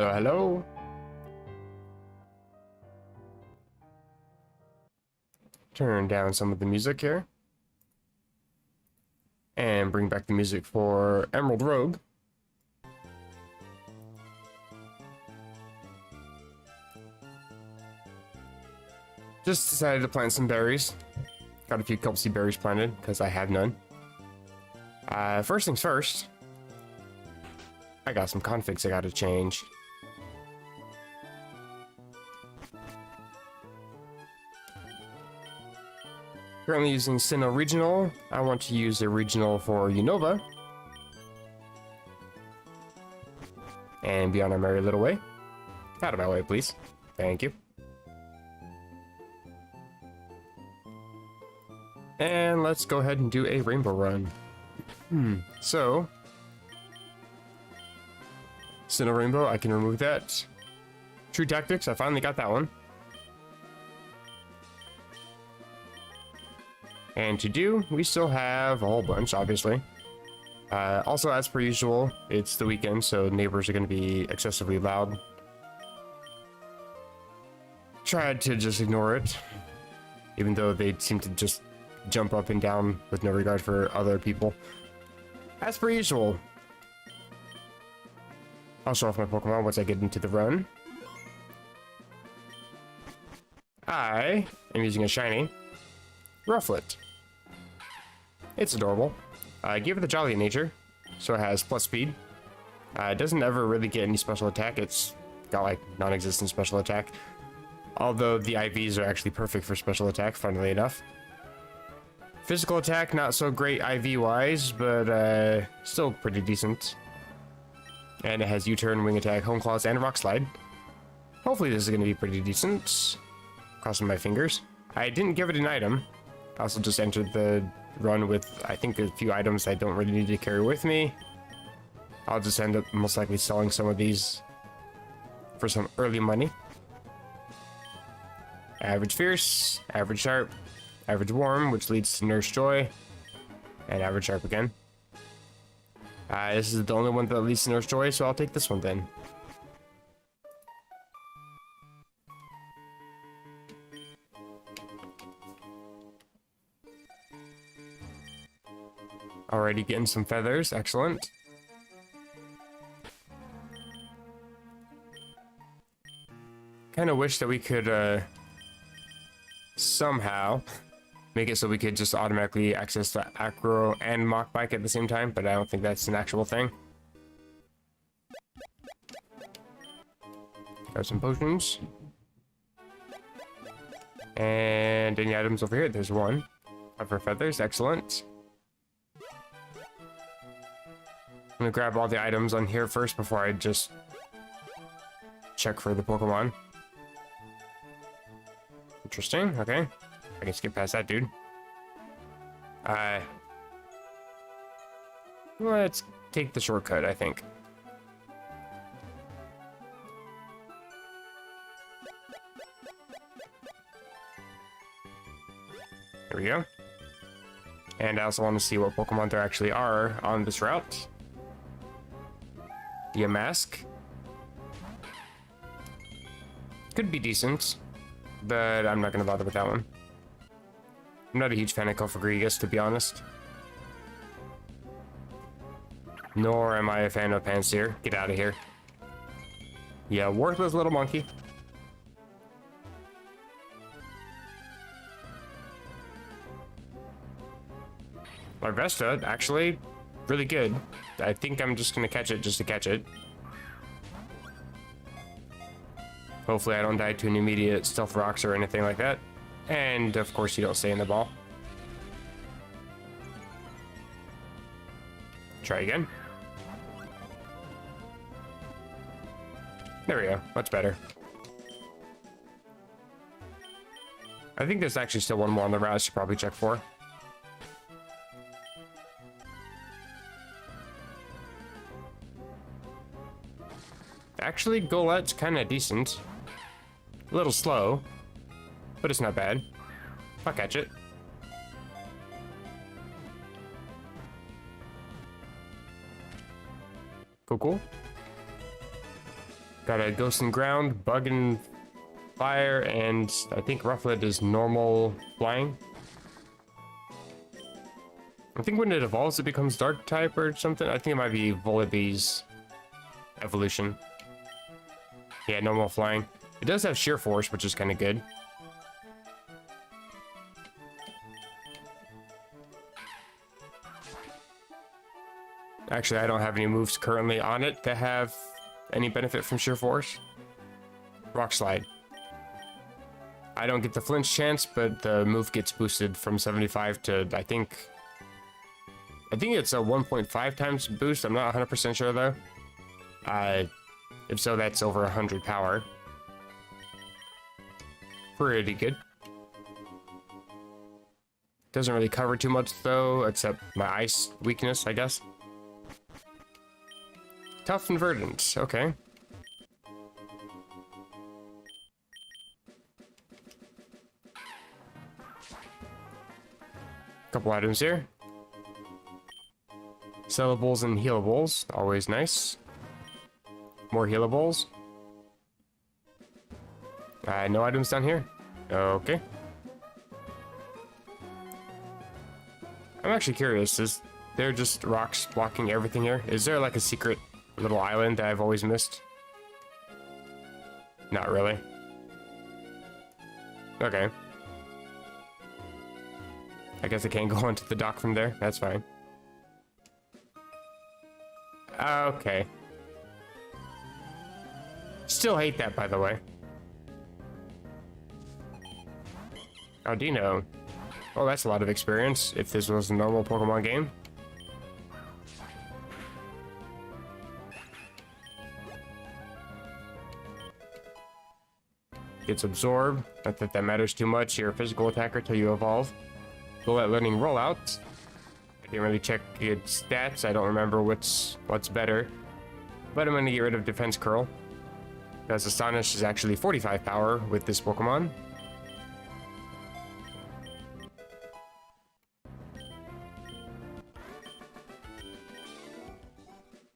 Hello, hello. Turn down some of the music here. And bring back the music for Emerald Rogue. Just decided to plant some berries. Got a few Kelpsy berries planted, because I have none. First things first. I got some configs I gotta change. Currently using Sinnoh Regional. I want to use a regional for Unova. And be on our merry little way. Out of my way, please. Thank you. And let's go ahead and do a rainbow run. So... Sinnoh Rainbow, I can remove that. True Tactics, I finally got that one. And to do, we still have a whole bunch, obviously. Also, as per usual, it's the weekend, so neighbors are going to be excessively loud. Tried to just ignore it, even though they seem to just jump up and down with no regard for other people. As per usual. I'll show off my Pokemon once I get into the run. I am using a shiny Rufflet. It's adorable. I gave it the Jolly nature, so it has plus speed. It doesn't ever really get any special attack. It's got like non-existent special attack. Although the IVs are actually perfect for special attack, funnily enough. Physical attack, not so great IV-wise, but still pretty decent. And it has U-turn, Wing Attack, Home Claws, and Rock Slide. Hopefully this is going to be pretty decent. Crossing my fingers. I didn't give it an item. I also just entered the run with, I think, a few items I don't really need to carry with me. I'll just end up most likely selling some of these for some early money. Average Fierce, Average Sharp, Average Warm, which leads to Nurse Joy, and Average Sharp again. This is the only one that leads to Nurse Joy, so I'll take this one then. Already getting some feathers, excellent. Kind of wish that we could somehow make it so we could just automatically access the Acro and Mach Bike at the same time, but I don't think that's an actual thing. Got some potions. And any items over here? There's one. Cover feathers, excellent. I'm gonna grab all the items on here first before I just check for the Pokemon. Interesting, okay. I can skip past that dude. Let's take the shortcut, I think. There we go. And I also want to see what Pokemon there actually are on this route. Yamask. Could be decent, but I'm not going to bother with that one. I'm not a huge fan of Cofagrigus, to be honest. Nor am I a fan of Pansear. Get out of here. Yeah, worthless little monkey. Larvesta, actually, really good. I think I'm just going to catch it just to catch it. Hopefully I don't die to an immediate Stealth Rocks or anything like that. And, of course, you don't stay in the ball. Try again. There we go. Much better. I think there's actually still one more on the route I should probably check for. Actually, Golette's kind of decent. A little slow, but it's not bad. I'll catch it. Cool, cool. Got a Ghost and Ground, Bug and Fire, and I think Rufflet is normal flying. I think when it evolves, it becomes Dark type or something. I think it might be Volibee's evolution. Yeah, normal flying. It does have Sheer Force, which is kind of good. Actually, I don't have any moves currently on it that have any benefit from Sheer Force. Rock Slide. I don't get the flinch chance, but the move gets boosted from 75 to, I think it's a 1.5 times boost. I'm not 100% sure though. If so, that's over 100 power. Pretty good. Doesn't really cover too much though, except my ice weakness, I guess. Tough and Verdant, okay. Couple items here. Sellables and healables, always nice. More healables. No items down here? Okay. I'm actually curious, is there just rocks blocking everything here? Is there like a secret little island that I've always missed? Not really. Okay. I guess I can't go onto the dock from there. That's fine. Okay. Still hate that, by the way. Audino. Oh, that's a lot of experience, if this was a normal Pokemon game. Gets absorbed. Not that that matters too much. You're a physical attacker till you evolve. Bullet Learning Rollout. I didn't really check its stats. I don't remember what's better. But I'm going to get rid of Defense Curl. Because Astonish is actually 45 power with this Pokemon.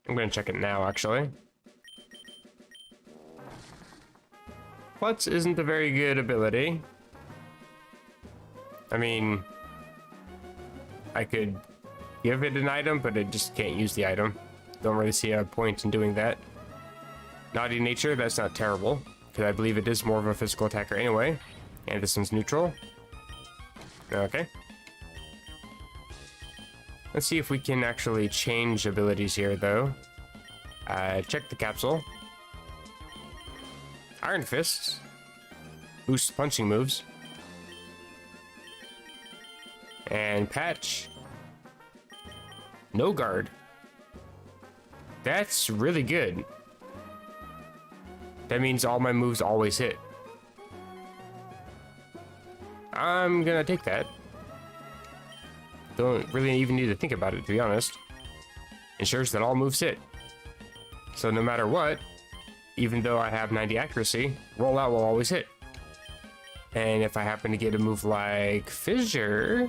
I'm going to check it now, actually. Klutz isn't a very good ability. I mean, I could give it an item, but it just can't use the item. Don't really see a point in doing that. Naughty Nature, that's not terrible, because I believe it is more of a physical attacker anyway. And this one's neutral. Okay. Let's see if we can actually change abilities here, though. Check the capsule. Iron Fist. Boosts punching moves. And Patch. No Guard. That's really good. That means all my moves always hit. I'm gonna take that. Don't really even need to think about it, to be honest. Ensures that all moves hit. So no matter what, even though I have 90 accuracy, rollout will always hit. And if I happen to get a move like Fissure,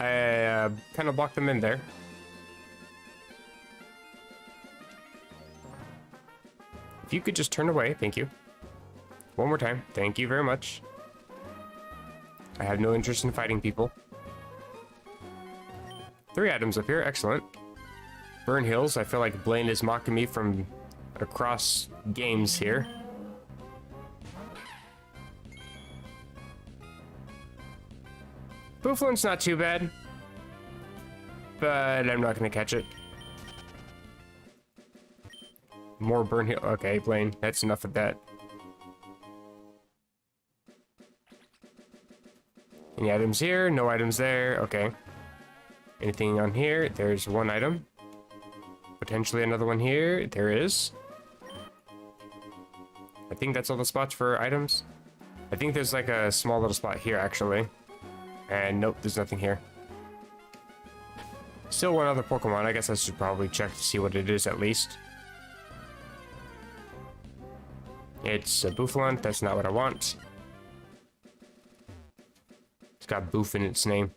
I kind of blocked them in there. If you could just turn away, thank you. One more time, thank you very much. I have no interest in fighting people. 3 items up here, excellent. Burn Hills, I feel like Blaine is mocking me from across games here. Bouffalin's not too bad, but I'm not gonna catch it. More Burn Hill, okay, Blaine, that's enough of that. Any items here? No items there. Okay. Anything on here? There's one item. Potentially another one here. There is. I think that's all the spots for items. I think there's like a small little spot here, actually. And nope, there's nothing here. Still one other Pokemon. I guess I should probably check to see what it is at least. It's a Bouffalant. That's not what I want. It's got Boof in its name.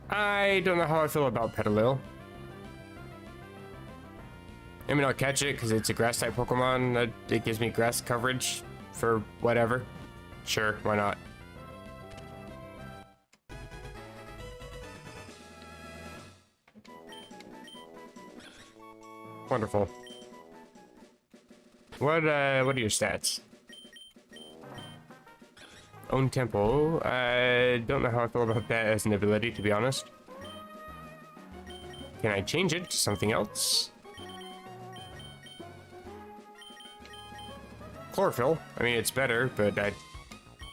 I don't know how I feel about Petalil. I mean, I'll catch it because it's a grass type Pokemon. It gives me grass coverage for whatever. Sure, why not? Wonderful. What are your stats? Own tempo. I don't know how I feel about that as an ability, to be honest. Can I change it to something else? Chlorophyll. I mean, it's better, but I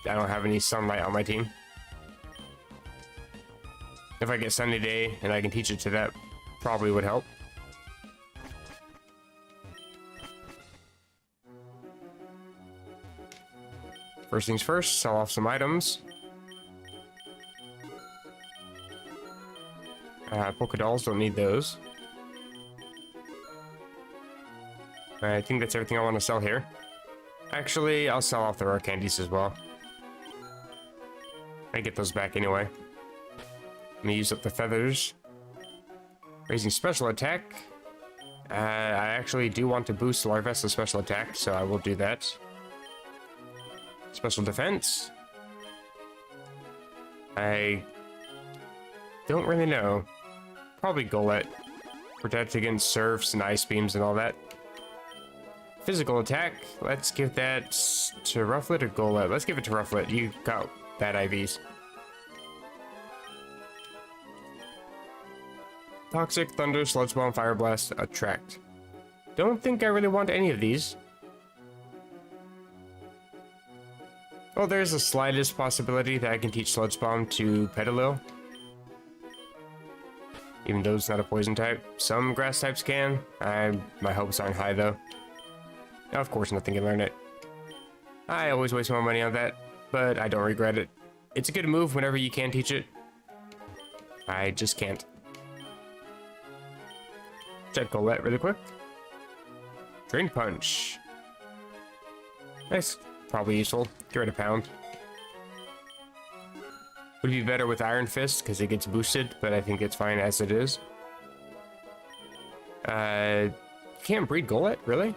don't have any sunlight on my team. If I get sunny day and I can teach it to that, probably would help. First things first, sell off some items. Polka dolls, don't need those. I think that's everything I want to sell here. Actually, I'll sell off the rare candies as well. I get those back anyway. Let me use up the feathers. Raising special attack. I actually do want to boost Larvesta's special attack, so I will do that. Special defense. I don't really know. Probably Golett. Protect against surfs and ice beams and all that. Physical attack. Let's give that to Rufflet or Golett. Let's give it to Rufflet. You got bad IVs. Toxic, Thunder, Sludge Bomb, Fire Blast, Attract. Don't think I really want any of these. Well, there's the slightest possibility that I can teach Sludge Bomb to Petalil. Even though it's not a poison type. Some grass types can. My hopes aren't high though. Of course nothing can learn it. I always waste my money on that, but I don't regret it. It's a good move whenever you can teach it. I just can't. Check Golett really quick. Drain Punch. Nice. Probably useful. Get rid of Pound. Would be better with Iron Fist because it gets boosted, but I think it's fine as it is. Can't breed Golett, really?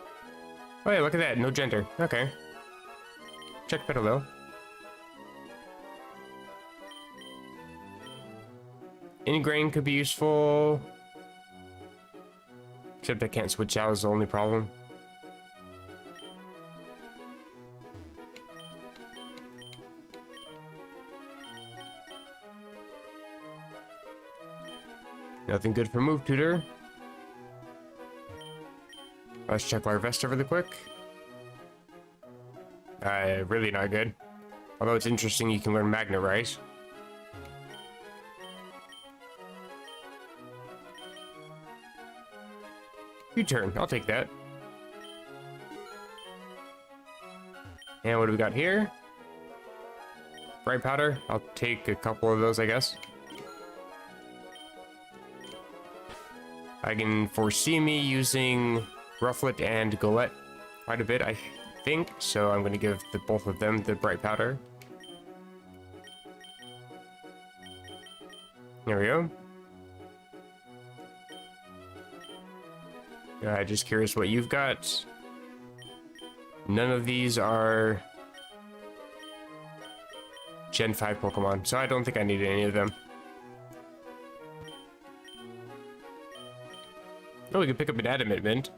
Oh yeah, look at that. No gender. Okay. Check Petalil. Ingrain could be useful. Except I can't switch out is the only problem. Nothing good for Move Tutor. Let's check Larvesta really quick. Really not good. Although it's interesting you can learn Magna Rise. U-turn, I'll take that. And what do we got here? Bright Powder, I'll take a couple of those, I guess. I can foresee me using Rufflet and Golett quite a bit, I think, so I'm going to give both of them the Bright Powder. There we go. Just curious what you've got. None of these are Gen 5 Pokemon, so I don't think I need any of them. Oh, we can pick up an Adamant Mint.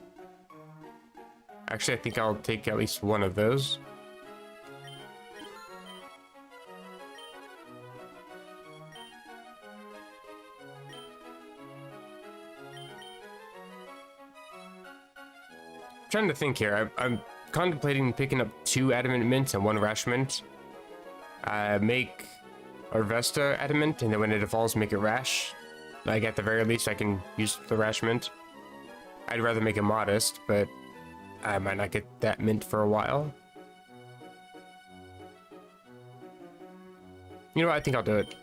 Actually, I think I'll take at least one of those. I'm trying to think here. I'm contemplating picking up 2 Adamant Mints and 1 Rash Mint. Make Larvesta Adamant, and then when it evolves, make it Rash. Like, at the very least, I can use the Rash Mint. I'd rather make it Modest, but I might not get that mint for a while. You know what? I think I'll do it.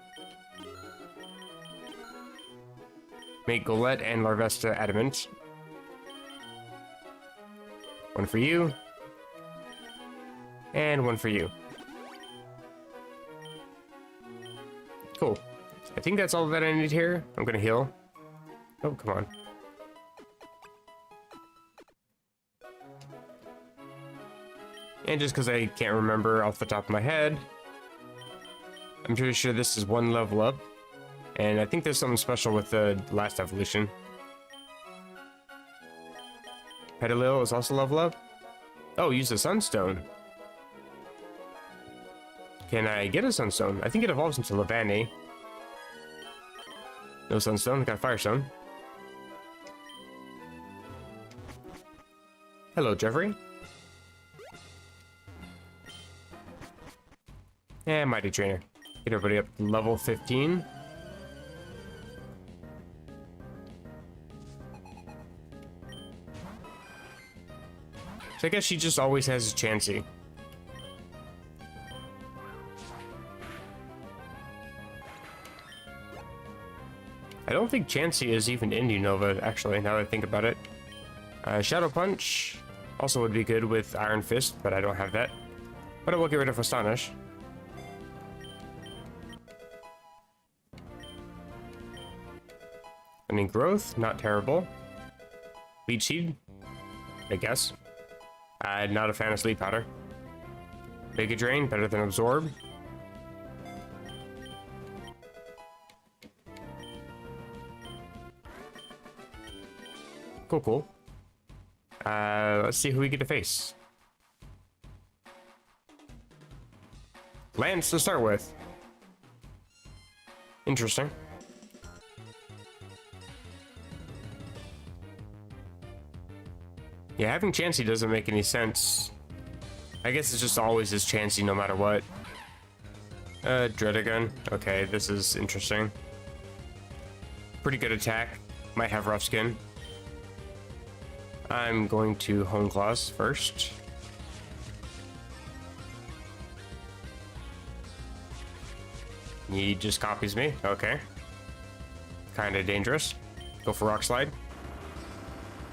Make Golett and Larvesta Adamant. 1 for you. And 1 for you. Cool. I think that's all that I need here. I'm gonna heal. Oh, come on. And just because I can't remember off the top of my head, I'm pretty sure this is 1 level up. And I think there's something special with the last evolution. Petalil is also level up. Oh, use the Sunstone. Can I get a Sunstone? I think it evolves into Levani. No Sunstone, I got Firestone. Hello, Jeffrey. And Mighty Trainer. Get everybody up to level 15. So I guess she just always has a Chansey. I don't think Chansey is even in Unova, actually, now that I think about it. Shadow Punch also would be good with Iron Fist, but I don't have that. But I will get rid of Astonish. I mean, Growth, not terrible. Leech Seed, I guess. Not a fan of Sleep Powder. Mega Drain, better than Absorb. Cool, cool. Let's see who we get to face. Lance to start with. Interesting. Yeah, having Chansey doesn't make any sense. I guess it's just always his Chansey no matter what. Dreadagon. Okay, this is interesting. Pretty good attack. Might have rough skin. I'm going to Hone Claws first. He just copies me. Okay. Kind of dangerous. Go for Rock Slide.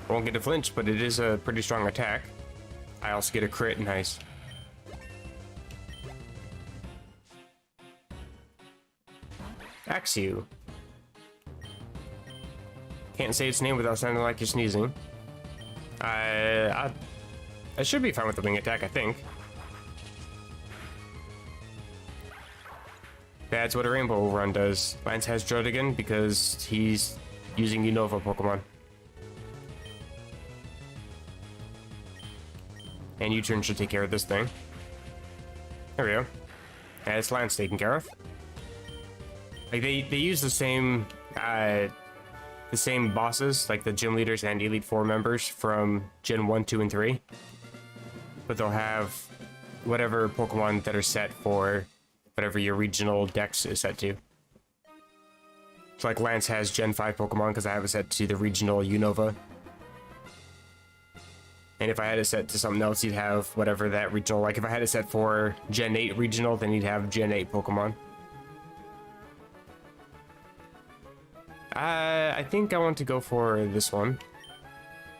Won't get a flinch, but it is a pretty strong attack. I also get a crit. Nice. Axew. Can't say its name without sounding like you're sneezing. I should be fine with the wing attack, I think. That's what a Rainbow Run does. Lance has Drodigan because he's using Unova Pokemon. And U-turn should take care of this thing. There we go. And it's Lance taken care of. Like they use the same bosses, like the gym leaders and Elite Four members from Gen 1, 2, and 3. But they'll have whatever Pokemon that are set for whatever your regional dex is set to. So like Lance has Gen 5 Pokemon because I have it set to the regional Unova. And if I had it set to something else, you'd have whatever that regional, like if I had it set for Gen 8 regional, then you'd have Gen 8 Pokemon. I think I want to go for this one.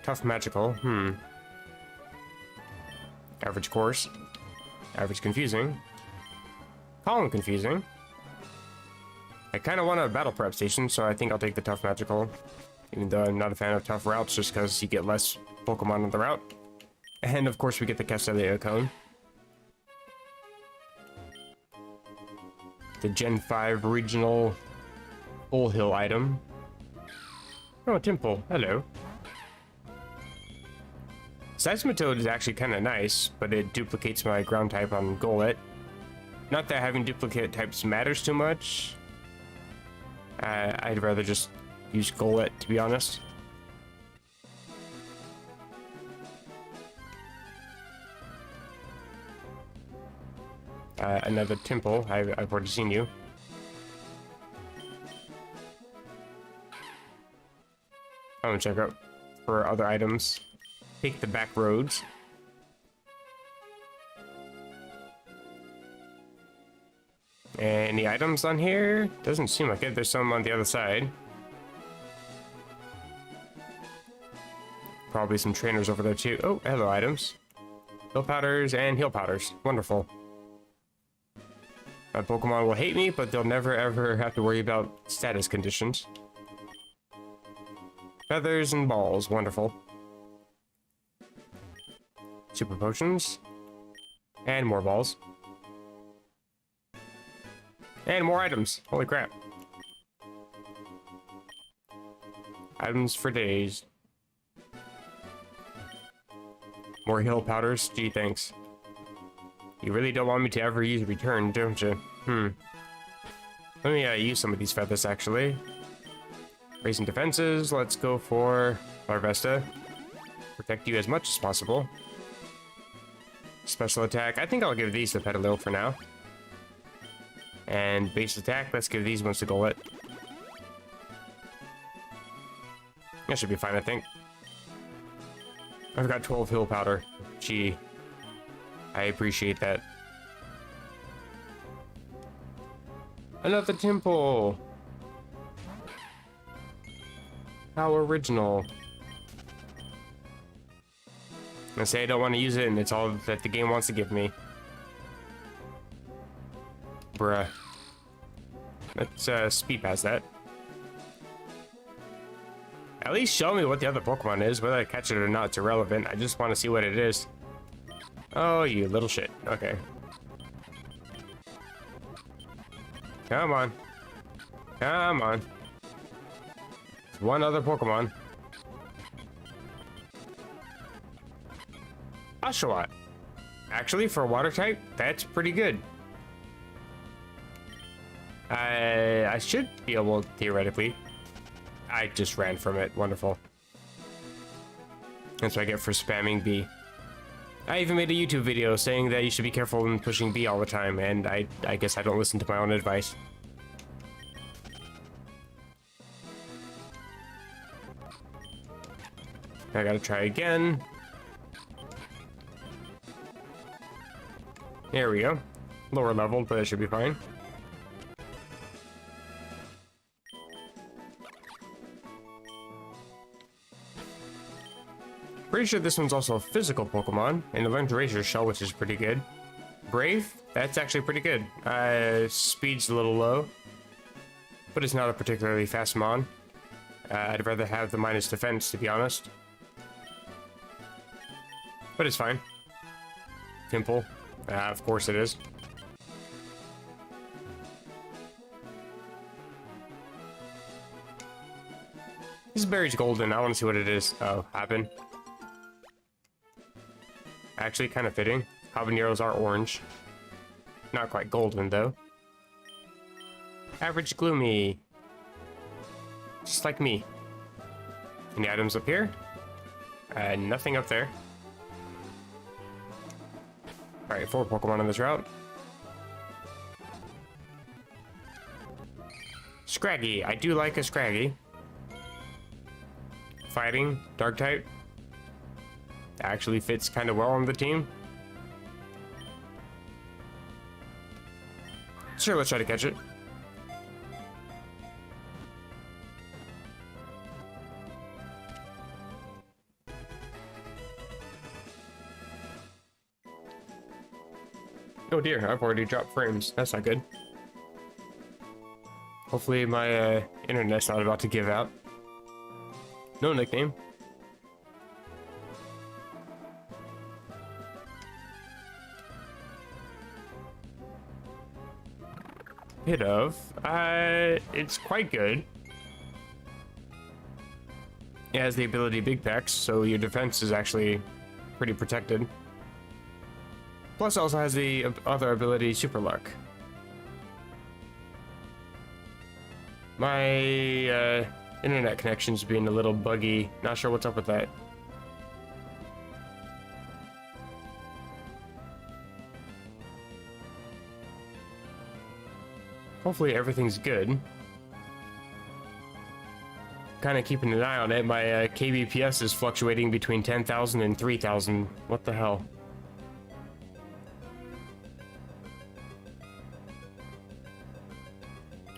Tough Magical, Average Course. Average Confusing. Calm Confusing. I kind of want a Battle Prep Station, so I think I'll take the Tough Magical. Even though I'm not a fan of Tough Routes, just because you get less Pokemon on the route. And of course we get the Castelia Cone. The Gen 5 regional Bull Hill item. Oh, Temple. Hello. Seismitoad is actually kind of nice, but it duplicates my ground type on Golett. Not that having duplicate types matters too much. I'd rather just use Golett, to be honest. Another Temple. I've already seen you. I'm gonna check out for other items. Take the back roads. Any items on here? Doesn't seem like it. There's some on the other side. Probably some trainers over there too. Oh, hello items. Heal powders and heal powders. Wonderful. My Pokemon will hate me, but they'll never ever have to worry about status conditions. Feathers and balls, wonderful. Super potions. And more balls. And more items. Holy crap. Items for days. More heal powders? Gee, thanks. You really don't want me to ever use return, don't you? Let me use some of these feathers, actually. Raising defenses. Let's go for Larvesta. Protect you as much as possible. Special attack. I think I'll give these to Petalil for now. And base attack. Let's give these ones to Golett. That should be fine, I think. I've got 12 heal powder. Gee. I appreciate that. Another temple! How original. I say I don't want to use it, and it's all that the game wants to give me. Bruh. Let's speed past that. At least show me what the other Pokemon is. Whether I catch it or not, it's irrelevant. I just want to see what it is. Oh, you little shit. Okay. Come on. Come on. There's one other Pokemon. Oshawott. Actually, for a water type, that's pretty good. I should be able, theoretically. I just ran from it. Wonderful. That's what I get for spamming B. I even made a YouTube video saying that you should be careful when pushing B all the time, and I guess I don't listen to my own advice. I gotta try again. There we go. Lower level, but it should be fine. Pretty sure this one's also a physical Pokemon, and it learned Razor Shell, which is pretty good. Brave, that's actually pretty good. Speed's a little low, but it's not a particularly fast mon. I'd rather have the minus defense, to be honest. But it's fine. Temple, of course it is. This berry's golden. I want to see what it is. Oh, happen. Actually, kind of fitting. Habaneros are orange. Not quite golden, though. Average Gloomy. Just like me. Any items up here? Nothing up there. Alright, 4 Pokemon on this route. Scraggy. I do like a Scraggy. Fighting, Dark type. Actually fits kind of well on the team. Sure, let's try to catch it. Oh dear, I've already dropped frames. That's not good. Hopefully my internet's not about to give out. No nickname. Bit of. It's quite good. It has the ability Big Packs, so your defense is actually pretty protected. Plus, it also has the other ability Super Luck. My internet connection's being a little buggy. Not sure what's up with that. Hopefully everything's good. Kind of keeping an eye on it. My kbps is fluctuating between 10,000 and 3,000. What the hell?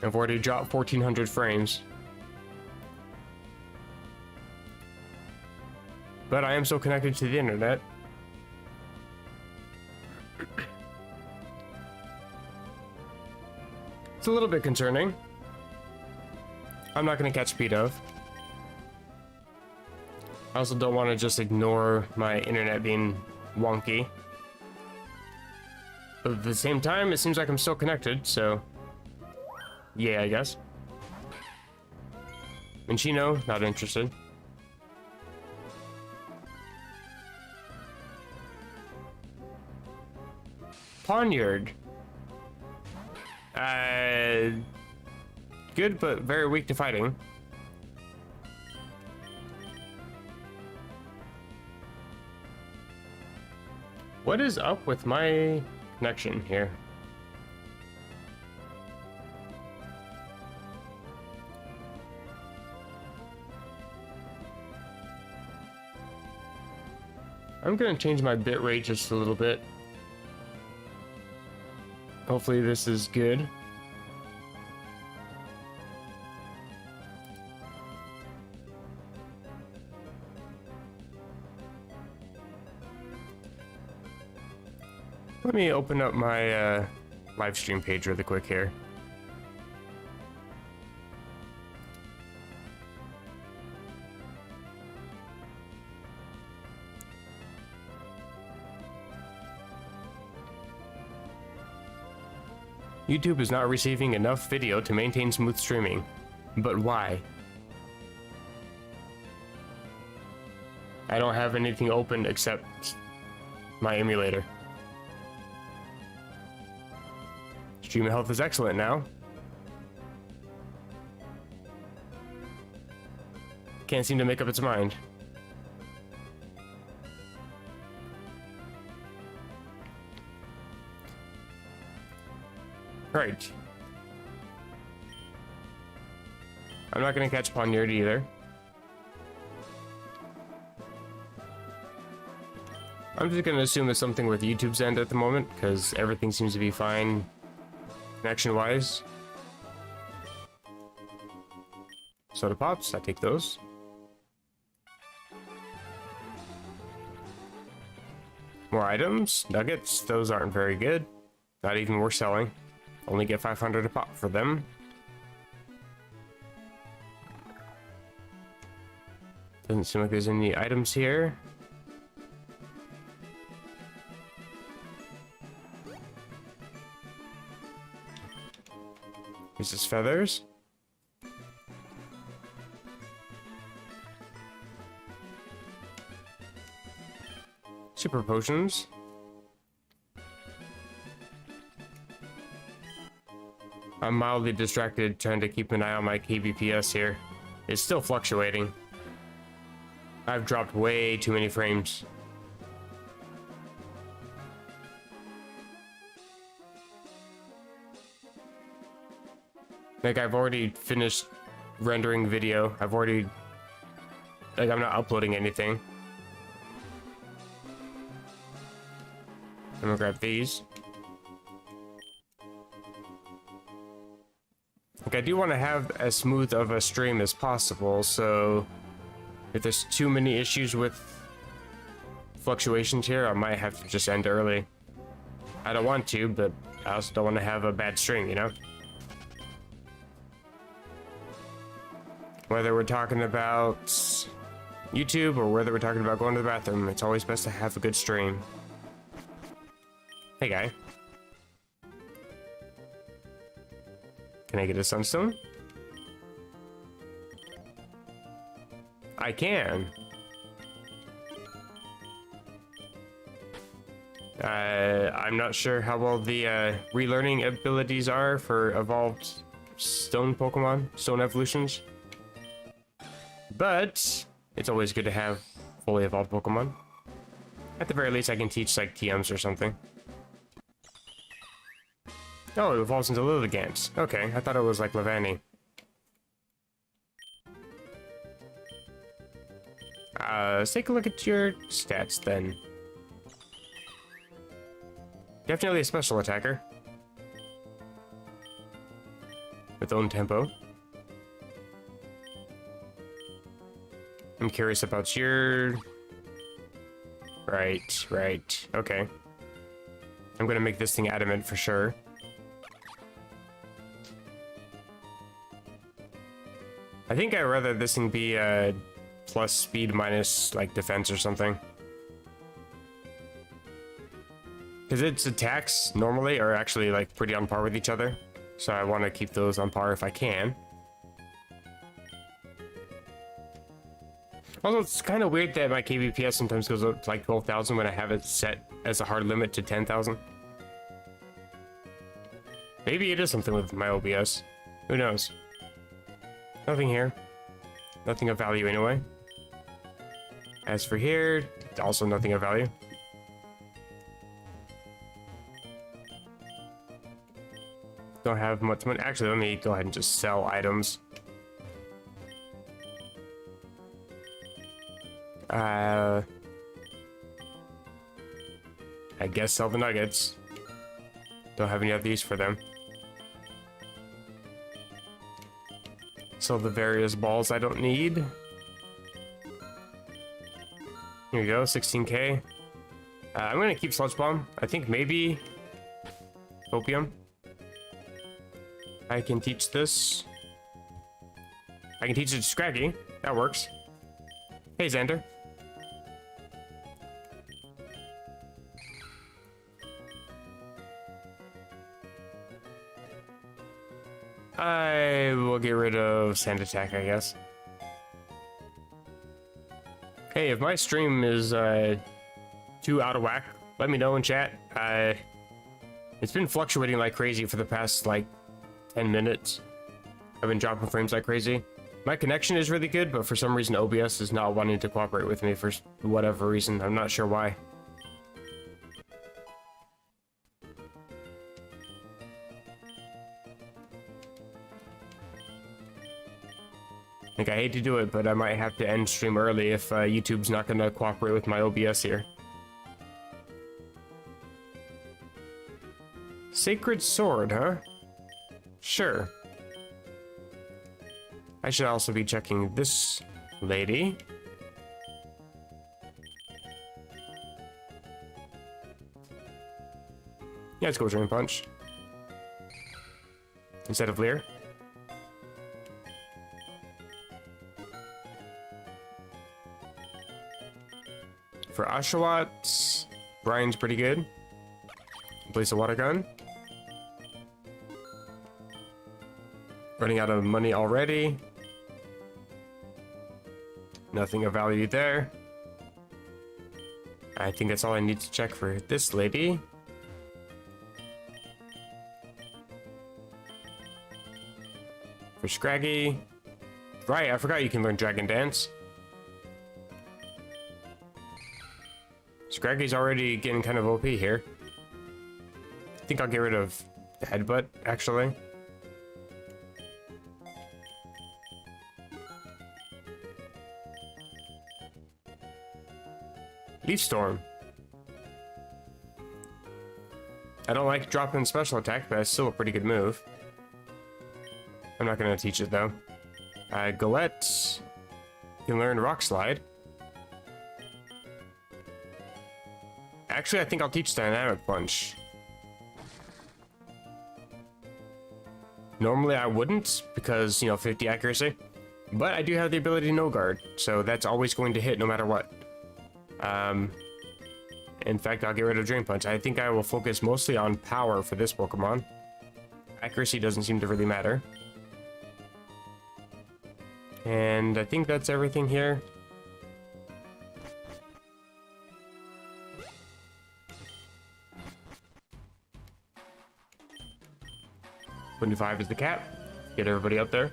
I've already dropped 1,400 frames. But I am still connected to the internet. It's a little bit concerning. I'm not going to catch Pito. I also don't want to just ignore my internet being wonky. But at the same time, it seems like I'm still connected, so... yeah, I guess. Minchino, not interested. Poniard. Good, but very weak to fighting. What is up with my connection here? I'm gonna change my bitrate just a little bit. Hopefully this is good. Let me open up my live stream page really quick here. YouTube is not receiving enough video to maintain smooth streaming. But why? I don't have anything open except my emulator. Stream health is excellent now. Can't seem to make up its mind. Right. I'm not gonna catch Poniard either. I'm just gonna assume it's something with YouTube's end at the moment, because everything seems to be fine connection-wise. Soda Pops, I take those. More items. Nuggets, those aren't very good. Not even worth selling. Only get 500 a pop for them. Doesn't seem like there's any items here. Is this feathers? Super potions. I'm mildly distracted trying to keep an eye on my kbps here. It's still fluctuating. I've dropped way too many frames. Like, I've already finished rendering video. I'm not uploading anything. I'm gonna grab these. Like, I do want to have as smooth of a stream as possible, so if there's too many issues with fluctuations here, I might have to just end early. I don't want to, but I also don't want to have a bad stream, you know? Whether we're talking about YouTube or whether we're talking about going to the bathroom, it's always best to have a good stream. Hey, guy. Can I get a sunstone? I can. I'm not sure how well the relearning abilities are for evolved stone Pokemon, stone evolutions. But it's always good to have fully evolved Pokemon. At the very least, I can teach like TMs or something. Oh, it evolves into Lilligant. Okay, I thought it was like Levani. Let's take a look at your stats then. Definitely a special attacker. With own tempo. I'm curious about your... Right. Okay. I'm gonna make this thing adamant for sure. I think I'd rather this thing be plus speed minus like defense or something. Because its attacks normally are actually like pretty on par with each other. So I want to keep those on par if I can. Also, it's kind of weird that my kbps sometimes goes up to like 12,000 when I have it set as a hard limit to 10,000. Maybe it is something with my OBS. Who knows? Nothing here. Nothing of value anyway. As for here, also nothing of value. Don't have much money. Actually, let me go ahead and just sell items. I guess sell the nuggets. Don't have any other use for them. Sell the various balls I don't need. Here we go, 16k. I'm gonna keep Sludge Bomb. I think maybe Opium. I can teach this. I can teach it to Scraggy. That works. Hey, Xander. I will get rid of Sand Attack, I guess. Hey, if my stream is too out of whack, let me know in chat. It's been fluctuating like crazy for the past like 10 minutes. I've been dropping frames like crazy. My connection is really good, but for some reason OBS is not wanting to cooperate with me for whatever reason. I'm not sure why. Like, I hate to do it, but I might have to end stream early if YouTube's not going to cooperate with my OBS here. Sacred Sword, huh? Sure. I should also be checking this lady. Yeah, let's go Drain Punch. Instead of Leer. For Oshawott, Brian's pretty good. Place a water gun. Running out of money already. Nothing of value there. I think that's all I need to check for this lady. For Scraggy. Right, I forgot you can learn Dragon Dance. Scraggy's already getting kind of OP here. I think I'll get rid of the Headbutt, actually. Leaf Storm. I don't like dropping special attack, but it's still a pretty good move. I'm not going to teach it, though. Golette can learn Rock Slide. Actually, I think I'll teach Dynamic Punch. Normally I wouldn't, because, you know, 50 accuracy. But I do have the ability to No Guard, so that's always going to hit no matter what. In fact, I'll get rid of Drain Punch. I think I will focus mostly on power for this Pokemon. Accuracy doesn't seem to really matter. And I think that's everything here. $25 is the cap. Get everybody up there.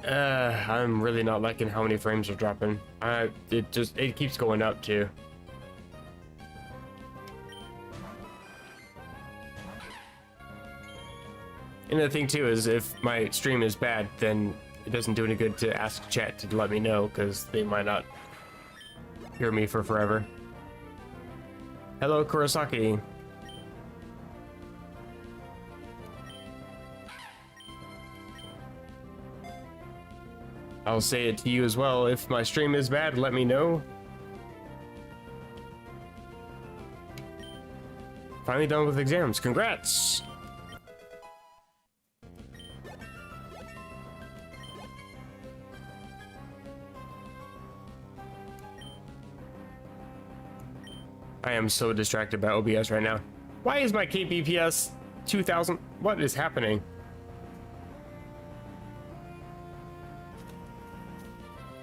I'm really not liking how many frames are dropping. It keeps going up too. And the thing too is, if my stream is bad, then it doesn't do any good to ask chat to let me know, because they might not hear me for forever. Hello, Kurosaki. I'll say it to you as well. If my stream is bad, let me know. Finally done with exams. Congrats! I am so distracted by OBS right now. Why is my kbps 2000? What is happening?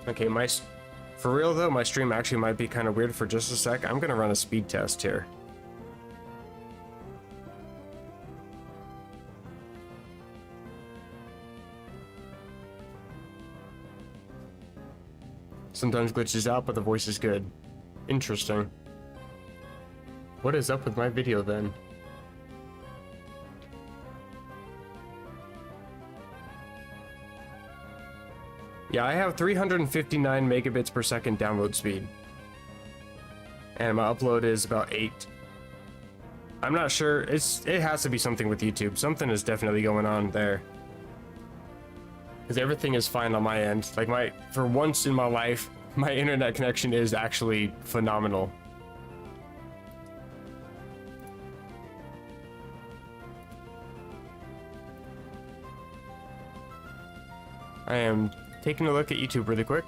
Okay, for real though, my stream actually might be kind of weird for just a sec. I'm gonna run a speed test here. Sometimes glitches out, but the voice is good. Interesting. What is up with my video then? Yeah, I have 359 megabits per second download speed. And my upload is about 8. I'm not sure. It has to be something with YouTube. Something is definitely going on there. Because everything is fine on my end. Like for once in my life, my internet connection is actually phenomenal. I am taking a look at YouTube really quick.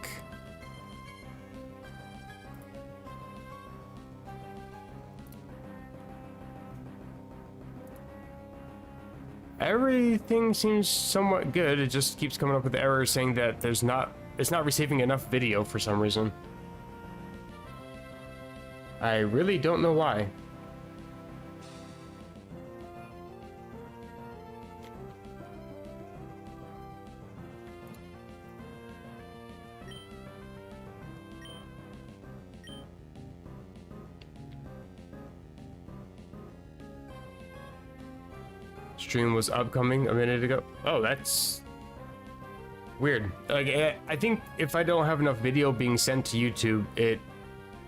Everything seems somewhat good. It just keeps coming up with errors saying that it's not receiving enough video for some reason. I really don't know why. Stream was upcoming a minute ago. Oh, that's weird. Like, I think if I don't have enough video being sent to YouTube, it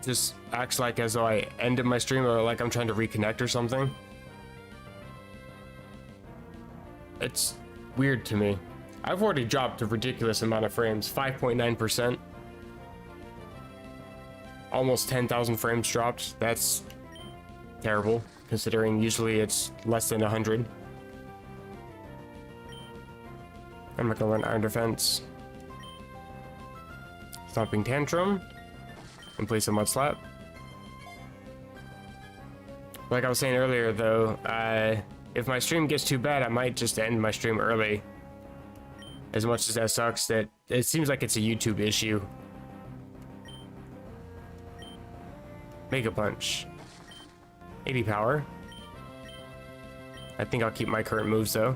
just acts like as though I ended my stream or like I'm trying to reconnect or something. It's weird to me. I've already dropped a ridiculous amount of frames, 5.9%. Almost 10,000 frames dropped. That's terrible, considering usually it's less than 100. I'm not gonna run Iron Defense. Stomping Tantrum. And play some Mud Slap. Like I was saying earlier though, if my stream gets too bad, I might just end my stream early. As much as that sucks, that it seems like it's a YouTube issue. Mega Punch. 80 power. I think I'll keep my current moves though.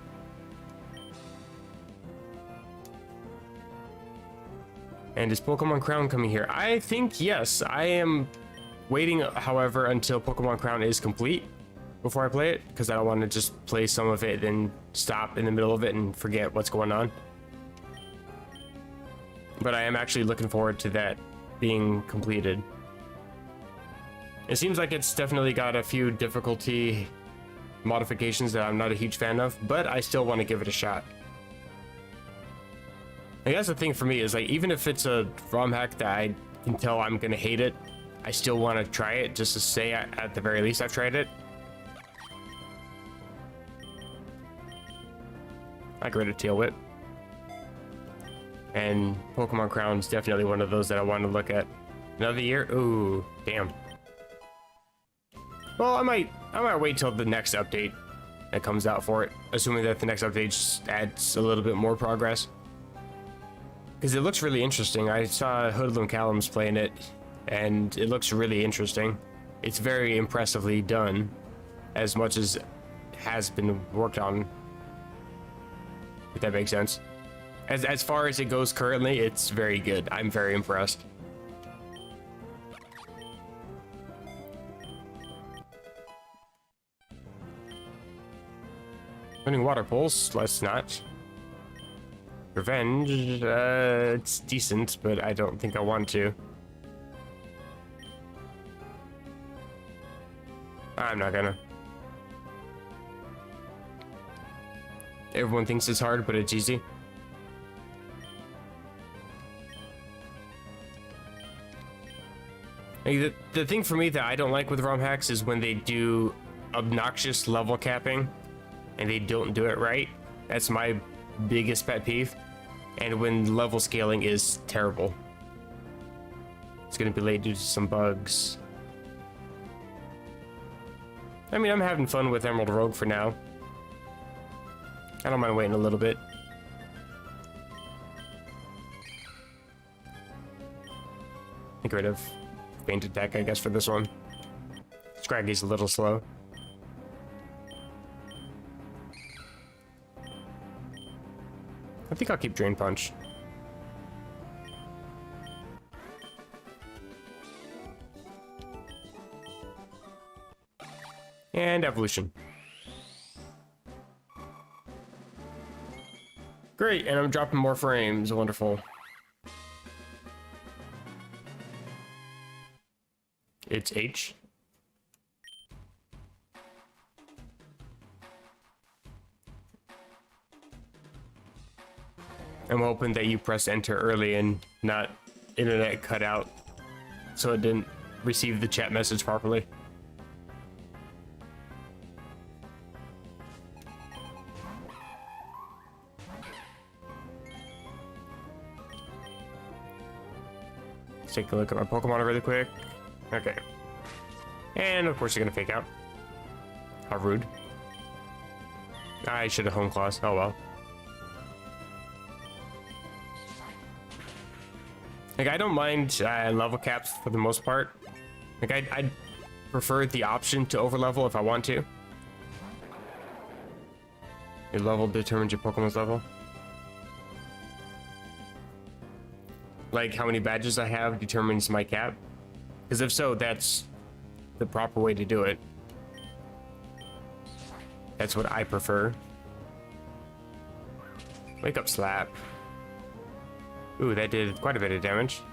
And is Pokemon Crown coming here? I think yes. I am waiting, however, until Pokemon Crown is complete before I play it, because I don't want to just play some of it and stop in the middle of it and forget what's going on. But I am actually looking forward to that being completed. It seems like it's definitely got a few difficulty modifications that I'm not a huge fan of, but I still want to give it a shot. I guess the thing for me is, like, even if it's a ROM hack that I can tell I'm gonna hate it, I still want to try it just to say at the very least I've tried it. I got rid of Tail Whip. And Pokemon Crown is definitely one of those that I want to look at. Another year? Ooh, damn. Well, I might wait till the next update that comes out for it, assuming that the next update just adds a little bit more progress. Because it looks really interesting. I saw Hoodlum Callum's playing it, and it looks really interesting. It's very impressively done, as much as has been worked on, if that makes sense. As far as it goes currently, it's very good. I'm very impressed. Running water pulse, let's not. Revenge, it's decent, but I don't think I want to. I'm not gonna. Everyone thinks it's hard, but it's easy. Like, the thing for me that I don't like with ROM hacks is when they do obnoxious level capping and they don't do it right. That's my biggest pet peeve. And when level scaling is terrible. It's gonna be late due to some bugs. I mean, I'm having fun with Emerald Rogue for now. I don't mind waiting a little bit. Get rid of Faint Attack, I guess, for this one. Scraggy's a little slow. I think I'll keep Drain Punch. And Evolution. Great, and I'm dropping more frames. Wonderful. It's H. I'm hoping that you pressed enter early and not internet cut out so it didn't receive the chat message properly. Let's take a look at my Pokemon really quick. Okay. And of course you're gonna fake out. How rude. I should have home class. Oh well. Like, I don't mind level caps for the most part. Like, I'd prefer the option to overlevel if I want to. Your level determines your Pokemon's level. Like, how many badges I have determines my cap. Because if so, that's the proper way to do it. That's what I prefer. Wake up, Slap. Ooh, that did quite a bit of damage.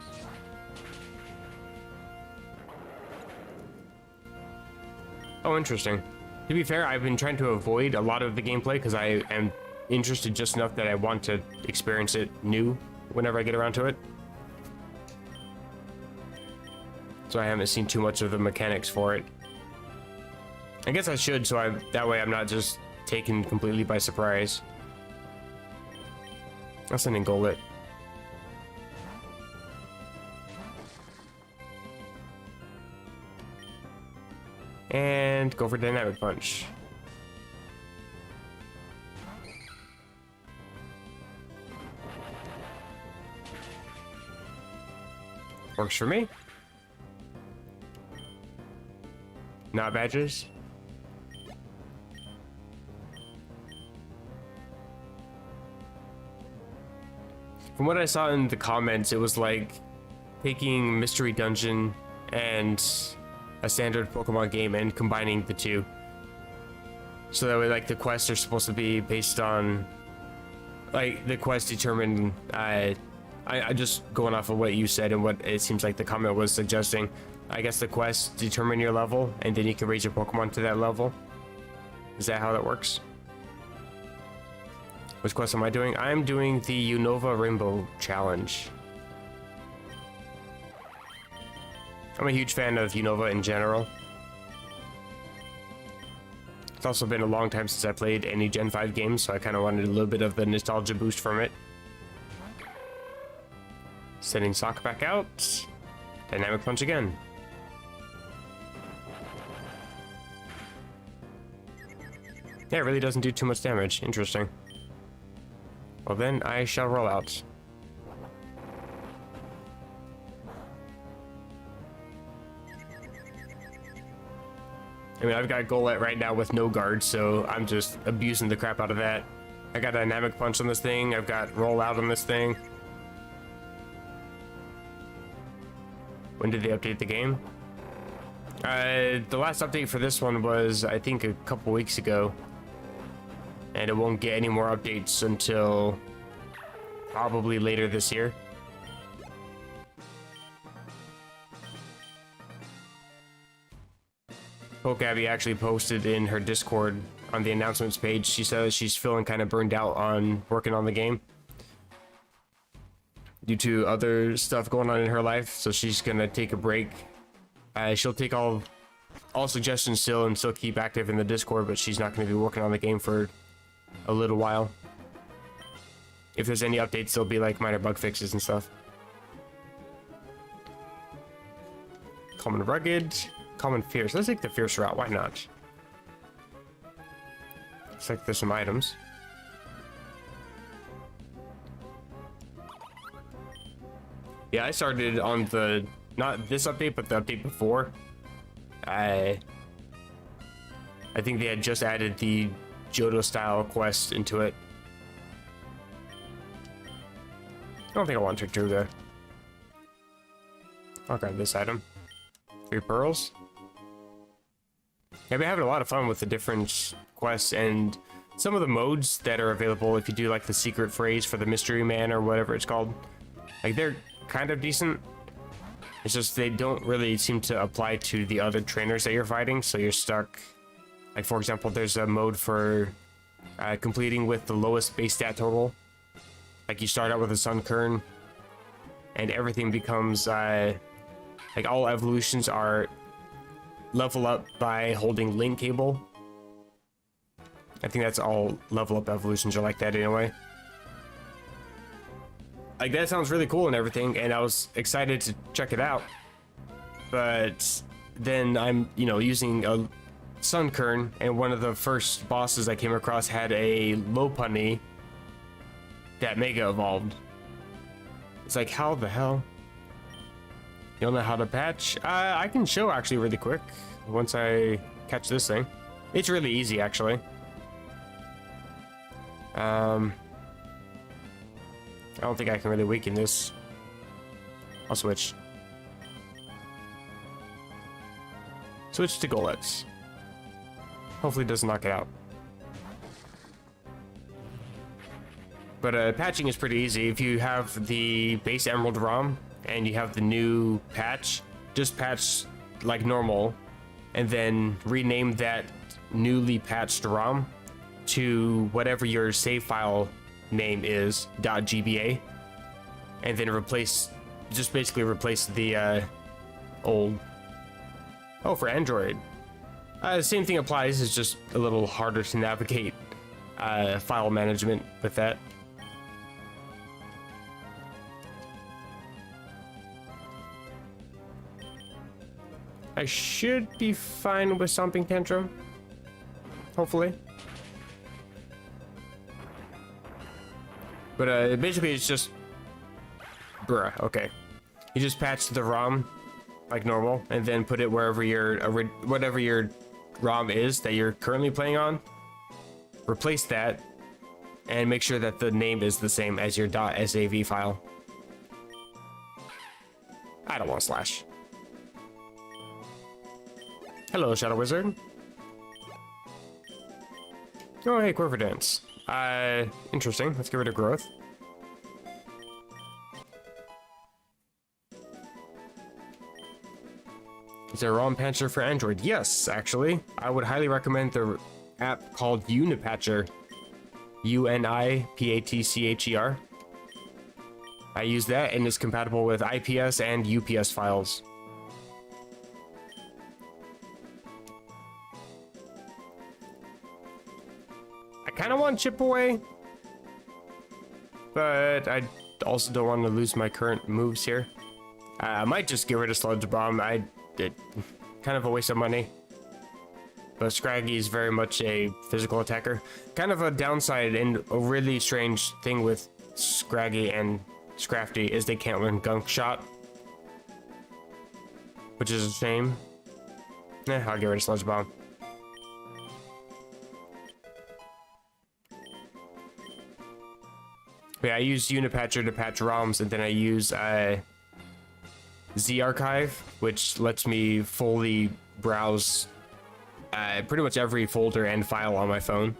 Oh, interesting. To be fair, I've been trying to avoid a lot of the gameplay because I am interested just enough that I want to experience it new whenever I get around to it. So I haven't seen too much of the mechanics for it. I guess I should, so that way I'm not just taken completely by surprise. That's an Ingollet. And go for Dynamic Punch. Works for me. Not badges. From what I saw in the comments, it was like taking Mystery Dungeon and a standard Pokemon game and combining the two. So that way, like, the quests are supposed to be based on, like, the quests determine, I just going off of what you said and what it seems like the comment was suggesting. I guess the quests determine your level, and then you can raise your Pokemon to that level. Is that how that works? Which quest am I doing? I'm doing the Unova Rainbow Challenge. I'm a huge fan of Unova in general. It's also been a long time since I played any Gen 5 games, so I kind of wanted a little bit of the nostalgia boost from it. Sending Sock back out. Dynamic Punch again. Yeah, it really doesn't do too much damage. Interesting. Well then, I shall roll out. I mean, I've got Golett right now with no guard, so I'm just abusing the crap out of that. I got Dynamic Punch on this thing. I've got Roll Out on this thing. When did they update the game? The last update for this one was, I think, a couple weeks ago. And it won't get any more updates until probably later this year. Pokabby actually posted in her Discord on the announcements page. She says she's feeling kind of burned out on working on the game due to other stuff going on in her life, so she's gonna take a break. She'll take all suggestions still and still keep active in the Discord, but she's not going to be working on the game for a little while. If there's any updates, there'll be like minor bug fixes and stuff. Common Rugged. Common Fierce. Let's take the Fierce route. Why not? Looks like there's some items. Yeah, I started on the, not this update, but the update before. I think they had just added the Johto style quest into it. I don't think I want to do that. I'll grab this item. 3 pearls. Yeah, we're having a lot of fun with the different quests and some of the modes that are available if you do like the secret phrase for the mystery man or whatever it's called. Like, they're kind of decent. It's just they don't really seem to apply to the other trainers that you're fighting, so you're stuck. Like, for example, there's a mode for completing with the lowest base stat total. Like, you start out with a Sun Kern, and everything becomes, like, all evolutions are level up by holding link cable. I think that's all level up evolutions are like that anyway. Like, that sounds really cool and everything, and I was excited to check it out. But then I'm, you know, using a Sun Kern, and one of the first bosses I came across had a Lopunny that Mega Evolved. It's like, how the hell? You don't know how to patch? I can show actually really quick once I catch this thing. It's really easy actually. I don't think I can really weaken this. I'll switch. Switch to Golets. Hopefully it doesn't knock it out. But patching is pretty easy. If you have the base Emerald ROM and you have the new patch, just patch like normal and then rename that newly patched ROM to whatever your save file name is, .gba, and then just basically replace the old. Oh, for Android. Same thing applies, it's just a little harder to navigate file management with that. I should be fine with Stomping Tantrum, hopefully. But basically it's just, bruh, okay. You just patch the ROM like normal, and then put it wherever whatever your ROM is that you're currently playing on. Replace that, and make sure that the name is the same as your .sav file. I don't want slash. Hello, Shadow Wizard. Oh, hey, Quiver Dance. Interesting. Let's get rid of growth. Is there a ROM patcher for Android? Yes, actually. I would highly recommend the app called Unipatcher. UNIPATCHER. I use that, and it's compatible with IPS and UPS files. I kind of want chip away, but I also don't want to lose my current moves here. I might just get rid of Sludge Bomb. It kind of a waste of money. But Scraggy is very much a physical attacker. Kind of a downside and a really strange thing with Scraggy and Scrafty is they can't learn Gunk Shot, which is a shame. I'll get rid of Sludge Bomb. Yeah, I use Unipatcher to patch ROMs, and then I use Z Archive, which lets me fully browse pretty much every folder and file on my phone.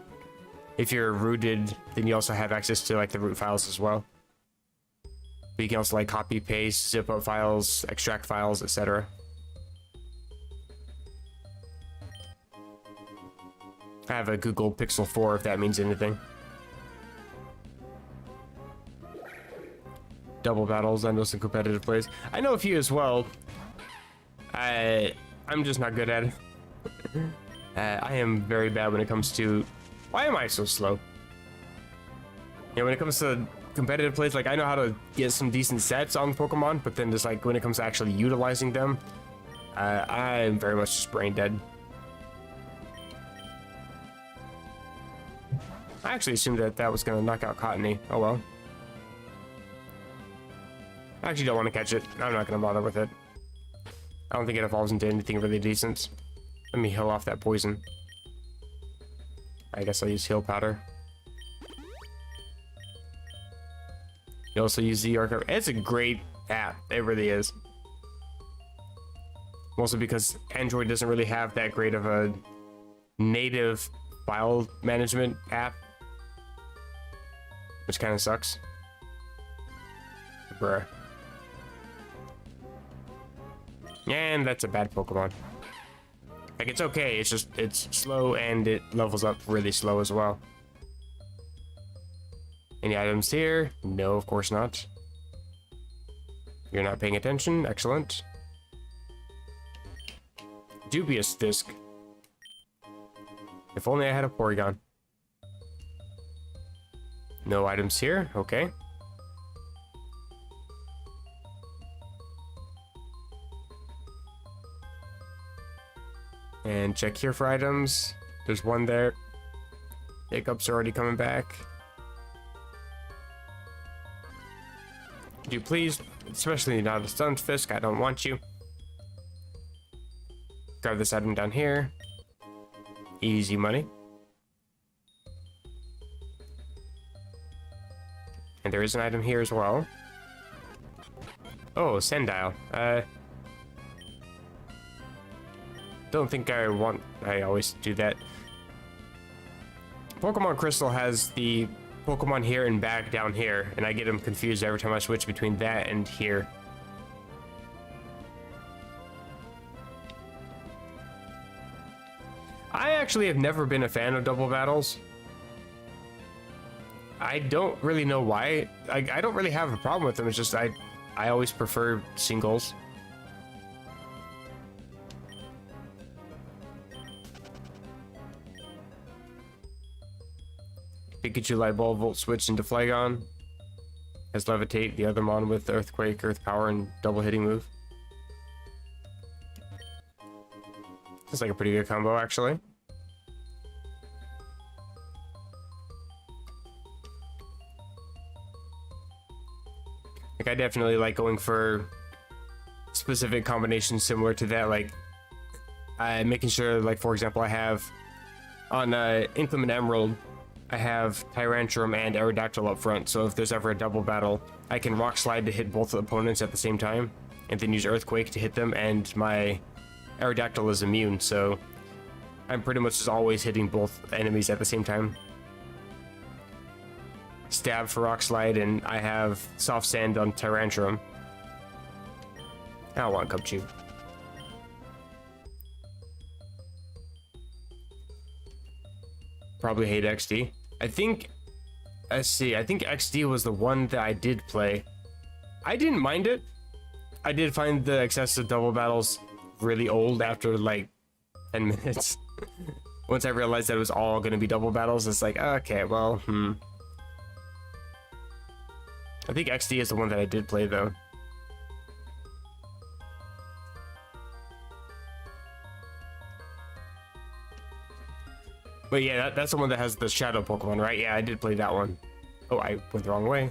If you're rooted, then you also have access to like the root files as well. But you can also like copy, paste, zip up files, extract files, etc. I have a Google Pixel 4 if that means anything. Double battles, I know some competitive plays. I know a few as well. I'm just not good at it. I am very bad when it comes to... Why am I so slow? Yeah, when it comes to competitive plays, like I know how to get some decent sets on Pokemon, but then just like when it comes to actually utilizing them, I'm very much just brain dead. I actually assumed that that was gonna knock out Cottony. Oh well. I actually don't want to catch it. I'm not gonna bother with it. I don't think it evolves into anything really decent. Let me heal off that poison. I guess I'll use heal powder. You also use the archive. It's a great app. It really is. Mostly because Android doesn't really have that great of a native file management app, which kind of sucks. Bruh. And that's a bad Pokemon. Like, it's okay, it's just, it's slow and it levels up really slow as well. Any items here? No, of course not. You're not paying attention? Excellent. Dubious disc. If only I had a Porygon. No items here, okay. And check here for items. There's one there. Hiccup's already coming back. Could you please, especially not a Stunfisk, I don't want you. Grab this item down here. Easy money. And there is an item here as well. Oh, Sandile. Don't think I always do that. Pokemon Crystal has the Pokemon here and back down here, and I get them confused every time I switch between that and here. I actually have never been a fan of double battles. I don't really know why. I don't really have a problem with them. It's just I always prefer singles. Pikachu Light Ball Volt switch into Flygon. Has Levitate, the other mon with Earthquake, Earth Power, and double hitting move. It's like a pretty good combo, actually. Like, I definitely like going for specific combinations similar to that, like making sure, like, for example, I have on Inclement Emerald, I have Tyrantrum and Aerodactyl up front, so if there's ever a double battle, I can Rock Slide to hit both opponents at the same time, and then use Earthquake to hit them, and my Aerodactyl is immune, so I'm pretty much just always hitting both enemies at the same time. Stab for Rock Slide, and I have Soft Sand on Tyrantrum. I don't want Cubchoo. Probably hate XD. I think, let's see, I think XD was the one that I did play. I didn't mind it. I did find the excessive double battles really old after like 10 minutes. Once I realized that it was all going to be double battles, it's like, okay, well, I think XD is the one that I did play, though. But yeah, that's the one that has the Shadow Pokemon, right? Yeah, I did play that one. Oh, I went the wrong way.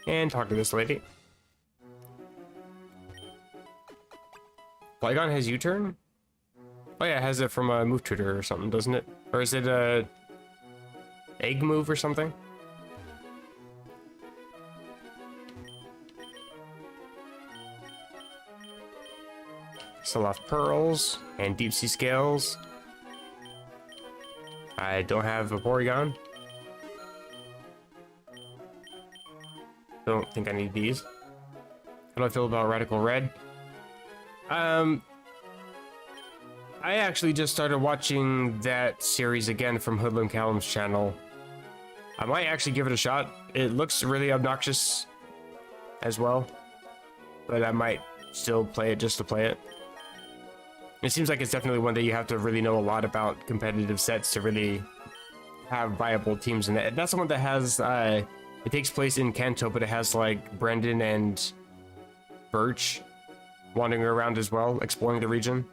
And talk to this lady. Flygon has U-turn? Oh yeah, it has it from a move tutor or something, doesn't it? Or is it a egg move or something? Sell off Pearls and Deep Sea Scales. I don't have a Porygon. Don't think I need these. How do I feel about Radical Red? I actually just started watching that series again from Hoodlum Callum's channel. I might actually give it a shot. It looks really obnoxious as well, but I might still play it just to play it. It seems like it's definitely one that you have to really know a lot about competitive sets to really have viable teams in it. And that's the one that has, it takes place in Kanto, but it has like Brendan and Birch wandering around as well, exploring the region.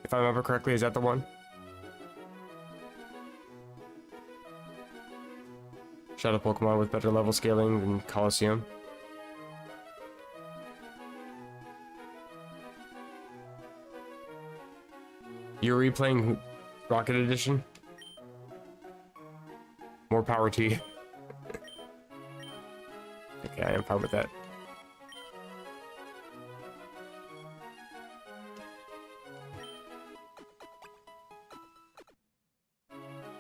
If I remember correctly, is that the one? Shadow Pokemon with better level scaling than Colosseum. You're replaying Rocket Edition? More power to you. Okay, I am fine with that.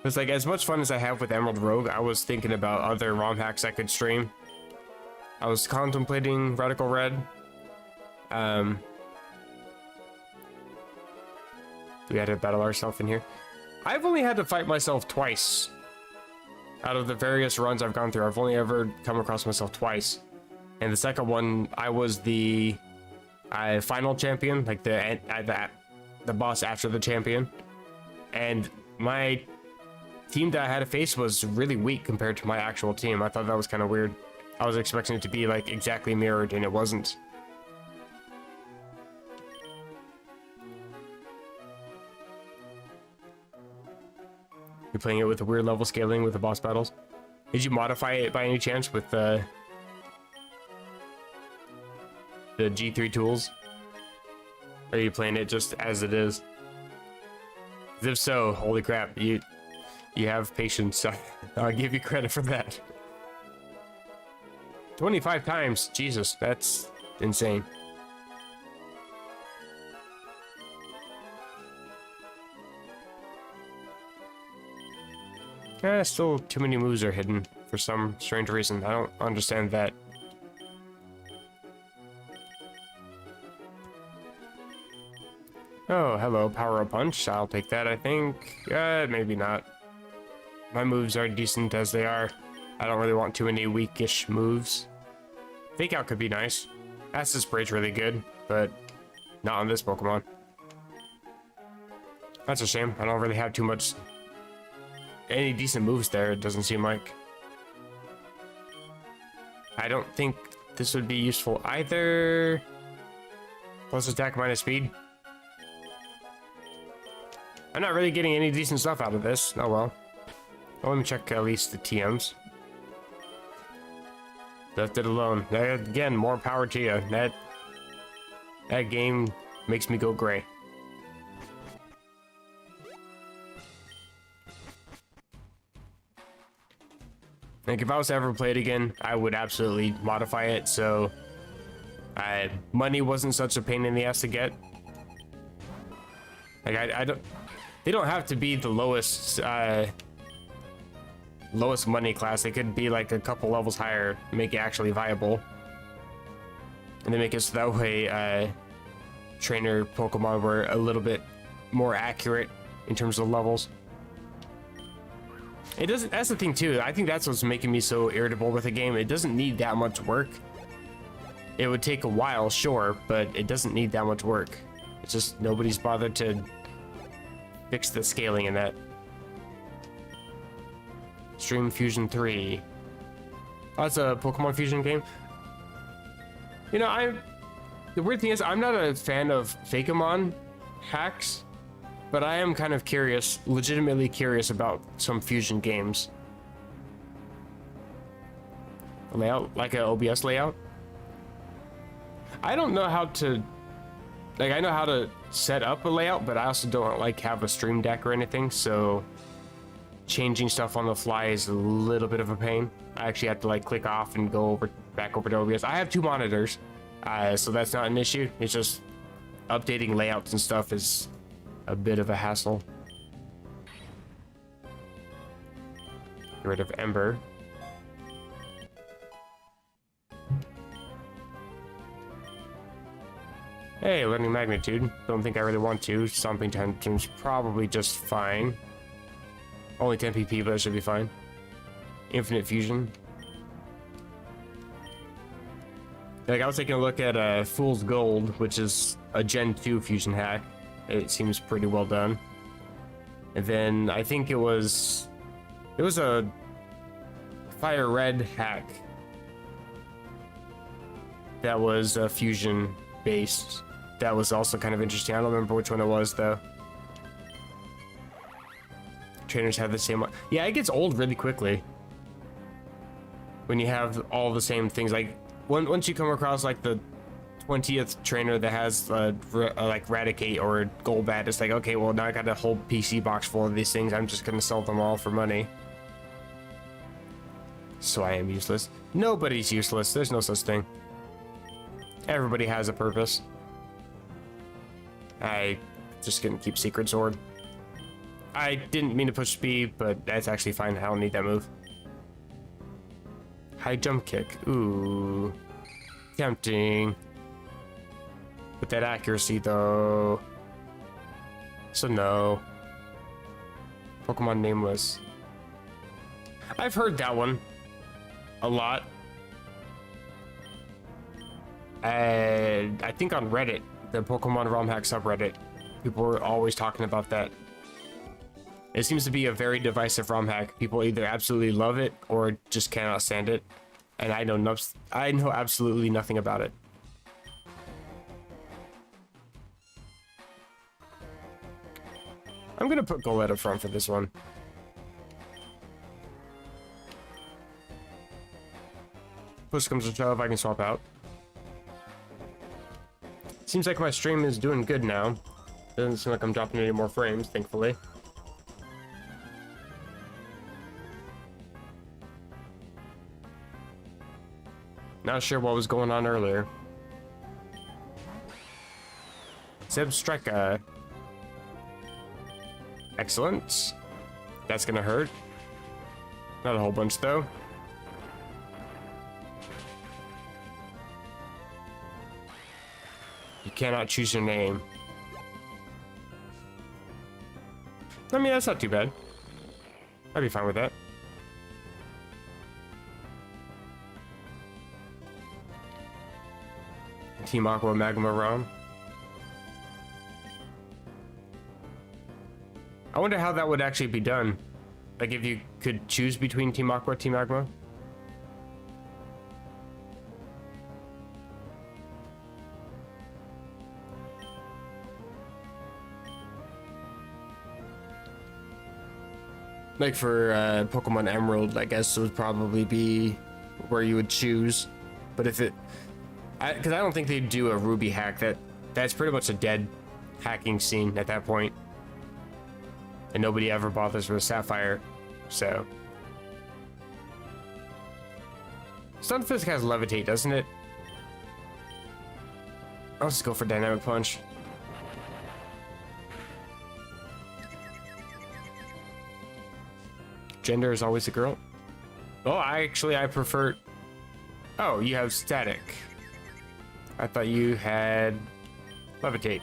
It's like, as much fun as I have with Emerald Rogue, I was thinking about other ROM hacks I could stream. I was contemplating Radical Red. We had to battle ourselves in here. I've only had to fight myself twice. Out of the various runs I've gone through, I've only ever come across myself twice. And the second one, I was the final champion, like the boss after the champion. And my team that I had to face was really weak compared to my actual team. I thought that was kind of weird. I was expecting it to be like exactly mirrored, and it wasn't. You're playing it with a weird level scaling with the boss battles. Did you modify it by any chance with the G3 tools? Or are you playing it just as it is? If so, holy crap, you have patience. I'll give you credit for that. 25 times, Jesus, that's insane. Still too many moves are hidden for some strange reason. I don't understand that. Oh, hello, Power Up Punch. I'll take that, I think. Maybe not. My moves are decent as they are. I don't really want too many weakish moves. Fake Out could be nice. Acid Spray's really good, but not on this Pokemon. That's a shame. I don't really have too much... any decent moves there, it doesn't seem like. I don't think this would be useful either. Plus attack minus speed. I'm not really getting any decent stuff out of this. Oh well. Well, let me check at least the TMs. Left it alone. Again, more power to you. That game makes me go gray. Like, if I was to ever play it again, I would absolutely modify it so money wasn't such a pain in the ass to get. Like, I don't... they don't have to be the lowest money class. They could be like a couple levels higher, make it actually viable. And then make it so that way trainer Pokemon were a little bit more accurate in terms of levels. It doesn't, that's the thing too. I think that's what's making me so irritable with the game. It doesn't need that much work. It would take a while, sure, but it doesn't need that much work. It's just nobody's bothered to fix the scaling in that. Stream Fusion 3. Oh, that's a Pokemon Fusion game. You know, the weird thing is, I'm not a fan of Fakemon hacks. But I am kind of curious, legitimately curious about some Fusion games. A layout, like an OBS layout. I don't know how to, like, I know how to set up a layout, but I also don't like have a stream deck or anything, so changing stuff on the fly is a little bit of a pain. I actually have to like click off and go back over to OBS. I have 2 monitors, so that's not an issue. It's just updating layouts and stuff is a bit of a hassle. Get rid of Ember. Hey, learning magnitude. Don't think I really want to. Stomping Tantrum's probably just fine. Only 10 PP, but it should be fine. Infinite Fusion. Like, I was taking a look at Fool's Gold, which is a Gen 2 fusion hack. It seems pretty well done. And then I think it was a Fire Red hack that was a fusion based. That was also kind of interesting. I don't remember which one it was though. Trainers have the same one. Yeah, it gets old really quickly when you have all the same things. Like once you come across like the 20th trainer that has like Raticate or Golbat, it's like, okay, well now I got a whole PC box full of these things. I'm just gonna sell them all for money. So I am useless. Nobody's useless. There's no such thing. Everybody has a purpose. I just gonna keep Secret Sword. I didn't mean to push speed, but that's actually fine. I don't need that move. High jump kick. Ooh. Tempting. With that accuracy, though. So no. Pokemon Nameless. I've heard that one a lot. And I think on Reddit, the Pokemon ROM hack subreddit, people were always talking about that. It seems to be a very divisive ROM hack. People either absolutely love it or just cannot stand it. And I know absolutely nothing about it. I'm gonna put Golett up front for this one. Push comes to shove, I can swap out. Seems like my stream is doing good now. Doesn't seem like I'm dropping any more frames, thankfully. Not sure what was going on earlier. Zebstrika. Excellent. That's gonna hurt. Not a whole bunch though. You cannot choose your name. I mean, that's not too bad. I'd be fine with that. Team Aqua Magma ROM. I wonder how that would actually be done. Like if you could choose between Team Aqua and Team Magma. Like for Pokemon Emerald, I guess it would probably be where you would choose. But if it... Because I don't think they'd do a Ruby hack. That's pretty much a dead hacking scene at that point. And nobody ever bothers with Sapphire, so... Stunfisk has Levitate, doesn't it? I'll just go for Dynamic Punch. Gender is always a girl. Oh, I prefer... Oh, you have Static. I thought you had Levitate.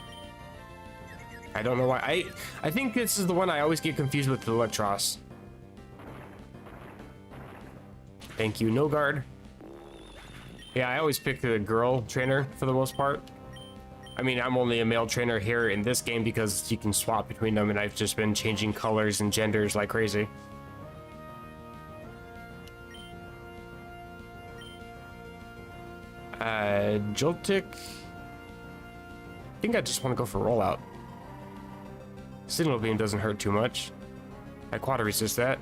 I don't know why. I think this is the one I always get confused with the Electros. Thank you, No Guard. Yeah, I always pick the girl trainer for the most part. I mean, I'm only a male trainer here in this game because you can swap between them, and I've just been changing colors and genders like crazy. Joltik. I think I just want to go for Rollout. Signal Beam doesn't hurt too much. I Quad Resist that.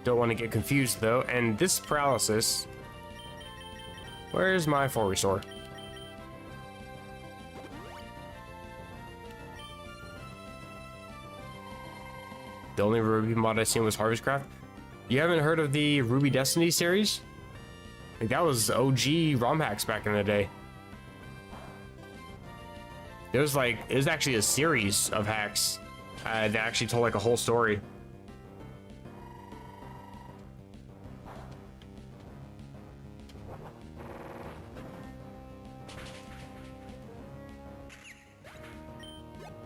Don't want to get confused though. And this Paralysis. Where's my Full Restore? The only Ruby mod I've seen was Harvest Craft. You haven't heard of the Ruby Destiny series? Like that was OG ROM hacks back in the day. It was actually a series of hacks that actually told like a whole story.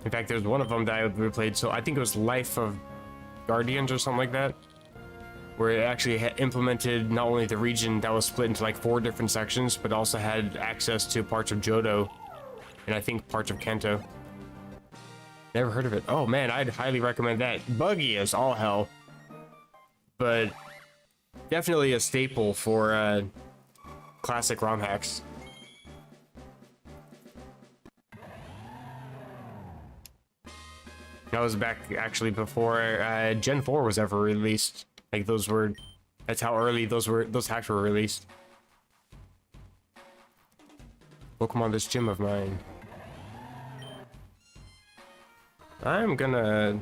In fact, there's one of them that I replayed, so I think it was Life of Guardians or something like that, where it actually implemented not only the region that was split into like 4 different sections, but also had access to parts of Johto, and I think parts of Kanto. Never heard of it. Oh man, I'd highly recommend that. Buggy as all hell, but Definitely a staple for classic ROM hacks. That was back actually before Gen 4 was ever released. Like that's how early those hacks were released. Welcome on this gym of mine. I'm gonna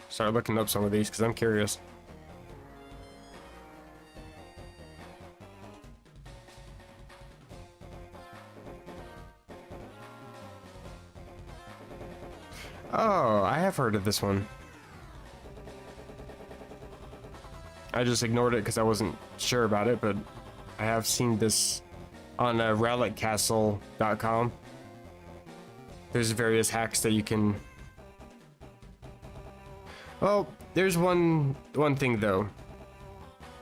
start looking up some of these because I'm curious. Oh, I have heard of this one. I just ignored it because I wasn't sure about it, but I have seen this on relicastle.com. There's various hacks that you can... Well, there's one thing though.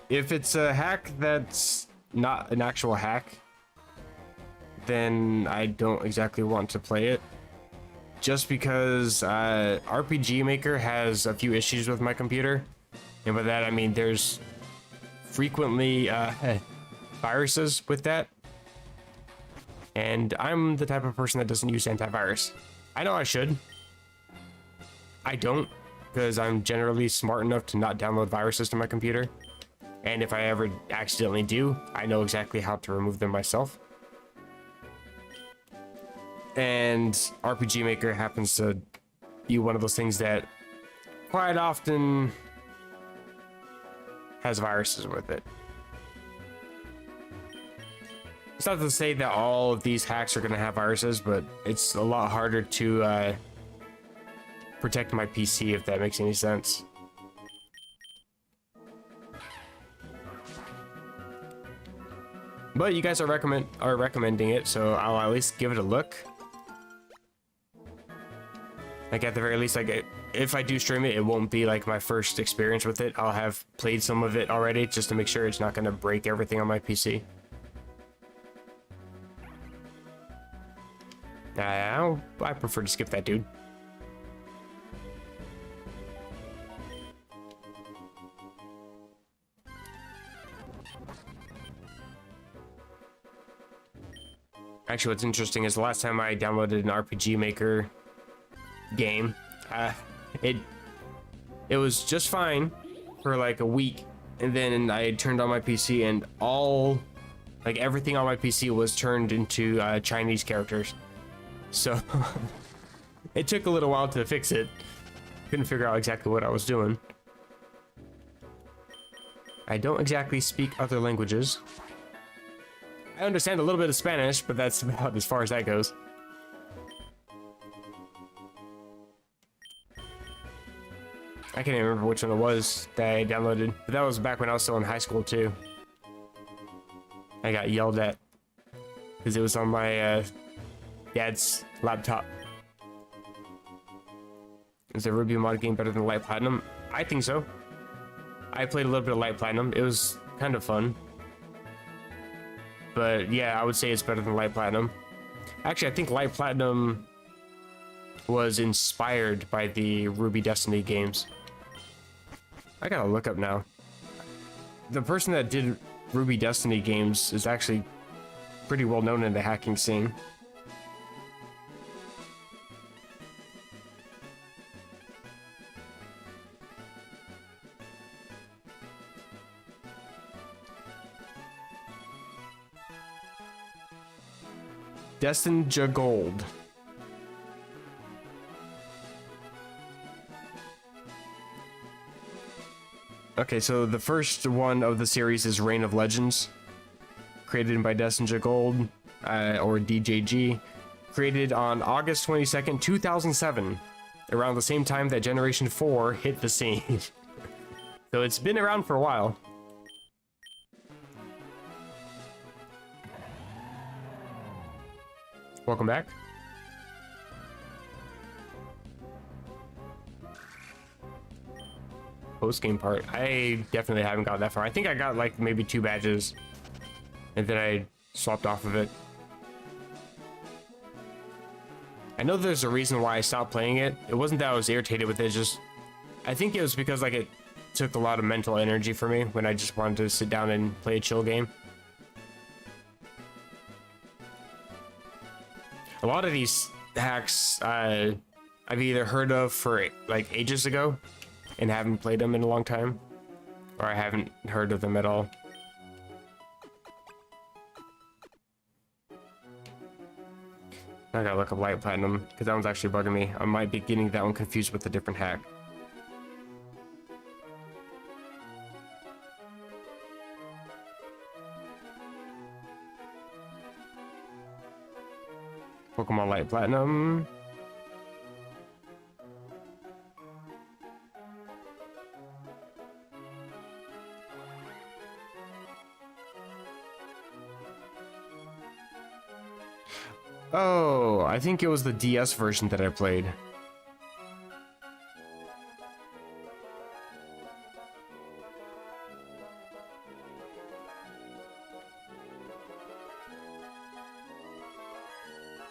If it's a hack that's not an actual hack, then I don't exactly want to play it. Just because RPG Maker has a few issues with my computer. And by that I mean there's frequently viruses with that. And I'm the type of person that doesn't use antivirus. I know I should. I don't, because I'm generally smart enough to not download viruses to my computer. And if I ever accidentally do, I know exactly how to remove them myself. And RPG Maker happens to be one of those things that quite often has viruses with it. It's not to say that all of these hacks are going to have viruses, but it's a lot harder to protect my PC, if that makes any sense. But you guys are recommending it, so I'll at least give it a look. Like at the very least, like if I do stream it, it won't be like my first experience with it. I'll have played some of it already just to make sure it's not going to break everything on my PC. I prefer to skip that dude. Actually, what's interesting is the last time I downloaded an RPG Maker game, it was just fine for like a week, and then I turned on my PC and everything on my PC was turned into Chinese characters. So it took a little while to fix it. Couldn't figure out exactly what I was doing. I don't exactly speak other languages. I understand a little bit of Spanish, but that's about as far as that goes. I can't even remember which one it was that I downloaded, but that was back when I was still in high school too. I got yelled at because it was on my dad's laptop. Is the Ruby mod game better than Light Platinum? I think so. I played a little bit of Light Platinum. It was kind of fun. But yeah, I would say it's better than Light Platinum. Actually, I think Light Platinum was inspired by the Ruby Destiny games. I gotta look up now. The person that did Ruby Destiny games is actually pretty well known in the hacking scene. Destinja Gold. Okay, so the first one of the series is Reign of Legends, created by Destinja Gold, or DJG, created on August 22nd, 2007, around the same time that Generation 4 hit the scene. So it's been around for a while. Welcome back. Post-game part. I definitely haven't got that far. I think I got like maybe 2 badges and then I swapped off of it. I know there's a reason why I stopped playing it. It wasn't that I was irritated with it, just I think it was because like took a lot of mental energy for me when I just wanted to sit down and play a chill game. A lot of these hacks I've either heard of for like ages ago and haven't played them in a long time, or I haven't heard of them at all. I gotta look up Light Platinum because that one's actually bugging me. I might be getting that one confused with a different hack. Pokemon Light Platinum. Oh, I think it was the DS version that I played.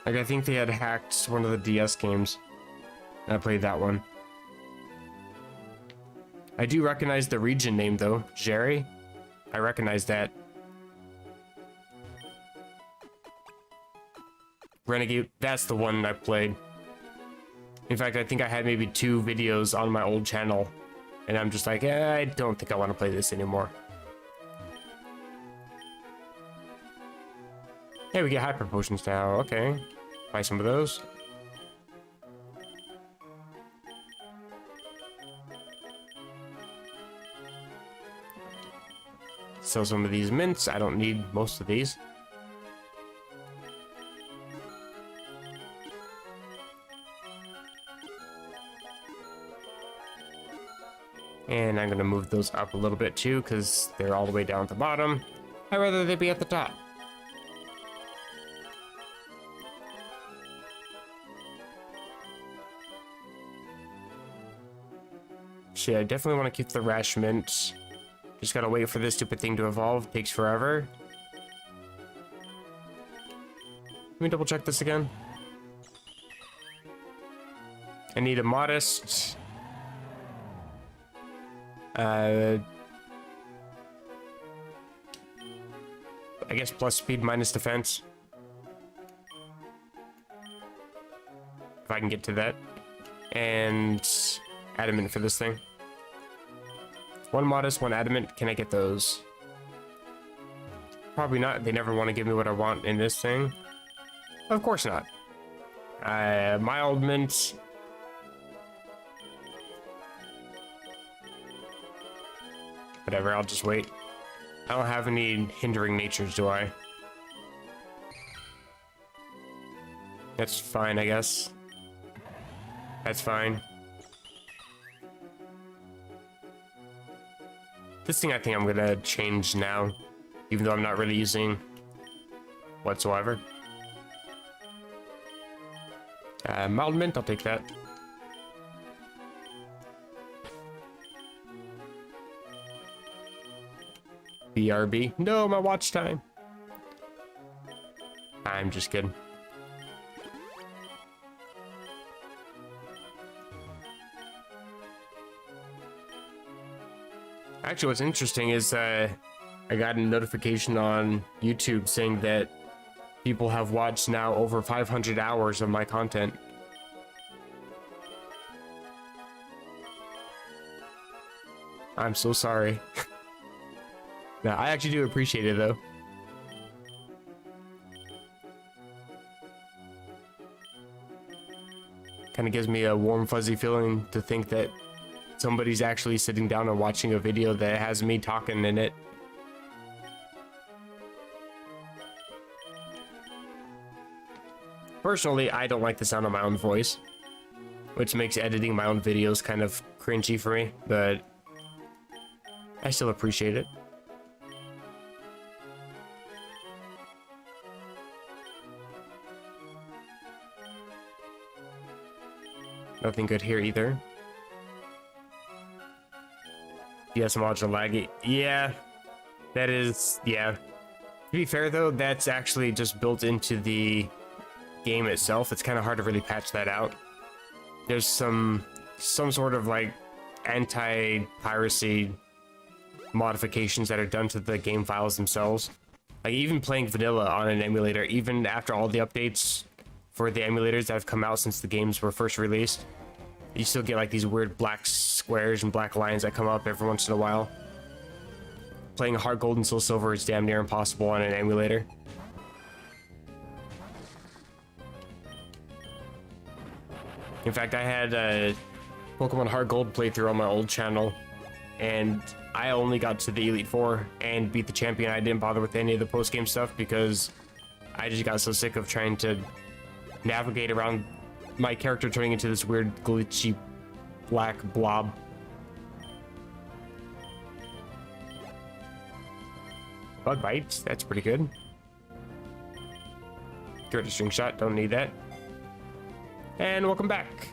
Like, I think they had hacked one of the DS games. I played that one. I do recognize the region name, though. Jerry. I recognize that. Renegade, that's the one I played. In fact, I think I had maybe 2 videos on my old channel. And I'm just like, I don't think I want to play this anymore. Hey, we get hyper potions now. Okay. Buy some of those. Sell some of these mints. I don't need most of these. And I'm going to move those up a little bit too, because they're all the way down at the bottom. I'd rather they be at the top. Shit, I definitely want to keep the Rash Mint. Just gotta wait for this stupid thing to evolve. Takes forever. Let me double check this again. I need a modest... I guess plus speed minus defense. If I can get to that. And adamant for this thing. 1 modest, 1 adamant. Can I get those? Probably not. They never want to give me what I want in this thing. Of course not. Mild mint. Whatever, I'll just wait. I don't have any hindering natures, do I? That's fine, I guess. That's fine. This thing I think I'm gonna change now, even though I'm not really using whatsoever. Mild mint, I'll take that. BRB. No, my watch time. I'm just kidding. Actually, what's interesting is I got a notification on YouTube saying that people have watched now over 500 hours of my content. I'm so sorry. No, I actually do appreciate it, though. Kind of gives me a warm, fuzzy feeling to think that somebody's actually sitting down and watching a video that has me talking in it. Personally, I don't like the sound of my own voice, which makes editing my own videos kind of cringy for me, but I still appreciate it. Nothing good here either. DS module laggy. Yeah, that is, yeah. To be fair though, that's actually just built into the game itself. It's kind of hard to really patch that out. There's some sort of like anti-piracy modifications that are done to the game files themselves. Like, even playing vanilla on an emulator, even after all the updates for the emulators that have come out since the games were first released, you still get like these weird black squares and black lines that come up every once in a while. Playing Hard Gold and Soul Silver is damn near impossible on an emulator. In fact, I had a Pokemon Hard Gold playthrough on my old channel, and I only got to the Elite Four and beat the champion. I didn't bother with any of the post-game stuff because I just got so sick of trying to navigate around my character turning into this weird glitchy black blob. Bug bites, that's pretty good. Good string shot, don't need that. And welcome back.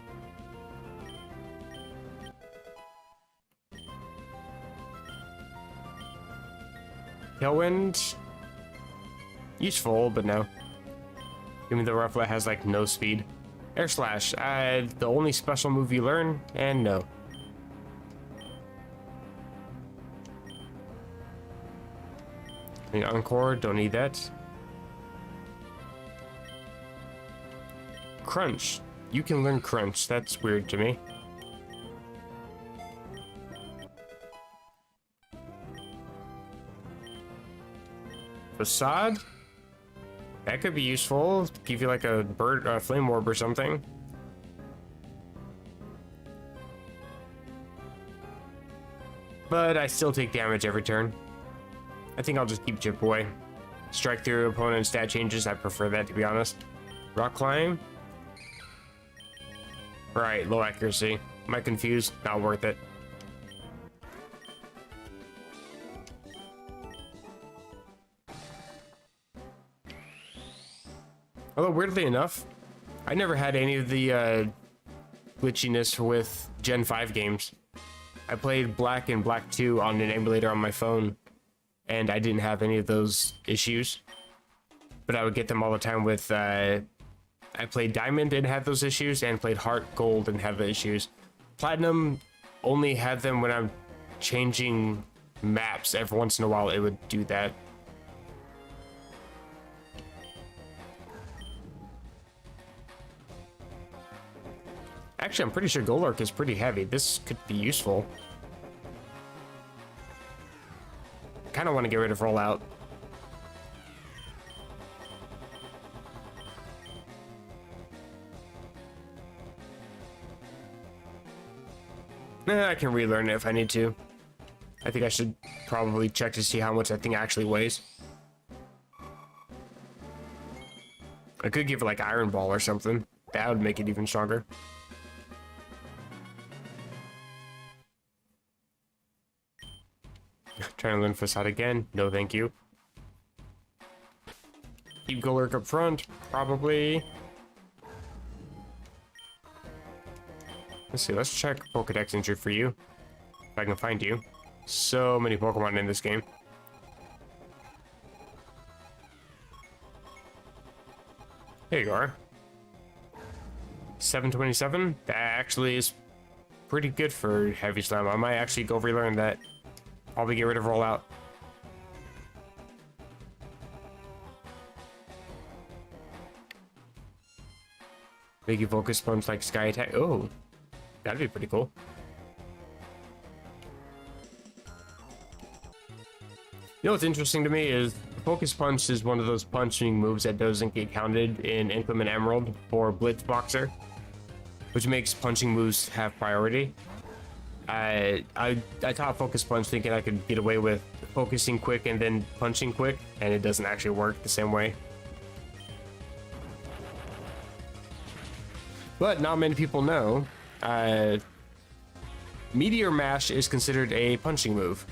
Tailwind, useful, but no. Even though Rufflet has like no speed. Air Slash, the only special move you learn, and no. Encore, don't need that. Crunch, you can learn Crunch, that's weird to me. Facade? That could be useful. Give you like a bird, flame orb or something. But I still take damage every turn. I think I'll just keep Chip Away. Strike through opponent stat changes. I prefer that, to be honest. Rock Climb. Right, low accuracy. Am I confused? Not worth it. Although, weirdly enough, I never had any of the glitchiness with Gen 5 games. I played Black and Black 2 on an emulator on my phone, and I didn't have any of those issues. But I would get them all the time with... I played Diamond and had those issues, and played Heart Gold and had the issues. Platinum only had them when I'm changing maps. Every once in a while, it would do that. Actually, I'm pretty sure Golurk is pretty heavy. This could be useful. Kind of want to get rid of Rollout. I can relearn it if I need to. I think I should probably check to see how much that thing actually weighs. I could give it like Iron Ball or something. That would make it even stronger. Trying to learn Facade again. No, thank you. Keep Golurk up front. Probably. Let's see. Let's check Pokedex entry for you. If I can find you. So many Pokemon in this game. There you are. 727. That actually is pretty good for Heavy Slam. I might actually go relearn that. Probably get rid of Rollout. Make you Focus Punch like Sky Attack. Oh, that'd be pretty cool. You know what's interesting to me is Focus Punch is one of those punching moves that doesn't get counted in Inclement Emerald for Blitz Boxer, which makes punching moves have priority. I taught Focus Punch thinking I could get away with focusing quick and then punching quick, and it doesn't actually work the same way. But not many people know, Meteor Mash is considered a punching move.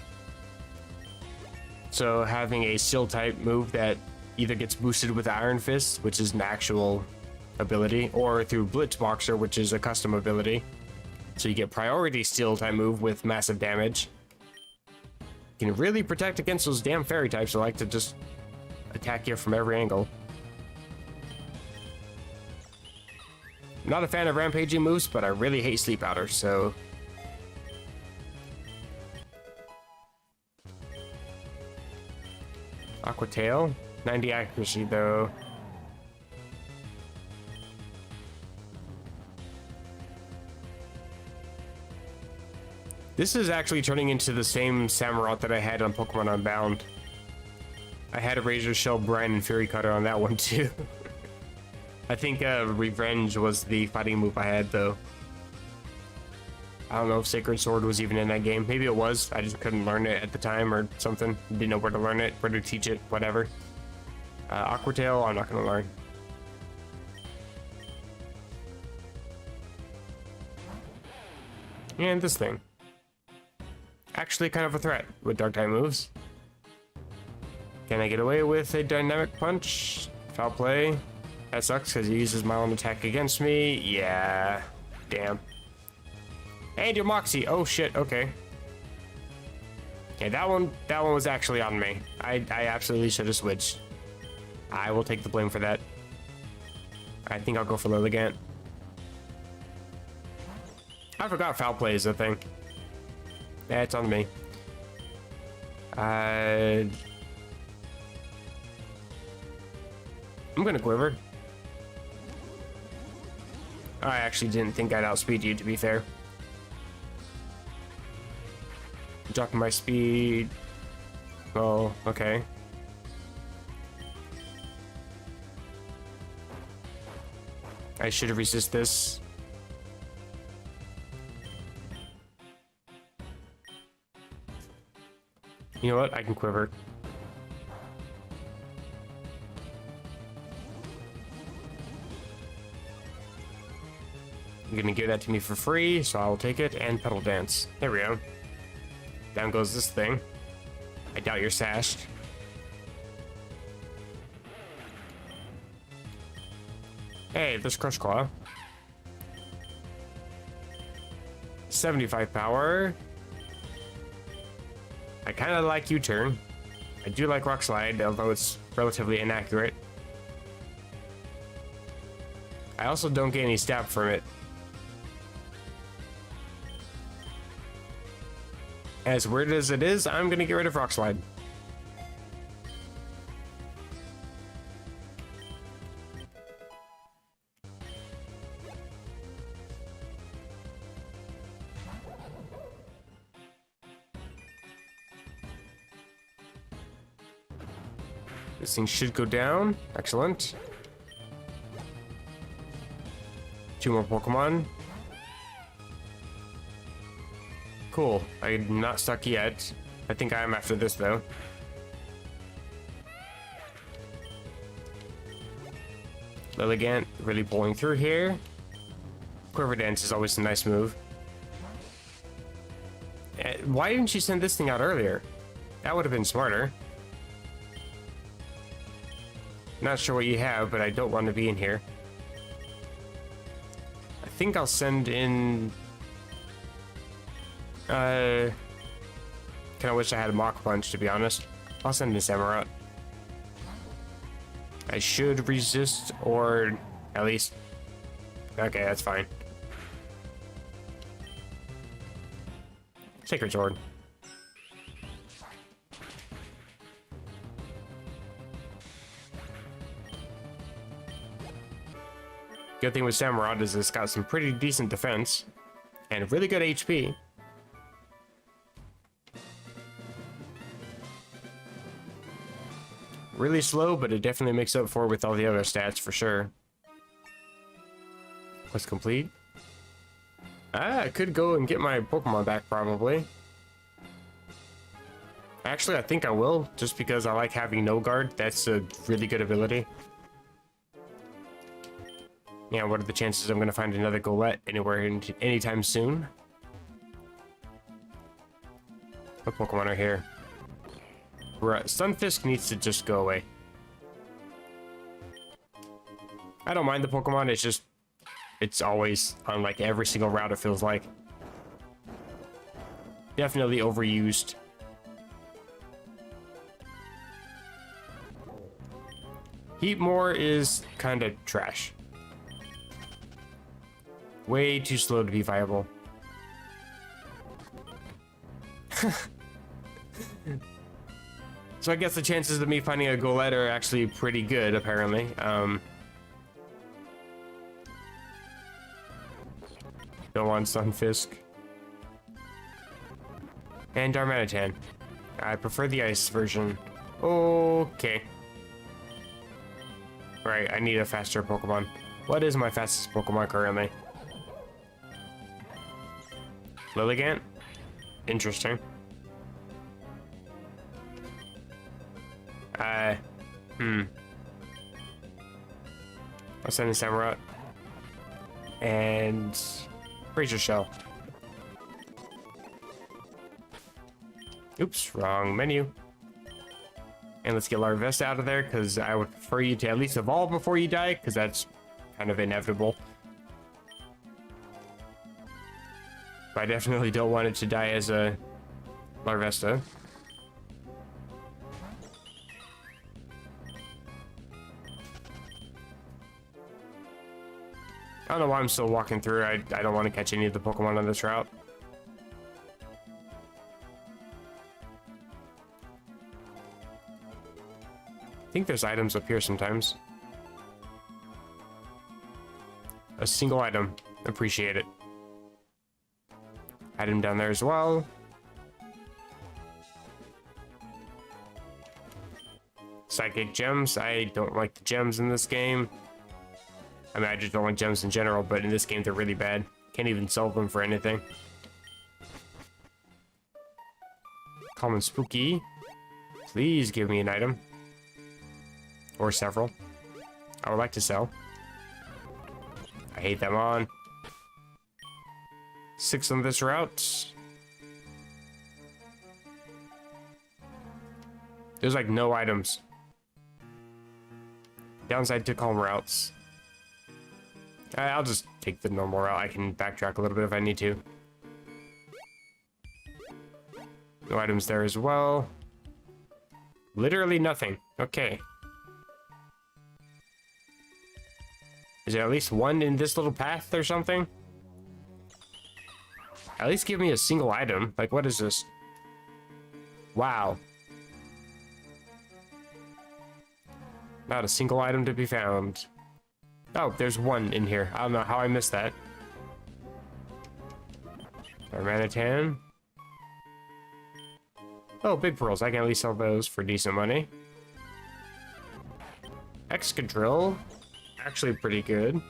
So having a Steel type move that either gets boosted with Iron Fist, which is an actual ability, or through Blitz Boxer, which is a custom ability. So you get priority Steel type move with massive damage. You can really protect against those damn fairy types that like to just attack you from every angle. I'm not a fan of rampaging moves, but I really hate Sleep Powder, so Aqua Tail. 90 accuracy though. This is actually turning into the same Samurott that I had on Pokemon Unbound. I had a Razor Shell, Brine, and Fury Cutter on that one too. I think Revenge was the fighting move I had though. I don't know if Sacred Sword was even in that game. Maybe it was. I just couldn't learn it at the time or something. Didn't know where to learn it, where to teach it, whatever. Aqua Tail, I'm not going to learn. And this thing. Actually kind of a threat with Dark type moves. Can I get away with a Dynamic Punch? Foul play. That sucks because he uses my own attack against me. Yeah. Damn. And your Moxie. Oh shit, okay. Yeah, that one was actually on me. I absolutely should have switched. I will take the blame for that. I think I'll go for Lilligant. I forgot foul play is a thing. Yeah, it's on me. I'm gonna Quiver. I actually didn't think I'd outspeed you, to be fair. Dropping my speed. Oh, okay. I should have resisted this. You know what? I can Quiver. You're gonna give that to me for free, so I'll take it and Petal Dance. There we go. Down goes this thing. I doubt you're sashed. Hey, this Crush Claw. 75 power. I kind of like U-Turn. I do like Rock Slide, although it's relatively inaccurate. I also don't get any stab from it. As weird as it is, I'm gonna get rid of Rock Slide. This thing should go down. Excellent. 2 more Pokemon. Cool. I'm not stuck yet. I think I am after this, though. Lilligant really pulling through here. Quiver Dance is always a nice move. Why didn't you send this thing out earlier? That would have been smarter. Not sure what you have, but I don't want to be in here. I think I'll send in... Kinda wish I had a Mach Punch, to be honest. I'll send in Samurott. I should resist, or at least... Okay, that's fine. Sacred Sword. Good thing with Samurott is it's got some pretty decent defense and really good HP. Really slow, but it definitely makes up for it with all the other stats for sure. Quest complete. I could go and get my Pokemon back probably. Actually, I think I will, just because I like having no guard. That's a really good ability. Yeah, what are the chances I'm gonna find another Golett anywhere anytime soon? What Pokemon are here? Stunfisk needs to just go away. I don't mind the Pokemon, it's just... It's always on like every single route, it feels like. Definitely overused. Heatmore is kind of trash. Way too slow to be viable. So I guess the chances of me finding a Golett are actually pretty good, apparently. Don't want Sunfisk. And Darmanitan. I prefer the ice version. Okay. Right, I need a faster Pokemon. What is my fastest Pokemon currently? Lilligant? Interesting. I'll send a Samurott. And Razor Shell. Oops, wrong menu. And let's get Larvesta out of there, because I would prefer you to at least evolve before you die, because that's kind of inevitable. But I definitely don't want it to die as a Larvesta. I don't know why I'm still walking through. I don't want to catch any of the Pokemon on this route. I think there's items up here sometimes. A single item. Appreciate it. Item down there as well. Psychic gems. I don't like the gems in this game. I mean, I just don't like gems in general, but in this game they're really bad. Can't even sell them for anything. Common Spooky. Please give me an item. Or several. I would like to sell. I hate them on. 6 on this route. There's like no items. Downside to calm routes. I'll just take the normal route. I can backtrack a little bit if I need to. No items there as well. Literally nothing. Okay. Is there at least one in this little path or something? At least give me a single item. Like, what is this? Wow. Not a single item to be found. Oh, there's one in here. I don't know how I missed that. Darmanitan. Oh, big pearls. I can at least sell those for decent money. Excadrill. Actually pretty good.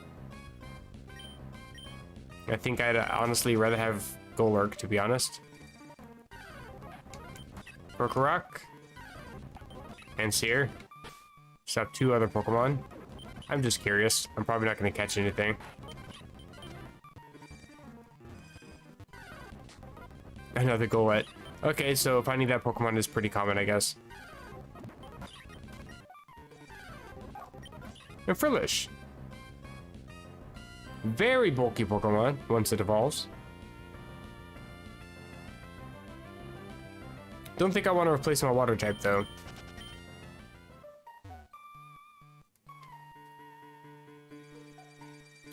I think I'd honestly rather have Golurk, to be honest. Krokorok. And Seer. Just have 2 other Pokemon. I'm just curious. I'm probably not going to catch anything. Another Golett. Okay, so finding that Pokemon is pretty common, I guess. And Frillish. Very bulky Pokemon once it evolves. Don't think I want to replace my water type, though.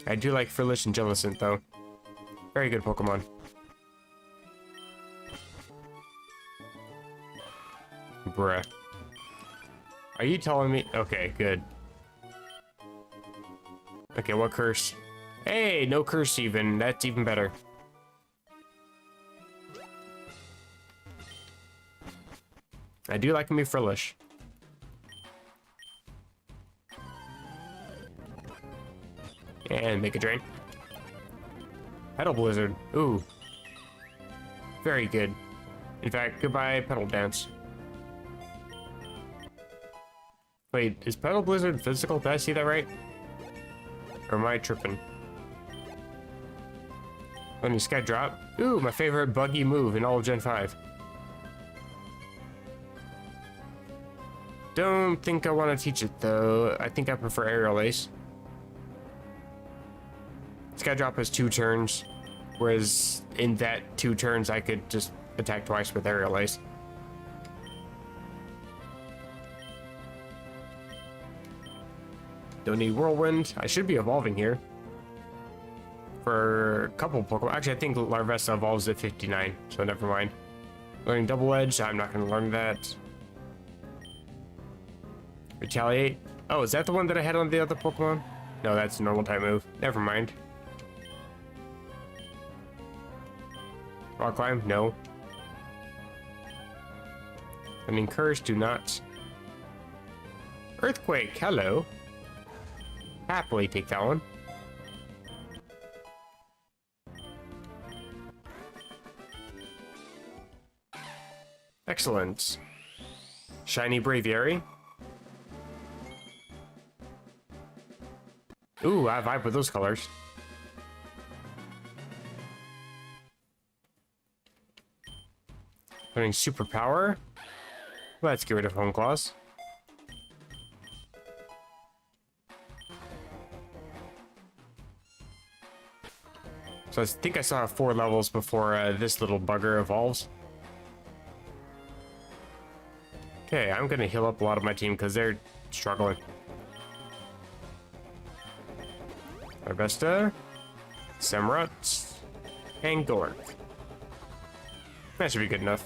I do like Frillish and Jellicent, though. Very good Pokemon. Bruh. Are you telling me? Okay, good. Okay, what curse? Hey, no curse even. That's even better. I do like me Frillish. And make a drain. Petal Blizzard. Ooh. Very good. In fact, goodbye Petal Dance. Wait, is Petal Blizzard physical? Did I see that right? Or am I tripping? When you Sky Drop. Ooh, my favorite buggy move in all of Gen 5. Don't think I want to teach it though. I think I prefer Aerial Ace. Sky Drop has 2 turns, whereas in that 2 turns I could just attack twice with Aerial Ace. Don't need Whirlwind. I should be evolving here. For a couple Pokemon. Actually, I think Larvesta evolves at 59, so never mind. Learning Double Edge, I'm not going to learn that. Retaliate. Oh, is that the one that I had on the other Pokemon? No, that's a normal type move. Never mind. Rock climb? No. And encourage, do not. Earthquake, hello. Happily take that one. Excellent. Shiny Braviary. Ooh, I vibe with those colors. Learning superpower. Let's get rid of Home Claws. So I think I saw 4 levels before this little bugger evolves. Okay, I'm gonna heal up a lot of my team because they're struggling. Arbesta, Samurott, and Golurk. That should be good enough.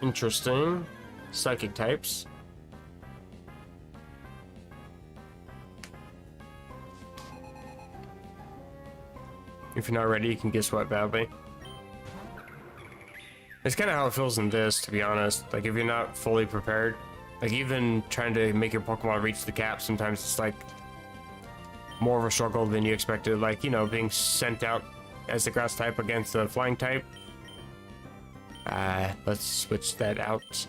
Interesting. Psychic types. If you're not ready, you can get swept badly. It's kind of how it feels in this, to be honest. Like, if you're not fully prepared, like, even trying to make your Pokemon reach the cap, sometimes it's, like, more of a struggle than you expected. Like, you know, being sent out as the grass type against the flying type. Let's switch that out.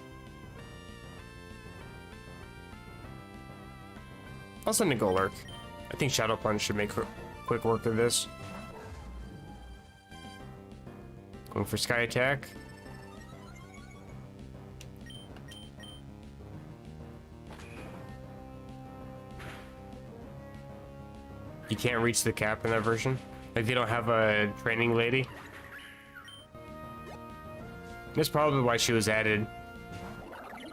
I'll send a Golurk. I think Shadow Punch should make quick work of this. Going for Sky Attack. You can't reach the cap in that version. Like, they don't have a training lady. That's probably why she was added.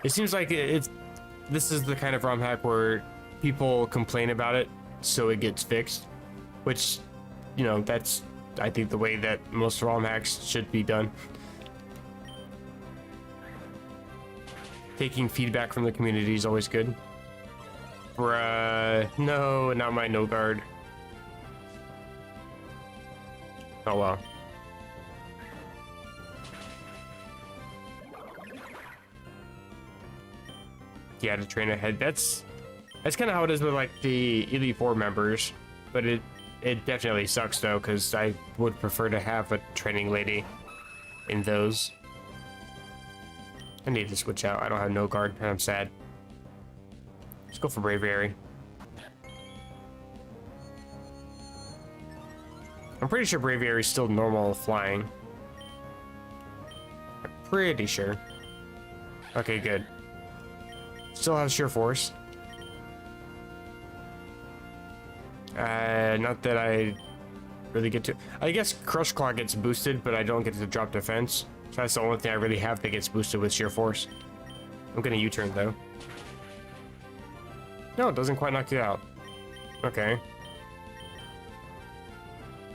It seems like this is the kind of ROM hack where people complain about it, so it gets fixed. Which, you know, that's, I think, the way that most ROM hacks should be done. Taking feedback from the community is always good. Bruh, no, not my no guard. Oh well. Yeah, to train ahead. That's kind of how it is with like the Elite Four members, but it definitely sucks though, because I would prefer to have a training lady in those. I need to switch out. I don't have no guard, and I'm sad. Let's go for Braviary. I'm pretty sure Braviary is still normal flying. I'm pretty sure. Okay, good. Still has Sheer Force. Not that I really get to. I guess Crush Claw gets boosted, but I don't get to drop defense. So that's the only thing I really have that gets boosted with Sheer Force. I'm gonna U-turn though. No, it doesn't quite knock you out. Okay.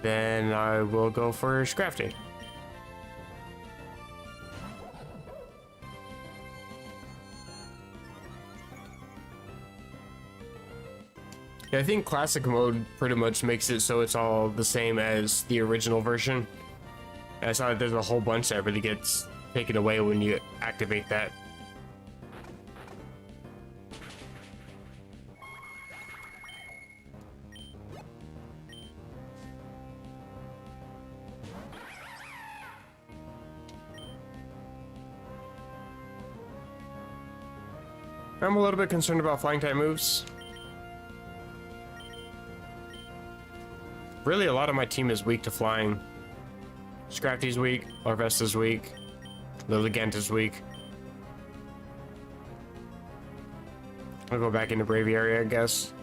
Then I will go for Scrafty. Yeah, I think classic mode pretty much makes it so it's all the same as the original version. And I saw that there's a whole bunch that really gets taken away when you activate that. I'm a little bit concerned about flying type moves. Really, a lot of my team is weak to flying. Scrafty's weak, Larvesta's weak, Lilligant is weak. I'll go back into Braviary, I guess.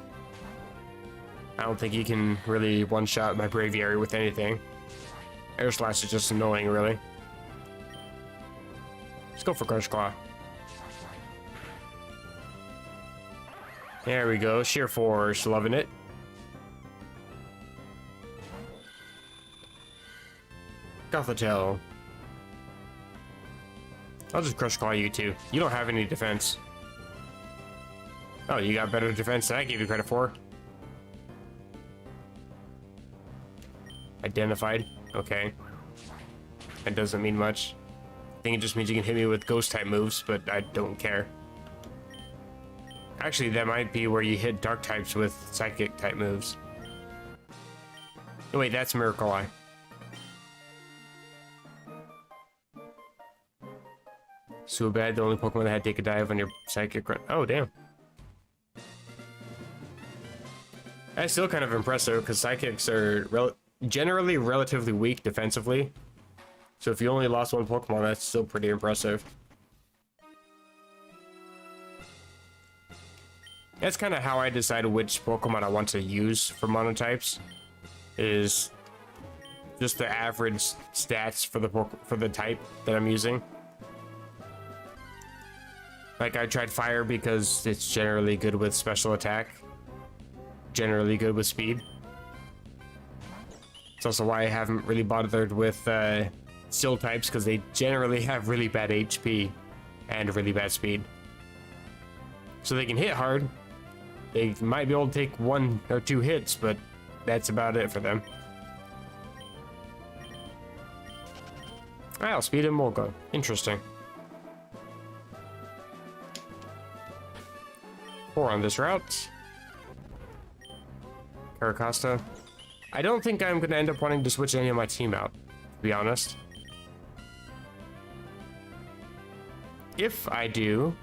I don't think he can really one-shot my Braviary with anything. Air Slash is just annoying, really. Let's go for Crush Claw. There we go, Sheer Force, loving it. off the tail. I'll just Crush Claw you too. You don't have any defense. Oh, you got better defense than I gave you credit for. Identified. Okay. That doesn't mean much. I think it just means you can hit me with ghost type moves, but I don't care. Actually, that might be where you hit dark types with psychic type moves. Oh, wait, that's Miracle Eye. So bad, the only Pokemon that had Take a Dive on your psychic run. Oh, damn. That's still kind of impressive because psychics are generally relatively weak defensively. So if you only lost one Pokemon, that's still pretty impressive. That's kind of how I decide which Pokemon I want to use for monotypes. Is just the average stats for the type that I'm using. Like I tried Fire because it's generally good with special attack. Generally good with speed. It's also why I haven't really bothered with Steel types, because they generally have really bad HP and really bad speed. So they can hit hard. They might be able to take 1 or 2 hits, but that's about it for them. I'll speed and Molga. Interesting. 4 on this route. Caracasta. I don't think I'm going to end up wanting to switch any of my team out, to be honest. If I do,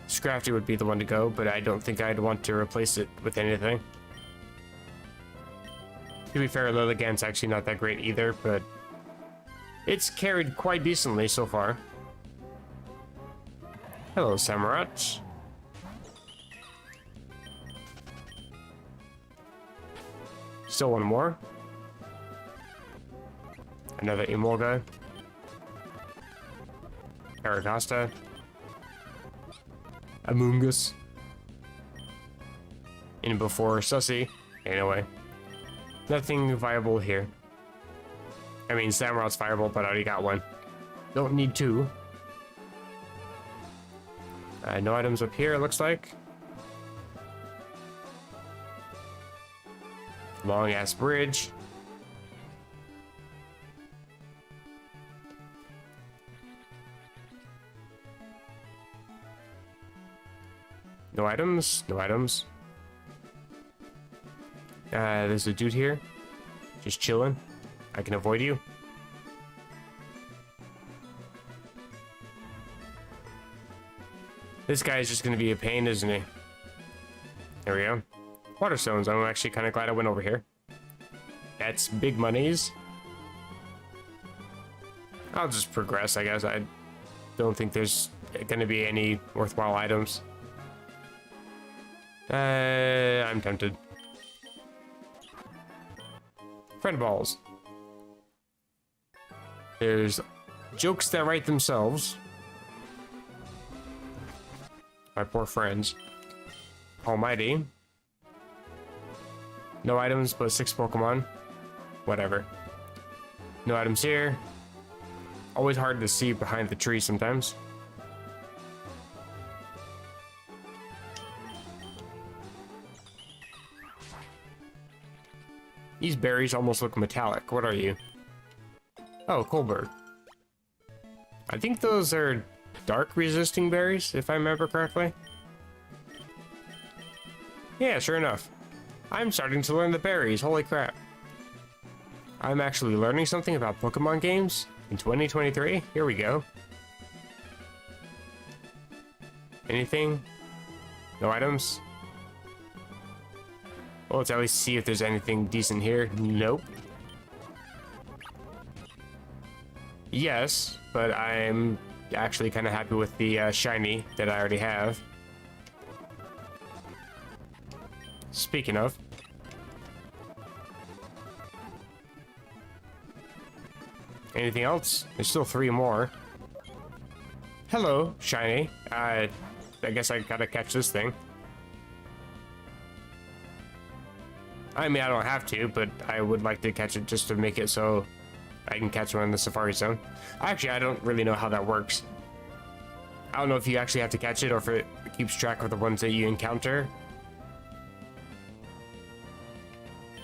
Scrafty would be the one to go, but I don't think I'd want to replace it with anything. To be fair, Lilligant's actually not that great either, but it's carried quite decently so far. Hello, Samurott. Still one more. Another Emolga. Caracasta. Amoongus. In before Sussy. Anyway. Nothing viable here. I mean, Samurott's viable, but I already got one. Don't need 2. No items up here, it looks like. Long ass bridge. No items, no items. There's a dude here. Just chilling. I can avoid you. This guy is just gonna be a pain, isn't he? There we go. Water stones. I'm actually kind of glad I went over here. That's big monies. I'll just progress, I guess. I don't think there's gonna be any worthwhile items. I'm tempted. Friend balls. There's jokes that write themselves. My poor friends. Almighty. No items, but 6 Pokemon. Whatever. No items here. Always hard to see behind the tree sometimes. These berries almost look metallic. What are you? Oh, Colbert. I think those are dark resisting berries, if I remember correctly. Yeah, sure enough. I'm starting to learn the berries. Holy crap. I'm actually learning something about Pokemon games in 2023. Here we go. Anything? No items? Well, let's at least see if there's anything decent here. Nope. Yes, but I'm actually kind of happy with the shiny that I already have. Speaking of. Anything else? There's still 3 more. Hello, shiny. I guess I gotta catch this thing. I mean, I don't have to, but I would like to catch it just to make it so I can catch one in the Safari Zone. Actually, I don't really know how that works. I don't know if you actually have to catch it or if it keeps track of the ones that you encounter.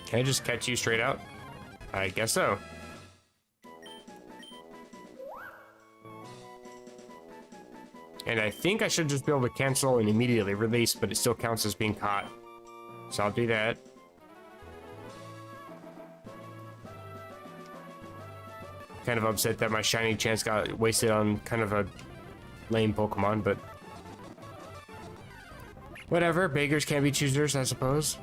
Can I just catch you straight out? I guess so. And I think I should just be able to cancel and immediately release, but it still counts as being caught. So I'll do that. Kind of upset that my shiny chance got wasted on kind of a lame Pokemon, but whatever. Beggars can't be choosers, I suppose.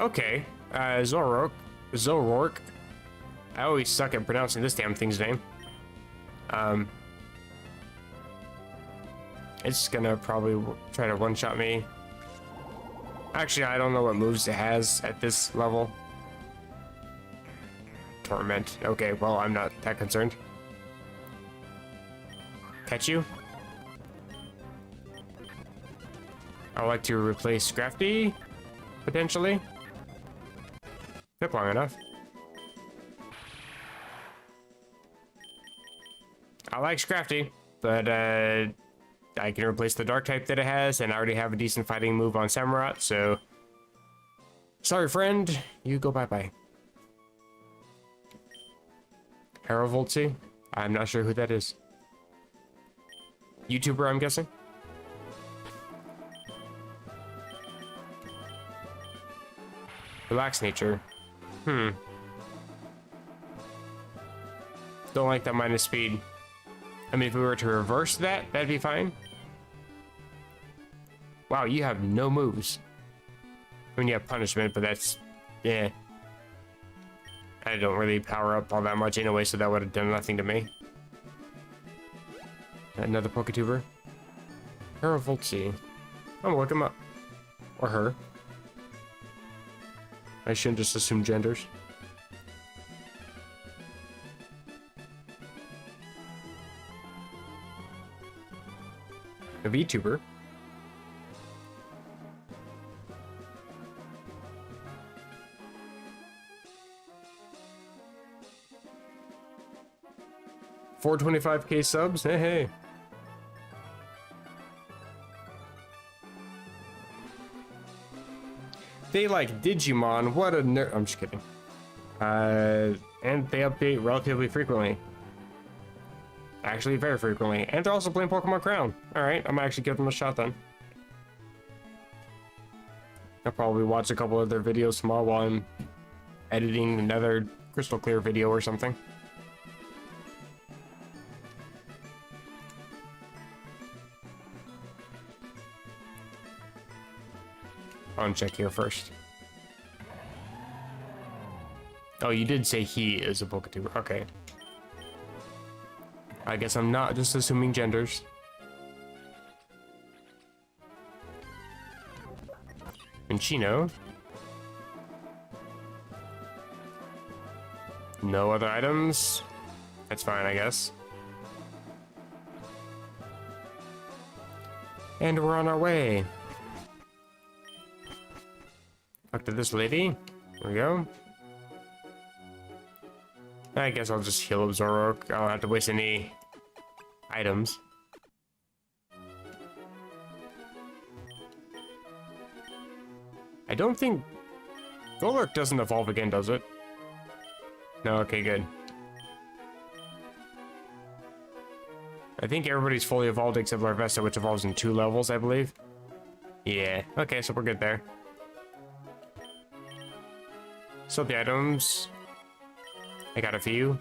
Okay, Zoroark. I always suck at pronouncing this damn thing's name. It's gonna probably try to one-shot me. Actually, I don't know what moves it has at this level. Torment. Okay, well, I'm not that concerned. Catch you. I'd like to replace Scrafty, potentially. Took long enough. I like Scrafty, but I can replace the dark type that it has, and I already have a decent fighting move on Samurott, so sorry, friend, you go bye-bye. Haravoltzy? I'm not sure who that is. YouTuber, I'm guessing? Relax nature. Don't like that minus speed. I mean, if we were to reverse that, that'd be fine. Wow, you have no moves. I mean, you have punishment, but that's... yeah. I don't really power up all that much anyway, so that would have done nothing to me. Another Poketuber. Haravoltzy. I'm gonna look him up. Or her. I shouldn't just assume genders. A VTuber. $425K subs? Hey, hey. They like Digimon. What a nerd. I'm just kidding. And they update relatively frequently. Actually, very frequently. And they're also playing Pokemon Crown. Alright, I'm gonna actually give them a shot then. I'll probably watch a couple of their videos tomorrow while I'm editing another Crystal Clear video or something. I'll check here first. Oh, you did say he is a Poketuber. Okay. I guess I'm not just assuming genders. Minchino. No other items. That's fine, I guess. And we're on our way. Talk to this lady. There we go. I guess I'll just heal up Zoroark. I don't have to waste any items. I don't think... Golurk doesn't evolve again, does it? No, okay, good. I think everybody's fully evolved except Larvesta, which evolves in 2 levels, I believe. Yeah, okay, so we're good there. So the items... I got a few.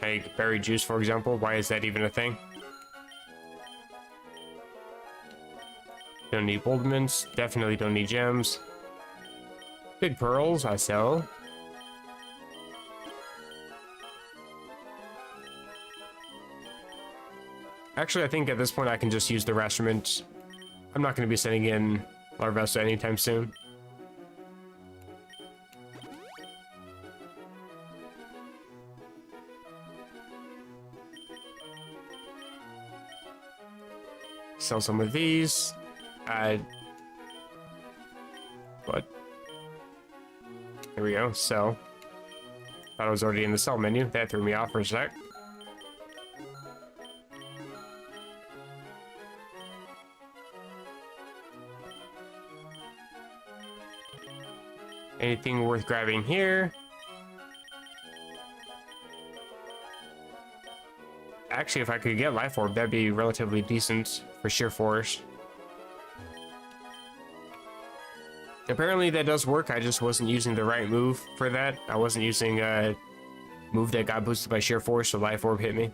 Like berry juice, for example. Why is that even a thing? Don't need gold mints. Definitely don't need gems. Big pearls, I sell. Actually, I think at this point I can just use the rastrament. I'm not going to be sending in Larvesta anytime soon. Sell some of these. but here we go. Sell. Thought I was already in the sell menu. That threw me off for a sec. Anything worth grabbing here? Actually, if I could get Life Orb, that'd be relatively decent for sheer force. Apparently that does work, I just wasn't using the right move for that. I wasn't using a move that got boosted by sheer force, so Life Orb hit me.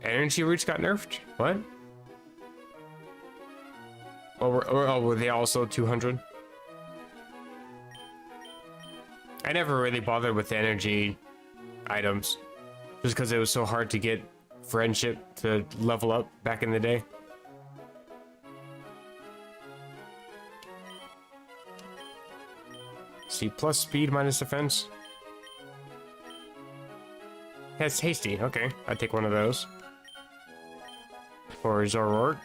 Energy Roots got nerfed? What? Were they also 200? I never really bothered with the energy items, just because it was so hard to get friendship to level up back in the day. See, plus speed minus defense. That's hasty. Okay, I'd take one of those. For Zoroark.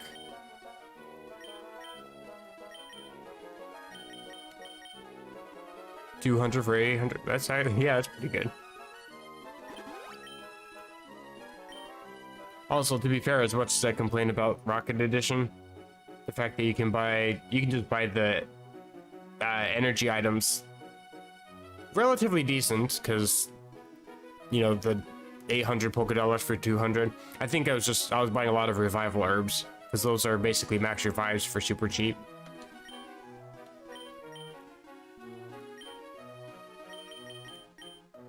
$200 for 800. That's yeah, that's pretty good. Also, to be fair, as much as I complain about Rocket Edition, the fact that you can just buy the energy items relatively decent, because you know the 800 Pokédollars for 200. I think I was buying a lot of revival herbs, because those are basically max revives for super cheap.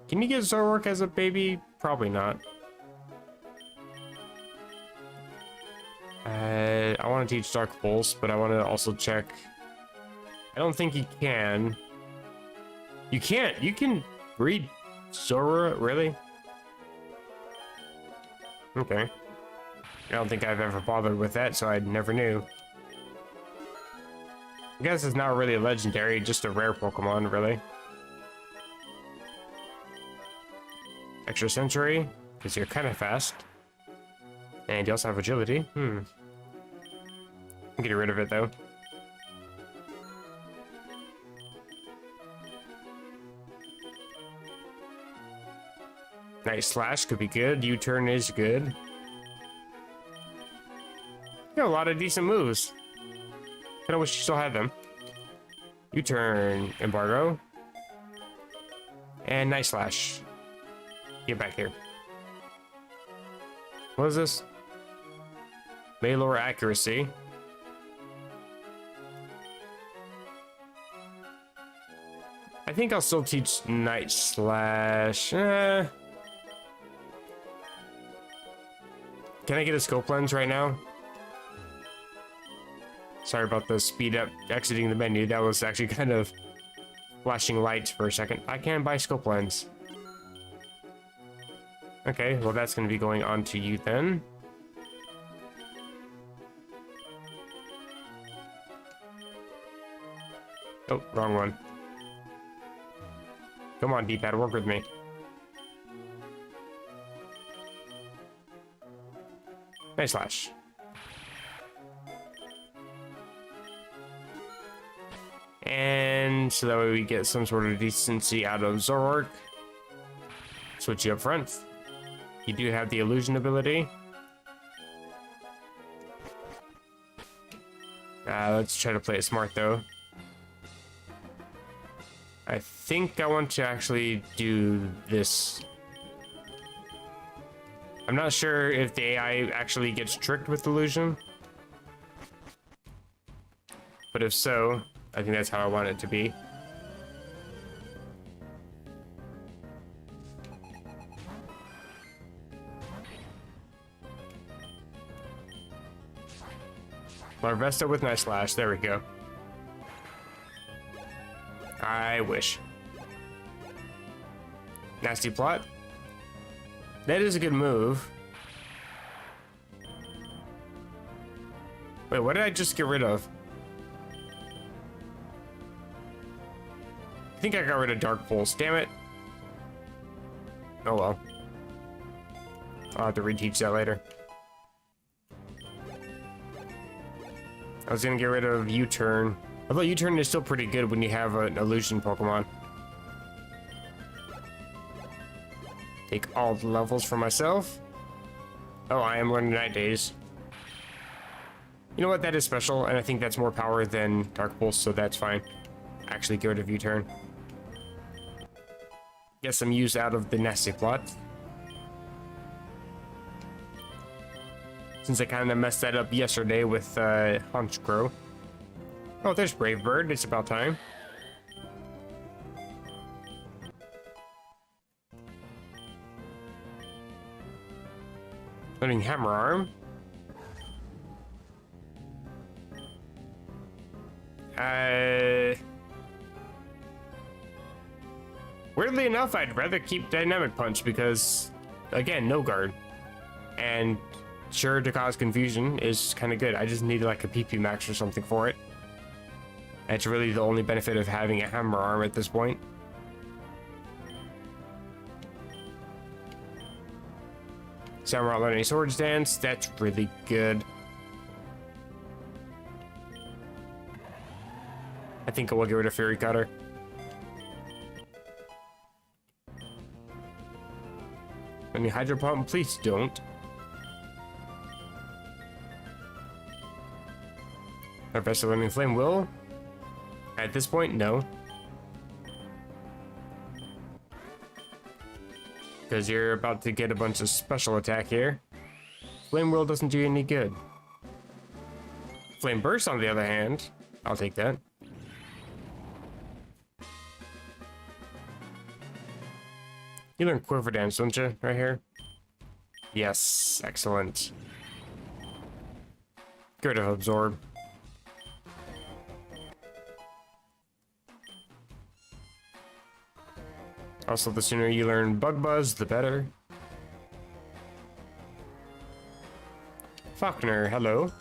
Can you get Zoroark as a baby? Probably not. I want to teach Dark Pulse, but I want to also check. I don't think you can. You can't. You can breed Zoroark, really? Okay. I don't think I've ever bothered with that, so I never knew. I guess it's not really a legendary, just a rare Pokemon, really. Extra Sensory, because you're kind of fast. And you also have agility. I'm getting rid of it, though. Nice Slash could be good. U-turn is good. You got a lot of decent moves. Kind of wish you still had them. U-turn, Embargo. And Nice Slash. Get back here. What is this? May lower accuracy. I think I'll still teach Night Slash. Can I get a scope lens right now? Sorry about the speed up exiting the menu. That was actually kind of flashing lights for a second. I can buy scope lens. Okay, well that's going to be going on to you then. Oh, wrong one. Come on, D-pad, work with me. Nice Slash. And so that way we get some sort of decency out of Zoroark. Switch you up front. You do have the illusion ability. Let's try to play it smart though. I think I want to actually do this. I'm not sure if the AI actually gets tricked with illusion. But if so, I think that's how I want it to be. Larvesta with Nice Slash, there we go. I wish. Nasty Plot. That is a good move. Wait, what did I just get rid of? I think I got rid of Dark Pulse, damn it. Oh well. I'll have to reteach that later. I was gonna get rid of U-turn. Although U-turn is still pretty good when you have an illusion Pokemon. Take all the levels for myself. Oh, I am learning Night Days. You know what? That is special, and I think that's more power than Dark Pulse, so that's fine. Actually, get rid of U-turn. Get some use out of the nasty plot. Since I kind of messed that up yesterday with Honchkrow. Oh, there's Brave Bird. It's about time. Learning Hammer Arm. Weirdly enough, I'd rather keep Dynamic Punch because, again, no guard. And sure, to cause confusion is kind of good. I just need like a PP max or something for it. That's really the only benefit of having a Hammer Arm at this point. Samurai learning Swords Dance, that's really good. I think I will get rid of Fury Cutter. Any Hydro Pump, please don't. Professor Learning Flame will. At this point, no. Because you're about to get a bunch of special attack here. Flame Will doesn't do you any good. Flame Burst, on the other hand, I'll take that. You learn Quiver Dance, don't you? Right here. Yes, excellent. Get rid of Absorb. Also, the sooner you learn Bug Buzz, the better. Falkner, hello.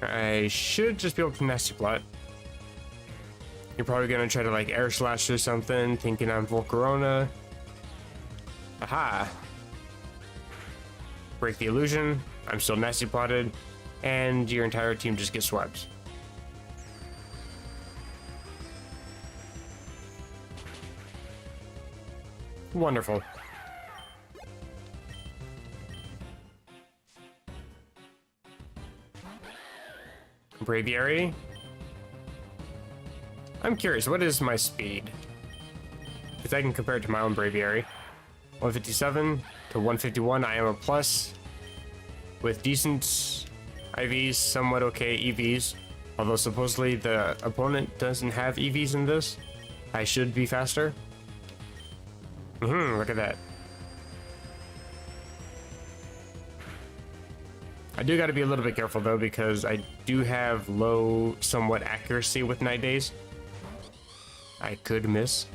I should just be able to Nasty Plot. You're probably gonna try to like Air Slash or something, thinking I'm Volcarona. Aha! Break the illusion. I'm still Nasty Plotted, and your entire team just gets swept. Wonderful. Braviary. I'm curious, what is my speed? Because I can compare it to my own Braviary. 157 to 151, I am a plus. With decent IVs, somewhat okay EVs. Although supposedly the opponent doesn't have EVs in this. I should be faster. Look at that. I do gotta be a little bit careful though, because I do have low, somewhat accuracy with Night Days. I could miss.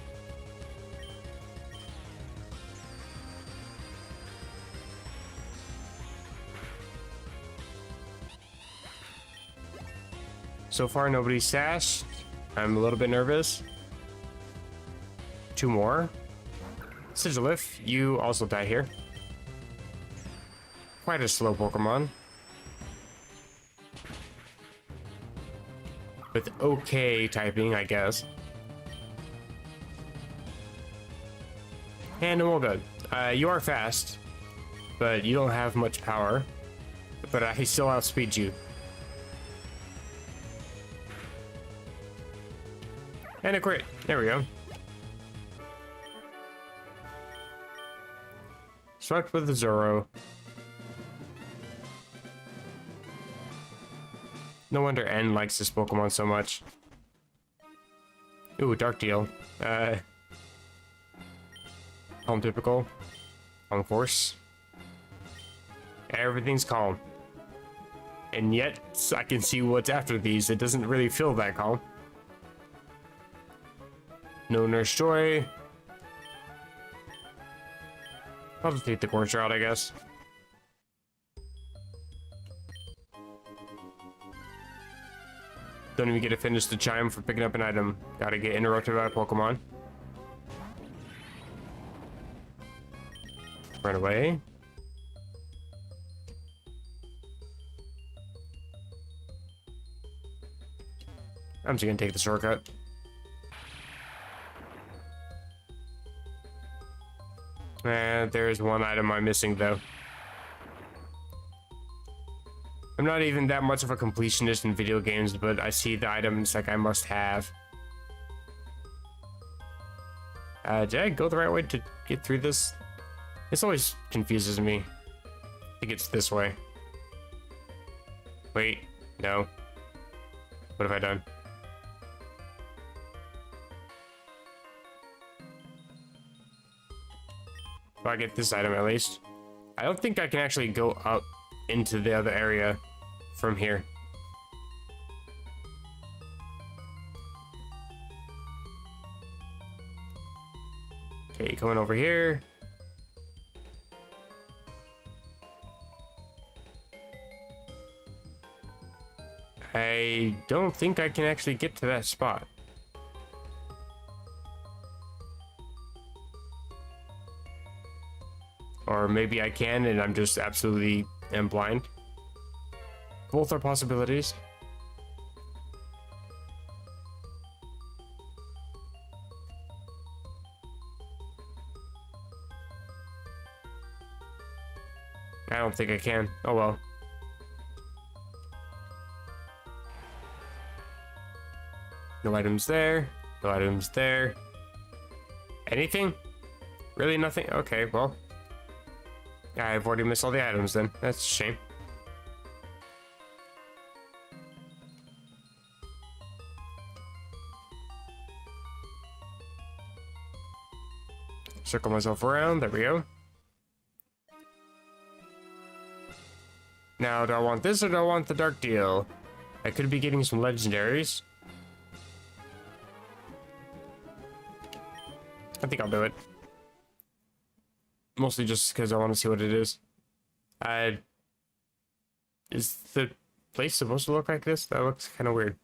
So far, nobody's sashed. I'm a little bit nervous. Two more. Sigilif, you also die here. Quite a slow Pokemon. With okay typing, I guess. And Emolga, you are fast, but you don't have much power. But I still outspeed you. And a crit. There we go. Swept with the Zoro. No wonder N likes this Pokemon so much. Ooh, Dark Deal. Calm typical. Calm Force. Everything's calm. And yet, I can see what's after these. It doesn't really feel that calm. No Nurse Joy. I'll just take the Quartz route, I guess. Don't even get to finish the chime for picking up an item. Gotta get interrupted by a Pokemon. Run away. I'm just gonna take the shortcut. There's one item I'm missing though. I'm not even that much of a completionist in video games, but I see the items like I must have. Did I go the right way to get through this? This always confuses me. I think it's this way. Wait, no. What have I done? Well, I get this item at least. I don't think I can actually go up into the other area from here. Okay, coming over here. I don't think I can actually get to that spot. Or maybe I can and I'm just absolutely am blind. Both are possibilities. I don't think I can. Oh well. No items there. No items there. Anything? Really nothing? Okay, well. I've already missed all the items then. That's a shame. Circle myself around. There we go. Now, do I want this or do I want the dark deal? I could be getting some legendaries. I think I'll do it. Mostly just because I want to see what it is. Is the place supposed to look like this? That looks kind of weird.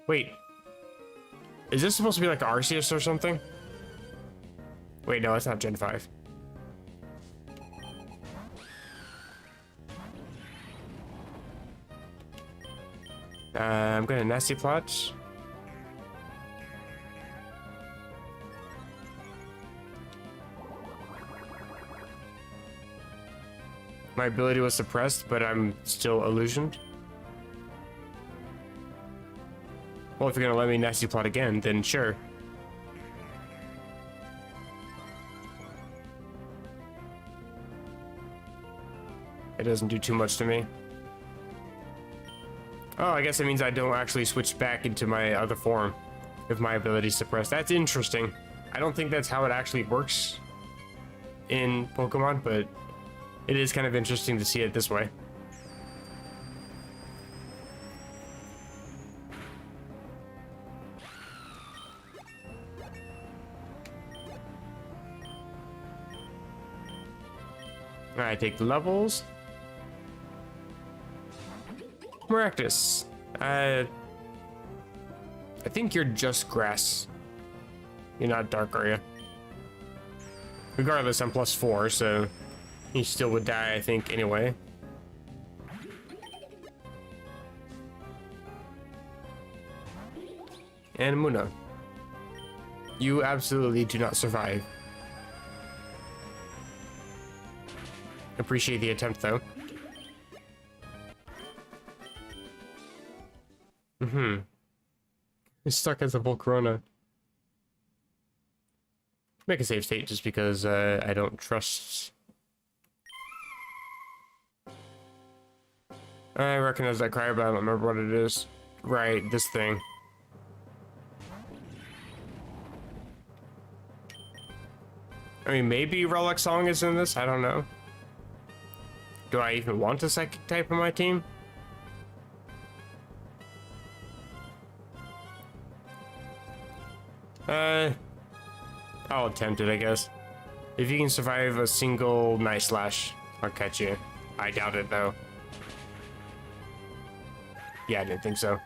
Wait. Is this supposed to be like Arceus or something? Wait, no, it's not Gen 5. I'm gonna nasty plot. My ability was suppressed, but I'm still illusioned. Well, if you're gonna let me nasty plot again, then sure. It doesn't do too much to me. Oh, I guess it means I don't actually switch back into my other form if my ability is suppressed. That's interesting. I don't think that's how it actually works in Pokemon, but it is kind of interesting to see it this way. Alright, take the levels. Maractus. I think you're just grass. You're not dark, are you? Regardless, I'm +4, so he still would die, I think, anyway. And Muna. You absolutely do not survive. Appreciate the attempt, though. It's stuck as a Volcarona. Make a save state just because I don't trust. I recognize that cry, but I don't remember what it is. Right, this thing. I mean, maybe Relic Song is in this, I don't know. Do I even want a psychic type on my team? I'll attempt it, I guess. If you can survive a single Night Slash, I'll catch you. I doubt it, though. Yeah, I didn't think so.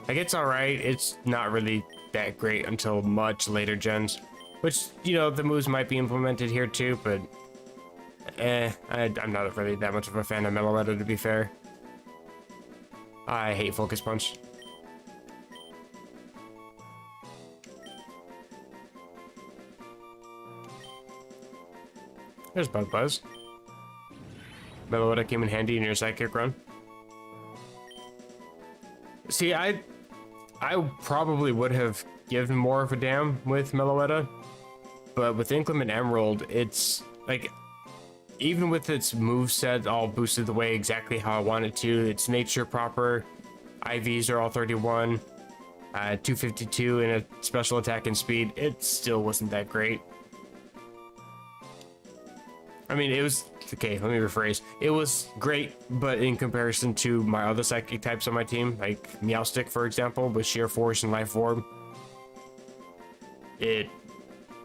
Like, it's alright. It's not really that great until much later gens. Which, you know, the moves might be implemented here too, but... I'm not really that much of a fan of Meloetta, to be fair. I hate Focus Punch. There's Bug Buzz. Meloetta came in handy in your Psychic run. See, I probably would have given more of a damn with Meloetta, but with Inclement Emerald, it's like, even with its moveset all boosted the way exactly how I want it to, it's nature proper, IVs are all 31, 252 in a special attack and speed, it still wasn't that great. I mean, it was, okay, let me rephrase. It was great, but in comparison to my other psychic types on my team, like Meowstic, for example, with Sheer Force and Life Orb, it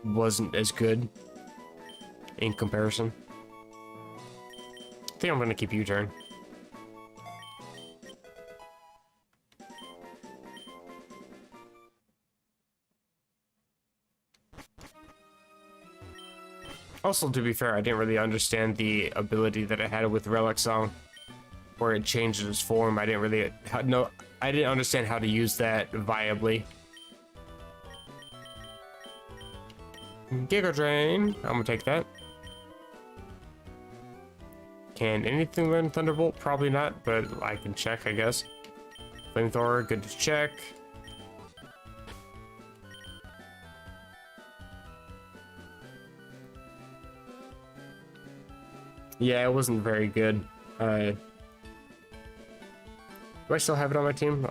wasn't as good in comparison. I think I'm gonna keep U-turn. Also, to be fair, I didn't really understand the ability that it had with Relic Song, where it changed its form. I didn't really I didn't understand how to use that viably. Giga Drain, I'm gonna take that. Can anything learn Thunderbolt? Probably not, but I can check, I guess. Flamethrower, good to check. Yeah, it wasn't very good. Do I still have it on my team?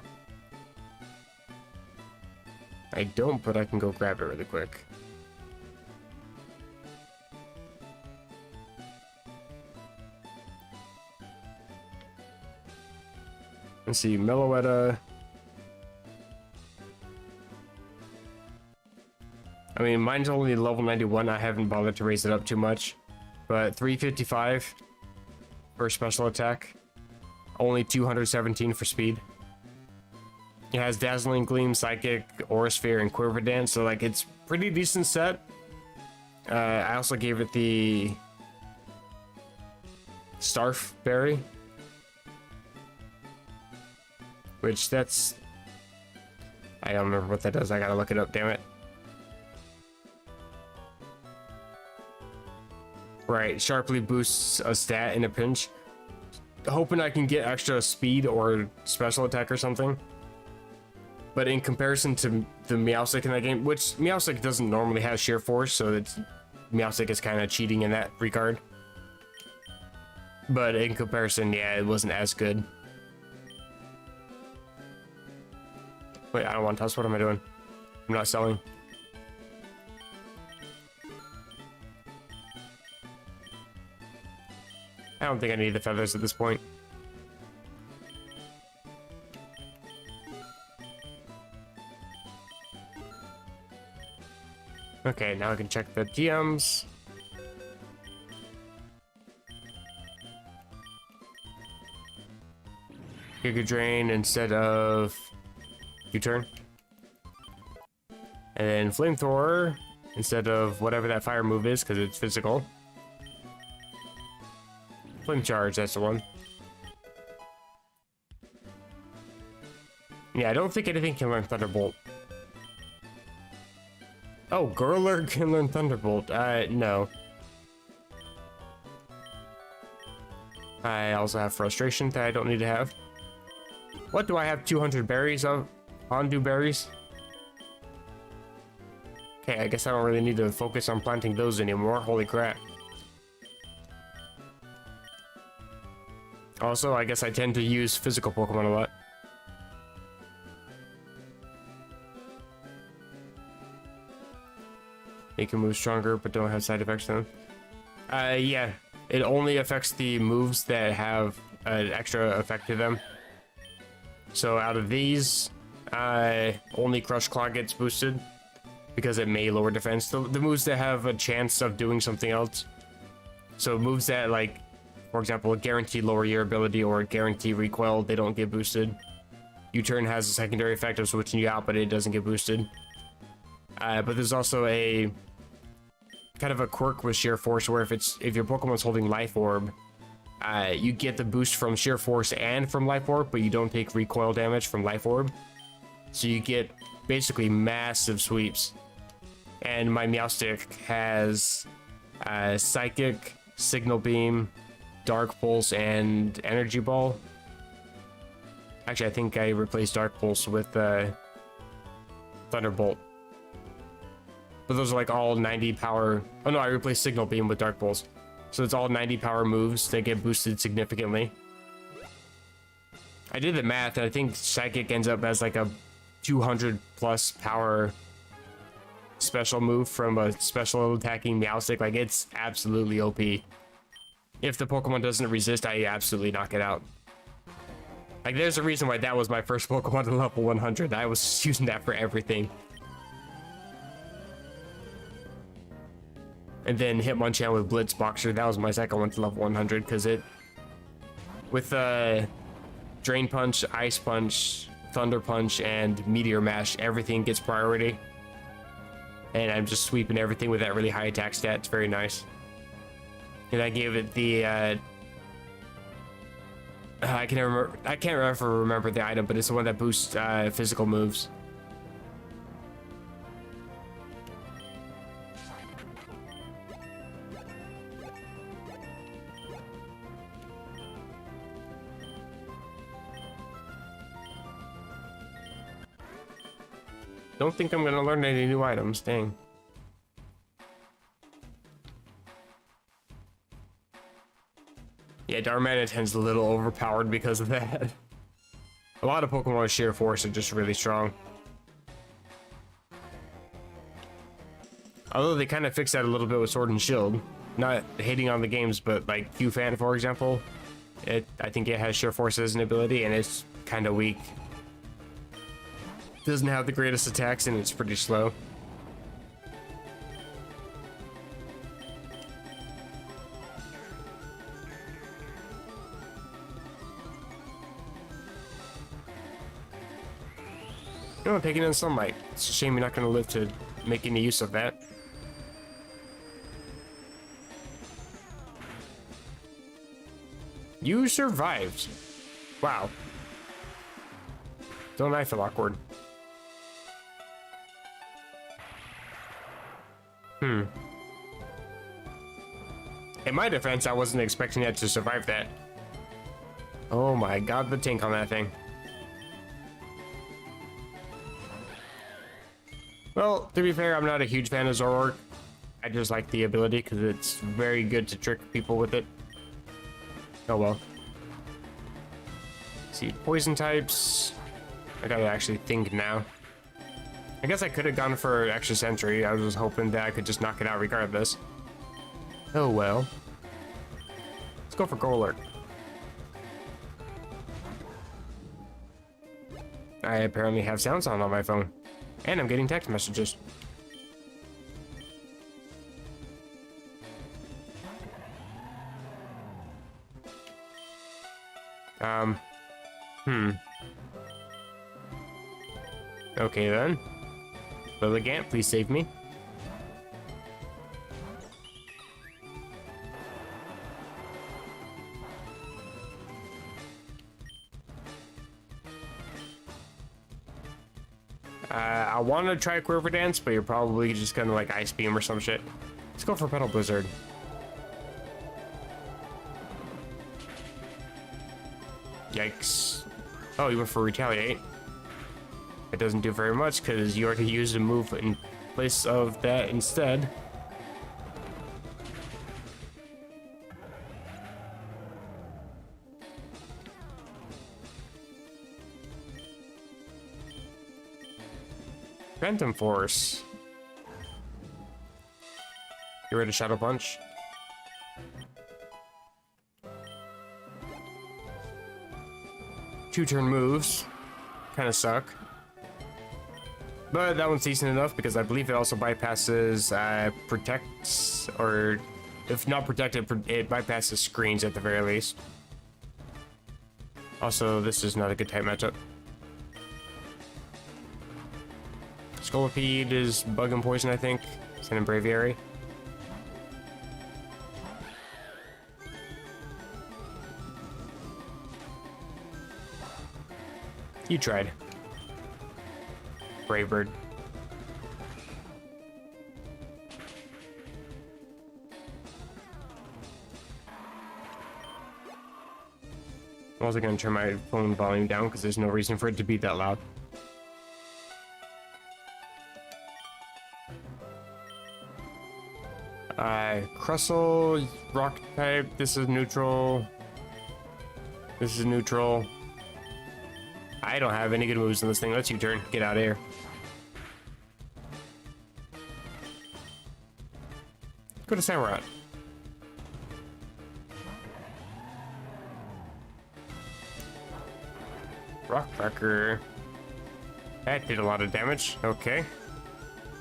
I don't, but I can go grab it really quick. Let's see, Meloetta. I mean, mine's only level 91. I haven't bothered to raise it up too much. But 355 for special attack. Only 217 for speed. It has Dazzling Gleam, Psychic, Aura Sphere, and Quiver Dance. So, like, it's pretty decent set. I also gave it the Starf Berry. Which that's... I don't remember what that does. I gotta look it up, damn it. Right, sharply boosts a stat in a pinch. Hoping I can get extra speed or special attack or something. But in comparison to the Meowstic in that game, which Meowstic doesn't normally have sheer force, so it's Meowstic is kind of cheating in that regard. But in comparison, yeah, it wasn't as good. Wait, I don't want to toss. What am I doing? I'm not selling. I don't think I need the feathers at this point. Okay, now I can check the DMs. Giga Drain instead of U-turn. And then Flamethrower instead of whatever that fire move is, because it's physical. Flame Charge, that's the one. Yeah, I don't think anything can learn Thunderbolt. Oh, Gurler can learn Thunderbolt. No. I also have Frustration that I don't need to have. What do I have 200 berries of? Hondu berries? Okay, I guess I don't really need to focus on planting those anymore. Holy crap. Also, I guess I tend to use physical Pokemon a lot. They can move stronger, but don't have side effects to them. Yeah. It only affects the moves that have an extra effect to them. So out of these, only Crush Claw gets boosted because it may lower defense. The moves that have a chance of doing something else. So moves that, like, for example, guarantee lower your ability or guarantee recoil, they don't get boosted. U-turn has a secondary effect of switching you out, but it doesn't get boosted. But there's also a kind of a quirk with sheer force where if your Pokemon's holding Life Orb, you get the boost from sheer force and from Life Orb, but you don't take recoil damage from Life Orb. So you get basically massive sweeps. And my Meowstic has Psychic, Signal Beam, Dark Pulse, and Energy Ball. Actually, I think I replaced Dark Pulse with Thunderbolt. But those are like all 90 power. Oh no, I replaced Signal Beam with Dark Pulse. So it's all 90 power moves that get boosted significantly. I did the math, and I think Psychic ends up as like a 200 plus power special move from a special attacking Meowstic. Like, it's absolutely OP. If the Pokemon doesn't resist, I absolutely knock it out. Like, there's a reason why that was my first Pokemon to level 100. I was using that for everything. And then Hitmonchan with Blitzboxer, that was my second one to level 100, because it... With Drain Punch, Ice Punch, Thunder Punch, and Meteor Mash, everything gets priority. And I'm just sweeping everything with that really high attack stat. It's very nice. And I gave it the... I can't remember the item, but it's the one that boosts physical moves. Don't think I'm gonna learn any new items, dang. Yeah, Darmanitan's a little overpowered because of that. A lot of Pokemon with sheer force are just really strong. Although they kind of fixed that a little bit with Sword and Shield. Not hating on the games, but like Q-Fan, for example, I think it has sheer force as an ability, and it's kind of weak. Doesn't have the greatest attacks, and it's pretty slow. Oh, taking in sunlight. It's a shame you're not going to live to make any use of that. You survived. Wow. Don't I feel awkward? In my defense, I wasn't expecting it to survive that. Oh my god, the tank on that thing. Well, to be fair, I'm not a huge fan of Zoroark. I just like the ability because it's very good to trick people with it. Oh well. Let's see, poison types. I gotta actually think now. I guess I could have gone for extra sentry. I was hoping that I could just knock it out regardless. Oh well. Let's go for Golurk. I apparently have sounds on my phone. And I'm getting text messages. Okay then. Lilligant, please save me. I want to try Quiver Dance, but you're probably just gonna like Ice Beam or some shit. Let's go for Petal Blizzard. Yikes. Oh, you went for Retaliate. It doesn't do very much because you already used a move in place of that instead. Phantom Force. Get rid of Shadow Punch. Two-turn moves. Kind of suck. But that one's decent enough because I believe it also bypasses protects, or if not protected, it bypasses screens at the very least. Also, this is not a good type matchup. Scolipede is bug and poison, I think. Send in Braviary. You tried. Brave bird. I'm also going to turn my phone volume down because there's no reason for it to be that loud. Crustle, rock type. This is neutral. This is neutral. I don't have any good moves in this thing. Let's U-turn. Get out of here. Go to Samurott. Rockcracker. That did a lot of damage. Okay.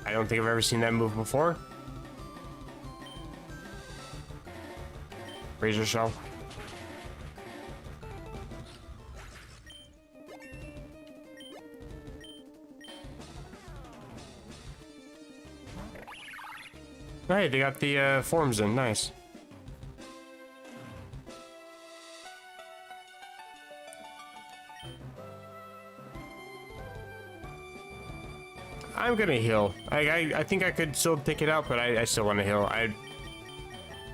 I don't think I've ever seen that move before. Razor Shell. Hey, they got the forms in. Nice. I'm gonna heal. I think I could still take it out, but I still want to heal.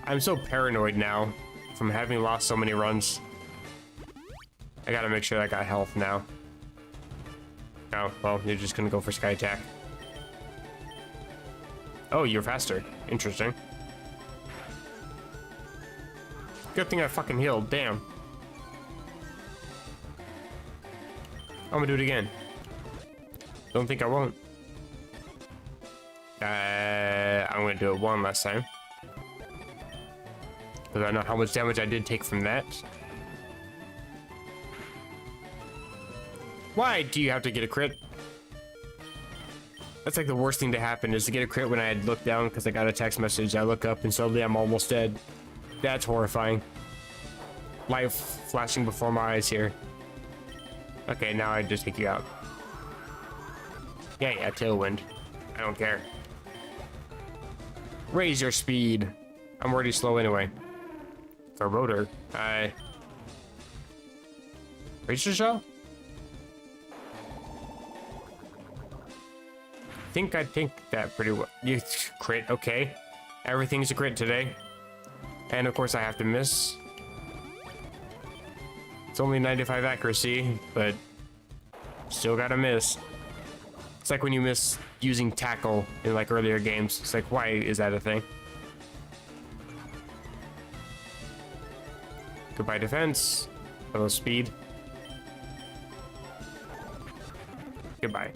I'm so paranoid now from having lost so many runs. I gotta make sure I got health now. Oh, well, you're just gonna go for Sky Attack. Oh, you're faster. Interesting. Good thing I fucking healed. Damn. I'm gonna do it again. Don't think I won't. I'm gonna do it one last time. Because I know how much damage I did take from that. Why do you have to get a crit? That's like the worst thing to happen, is to get a crit when I had looked down because I got a text message. I look up and suddenly I'm almost dead. That's horrifying. Life flashing before my eyes here. Okay, now I just take you out. Yeah, Tailwind. I don't care. Raise your speed. I'm already slow anyway. A rotor. Raise your shell? I think that pretty well. You crit, okay. Everything's a crit today. And of course I have to miss. It's only 95 accuracy, but still gotta miss. It's like when you miss using tackle in like earlier games. It's like, why is that a thing? Goodbye defense. Hello speed. Goodbye.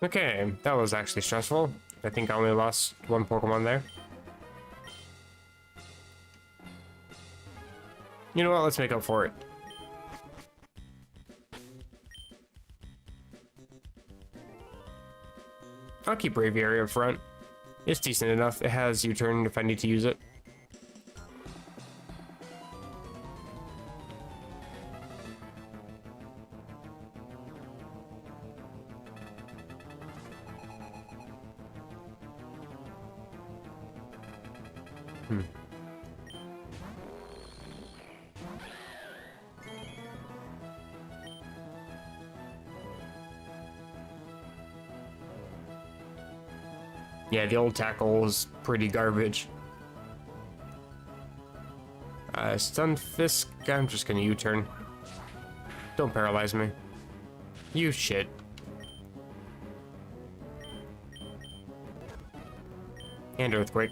Okay, that was actually stressful. I think I only lost one Pokemon there. You know what? Let's make up for it. I'll keep Braviary up front. It's decent enough. It has U-turn if I need to use it. Yeah, the old tackle is pretty garbage. Stunfisk, I'm just gonna U-turn. Don't paralyze me. You shit. And Earthquake.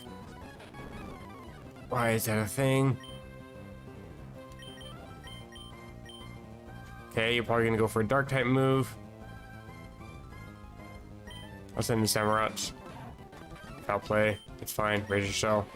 Why is that a thing? Okay, you're probably gonna go for a dark type move. I'll send the Samurott. Foul play. It's fine. Raise your shell.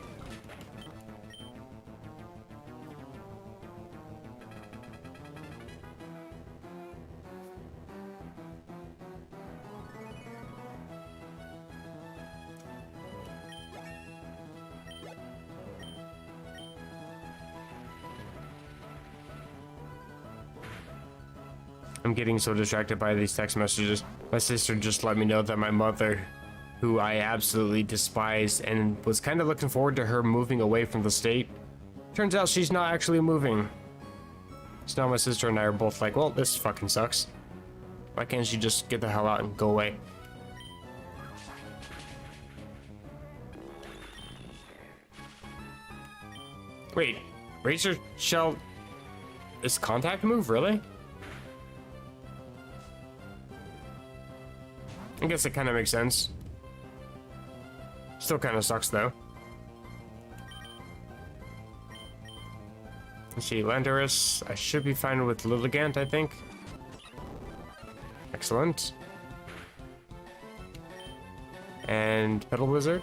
I'm getting so distracted by these text messages. My sister just let me know that my mother, who I absolutely despised and was kind of looking forward to her moving away from the state, turns out she's not actually moving. So now my sister and I are both like, well, this fucking sucks. Why can't she just get the hell out and go away? Wait, Razor Shell is contact move, really? I guess it kind of makes sense. Still kind of sucks though. Let's see, Landorus. I should be fine with Lilligant, I think. Excellent. And Petal Wizard.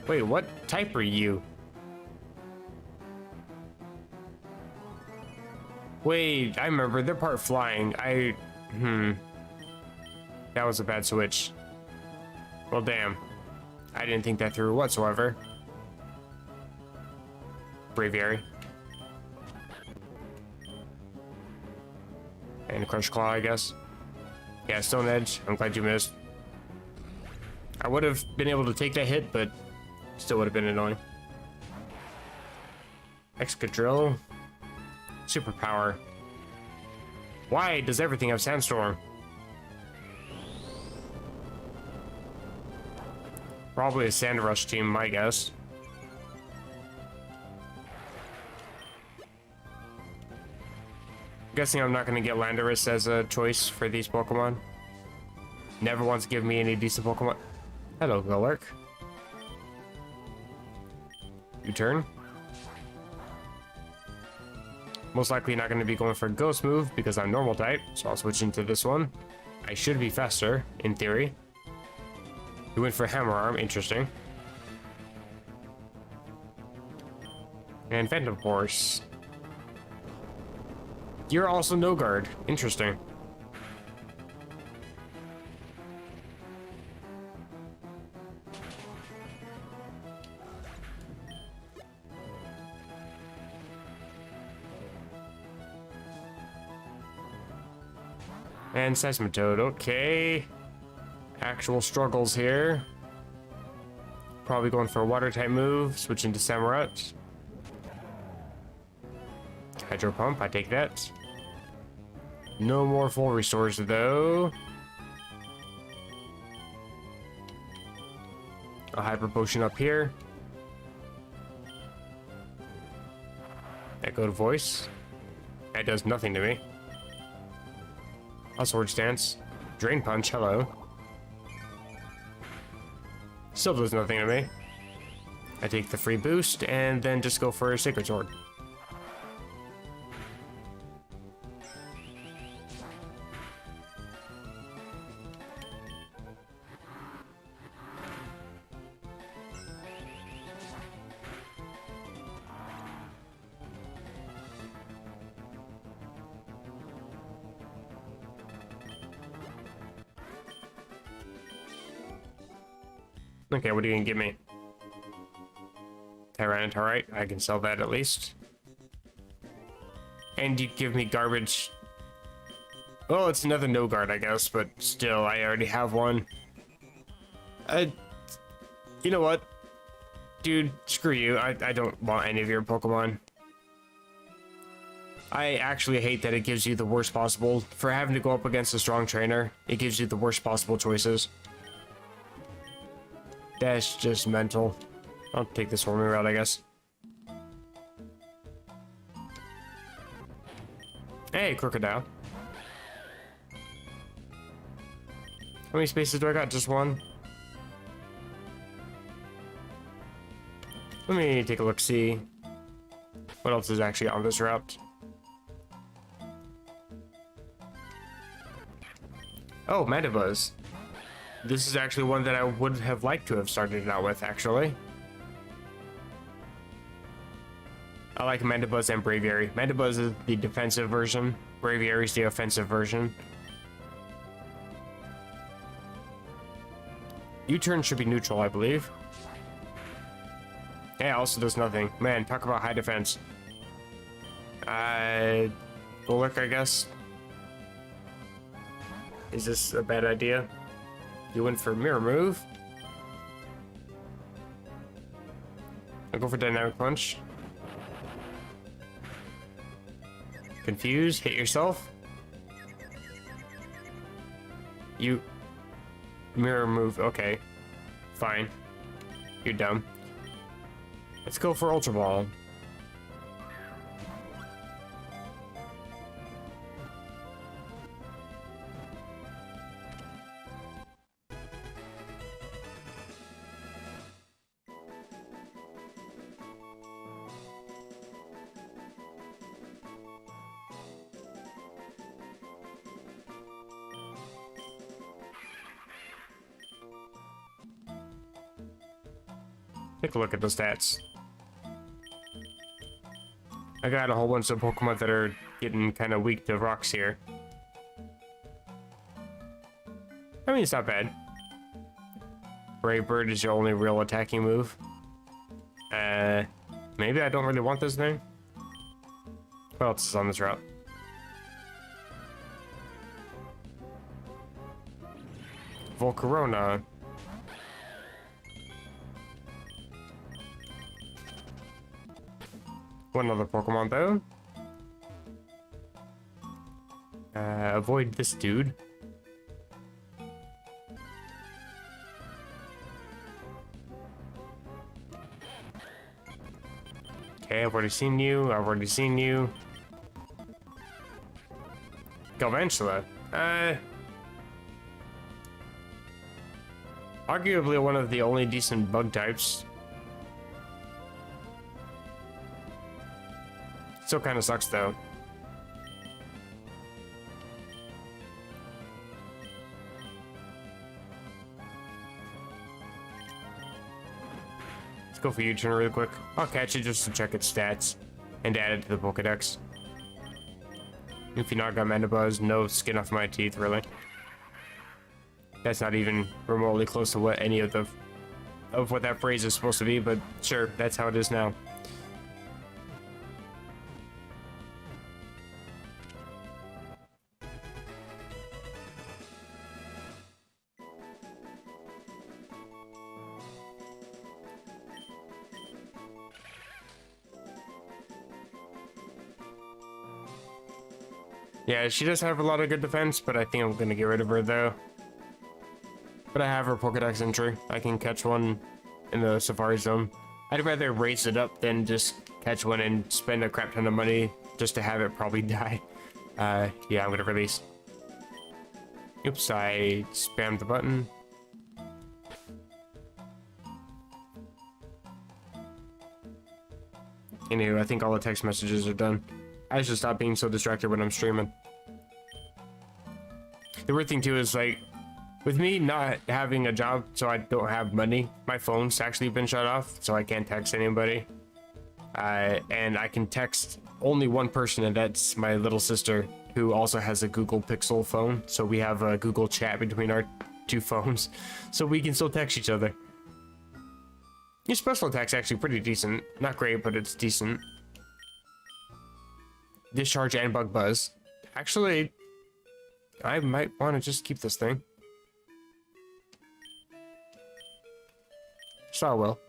Wait, what type are you? Wait, I remember, they're part flying. That was a bad switch. Well, damn. I didn't think that through whatsoever. Braviary. And Crush Claw, I guess. Yeah, Stone Edge. I'm glad you missed. I would have been able to take that hit, but still would have been annoying. Excadrill. Superpower. Why does everything have Sandstorm? Probably a Sand Rush team, my guess. Guessing I'm not going to get Landorus as a choice for these Pokemon. Never wants to give me any decent Pokemon. Hello, Golurk. U-turn. Most likely not going to be going for a Ghost move because I'm normal type, so I'll switch into this one. I should be faster, in theory. He went for Hammer Arm, interesting. And Phantom Force. You're also no guard, interesting. And Seismitoad, okay. Actual struggles here. Probably going for a water type move, switching to Samurott. Hydro Pump, I take that. No more full restores though. A Hyper Potion up here. Echoed Voice. That does nothing to me. A Sword Stance. Drain Punch, hello. Still does nothing to me. I take the free boost and then just go for a Sacred Sword. Okay, what are you gonna give me? Tyrant, alright, I can sell that at least. And you give me garbage. Well, it's another no guard, I guess, but still, I already have one. You know what? Dude, screw you. I don't want any of your Pokemon. I actually hate that it gives you the worst possible. For having to go up against a strong trainer, it gives you the worst possible choices. That's just mental. I'll take this Horming route, I guess. Hey, Crocodile. How many spaces do I got? Just one? Let me take a look, see what else is actually on this route. Oh, Mandibuzz. This is actually one that I would have liked to have started it out with, actually. I like Mandibuzz and Braviary. Mandibuzz is the defensive version. Braviary is the offensive version. U-turn should be neutral, I believe. Yeah, also does nothing. Man, talk about high defense. Bullock, I guess. Is this a bad idea? You went for mirror move. I'll go for dynamic punch. Confused, hit yourself. You mirror move, okay. Fine. You're dumb. Let's go for Ultra Ball. Take a look at the stats. I got a whole bunch of Pokemon that are getting kind of weak to rocks here. I mean, it's not bad. Brave Bird is your only real attacking move. Maybe I don't really want this thing. What else is on this route? Volcarona. One other Pokemon though. Avoid this dude. Okay, I've already seen you. Galvantula. Arguably one of the only decent bug types. Still kind of sucks though. Let's go for U-turn real quick. I'll catch it just to check its stats and add it to the Pokedex. If you not got Mandibuzz, no skin off my teeth, really. That's not even remotely close to what any of what that phrase is supposed to be, but sure, that's how it is now. Yeah, she does have a lot of good defense, but I think I'm gonna get rid of her though. But I have her Pokedex entry. I can catch one in the Safari Zone. I'd rather raise it up than just catch one and spend a crap ton of money just to have it probably die. Yeah, I'm gonna release. Oops, I spammed the button. Anyway, I think all the text messages are done. I should stop being so distracted when I'm streaming. The weird thing too is, like, with me not having a job, so I don't have money, my phone's actually been shut off, so I can't text anybody. And I can text only one person, and that's my little sister, who also has a Google Pixel phone. So we have a Google chat between our two phones, so we can still text each other. Your special attack's actually pretty decent. Not great, but it's decent. Discharge and Bug Buzz. Actually, I might want to just keep this thing. So I will.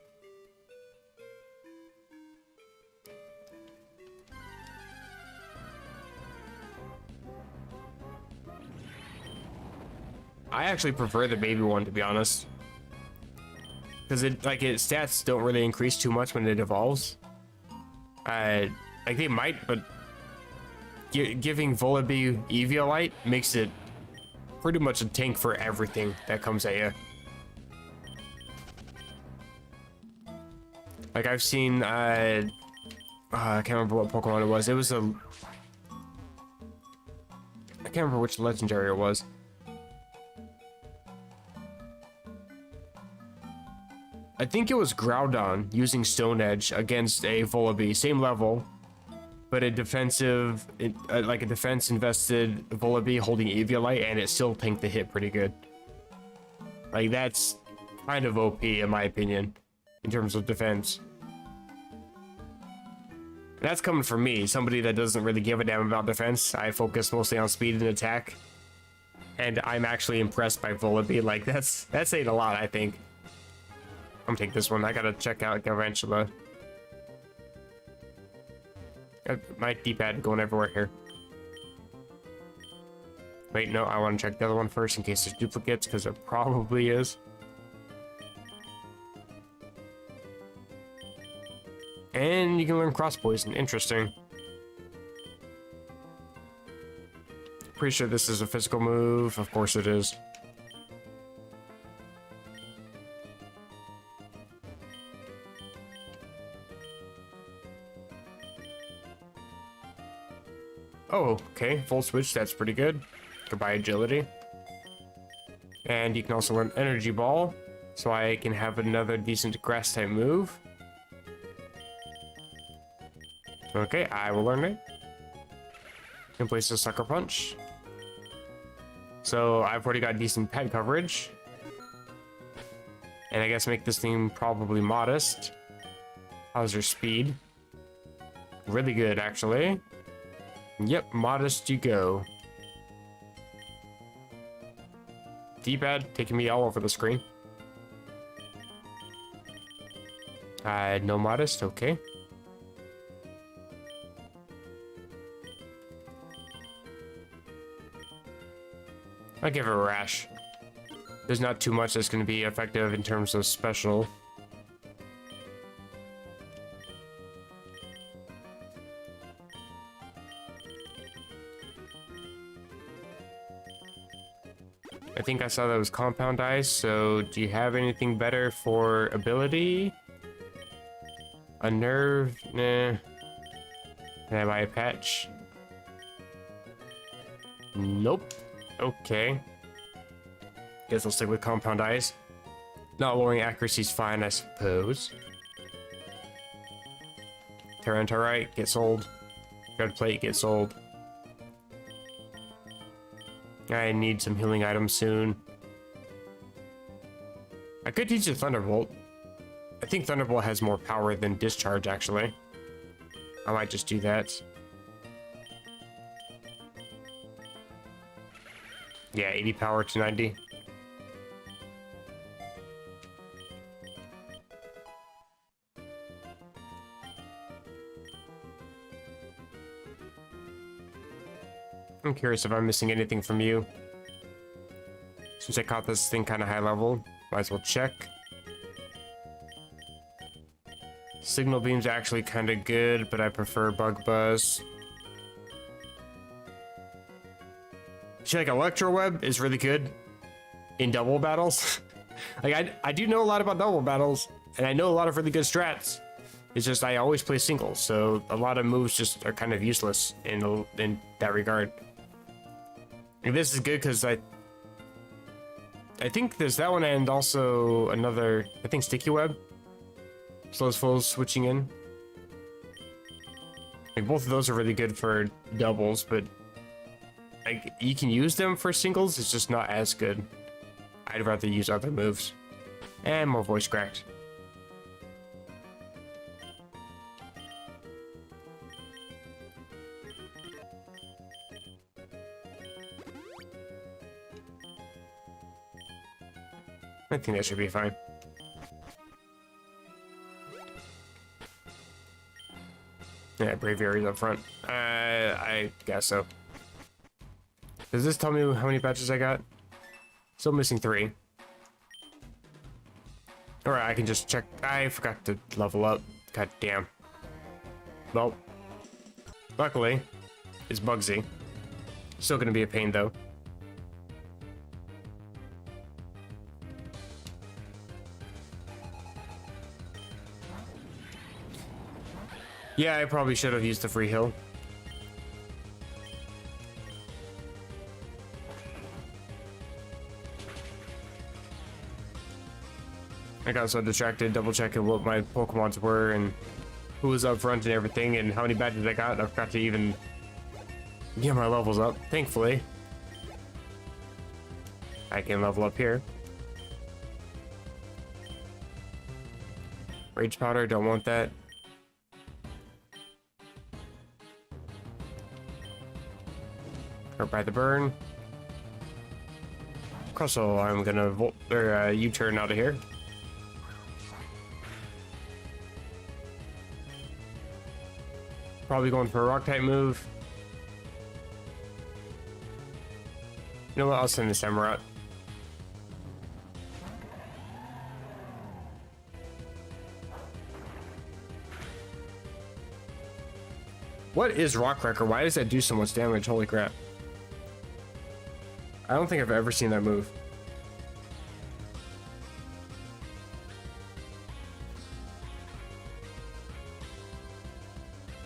I actually prefer the baby one, to be honest, because its stats don't really increase too much when it evolves. Like they might, but giving Volibee Eviolite makes it pretty much a tank for everything that comes at you. Like I've seen, I can't remember what Pokemon it was. It was I can't remember which legendary it was. I think it was Groudon using Stone Edge against a Volibee, same level, but a defensive, like a defense invested Volibee holding Eviolite, and it still tanked the hit pretty good. Like that's kind of OP in my opinion, in terms of defense. That's coming from me, somebody that doesn't really give a damn about defense. I focus mostly on speed and attack. And I'm actually impressed by Volibee. Like, that's saying a lot, I think. I'm gonna take this one. I gotta check out Garantula. My D-pad going everywhere here. Wait, no, I want to check the other one first in case there's duplicates, because there probably is. And you can learn cross poison. Interesting. Pretty sure this is a physical move. Of course it is. Oh, okay. Full switch. That's pretty good. Goodbye agility. And you can also learn energy ball. So I can have another decent grass type move. Okay, I will learn it. Can place a sucker punch. So I've already got decent pad coverage. And I guess make this thing probably modest. How's your speed? Really good, actually. Yep, modest you go. D-pad taking me all over the screen. No modest, okay. I'll give it a rash. There's not too much that's going to be effective in terms of special. I think I saw that was compound ice, so do you have anything better for ability? A nerve? Nah. Can I buy a patch? Nope. Okay. Guess I'll stick with compound ice. Not lowering accuracy's fine, I suppose. Terrantarite gets old. Red plate gets old. I need some healing items soon. I could teach a Thunderbolt. I think Thunderbolt has more power than Discharge, actually. I might just do that. Yeah, 80 power to 90. I'm curious if I'm missing anything from you. Since I caught this thing kind of high level, might as well check. Signal Beam's actually kind of good, but I prefer Bug Buzz. See, like, Electro Web is really good in double battles. Like, I do know a lot about double battles, and I know a lot of really good strats. It's just I always play singles, so a lot of moves just are kind of useless in that regard. And this is good because I think there's that one and also another, I think Sticky Web. Slows flows switching in. Like, both of those are really good for doubles, but like, you can use them for singles, it's just not as good. I'd rather use other moves. And more voice cracked. I think that should be fine. Yeah, Braviary's up front. I guess so. Does this tell me how many patches I got? Still missing 3. Alright, I can just check. I forgot to level up. God damn. Well, luckily, it's Bugsy. Still gonna be a pain though. Yeah, I probably should have used the free heal. I got so distracted double checking what my Pokemons were and who was up front and everything and how many badges I got. I forgot to even get my levels up. Thankfully, I can level up here. Rage Powder, don't want that. Up by the burn. Crustle, I'm gonna U-turn out of here. Probably going for a rock type move. You know what? I'll send the Samurai out. What is Rock Cracker? Why does that do so much damage? Holy crap. I don't think I've ever seen that move.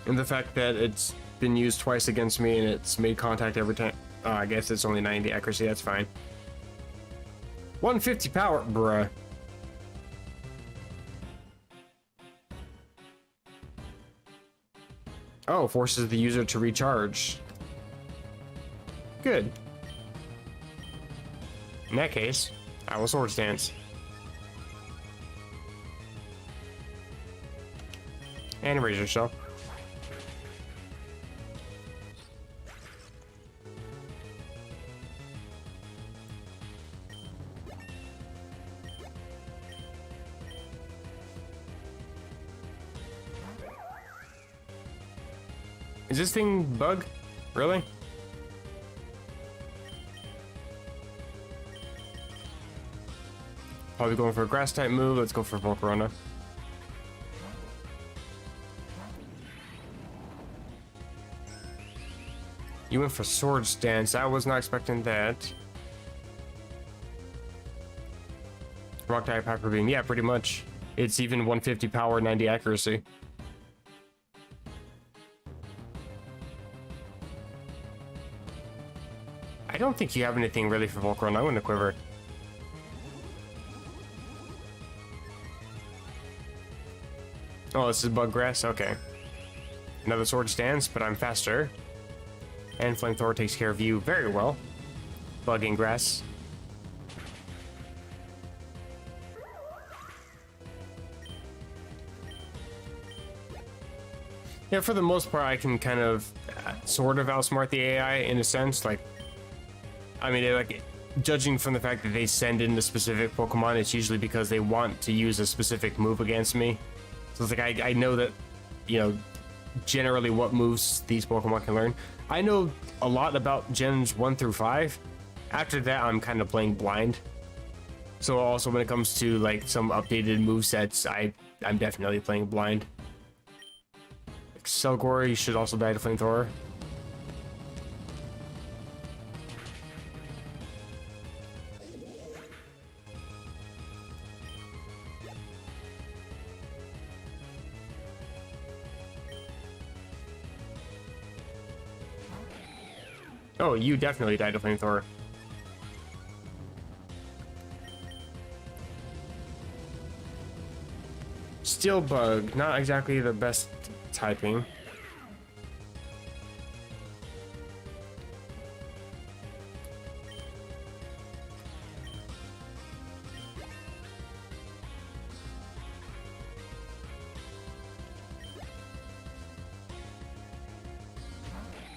And the fact that it's been used twice against me and it's made contact every time. Oh, I guess it's only 90 accuracy, that's fine. 150 power, bruh. Oh, forces the user to recharge. Good. In that case, I will Swords Dance. And raise yourself. Is this thing bug? Really? Probably going for a grass type move. Let's go for Volcarona. You went for Swords Dance. I was not expecting that. Rock type Hyper Beam. Yeah, pretty much. It's even 150 power, 90 accuracy. I don't think you have anything really for Volcarona. I'm gonna Quiver. Oh, this is Bug Grass? Okay. Another Swords Dance, but I'm faster. And Flamethrower takes care of you very well. Bug and Grass. Yeah, for the most part, I can kind of sort of outsmart the AI in a sense. Like, I mean, like, judging from the fact that they send in the specific Pokemon, it's usually because they want to use a specific move against me. So it's like, I know that, you know, generally what moves these Pokemon can learn. I know a lot about Gens 1 through 5. After that, I'm kind of playing blind. So also when it comes to, like, some updated movesets, I'm definitely playing blind. Selgor, you should also die to Flamethrower. Oh, you definitely died to Flamethrower. Steel Bug, not exactly the best typing.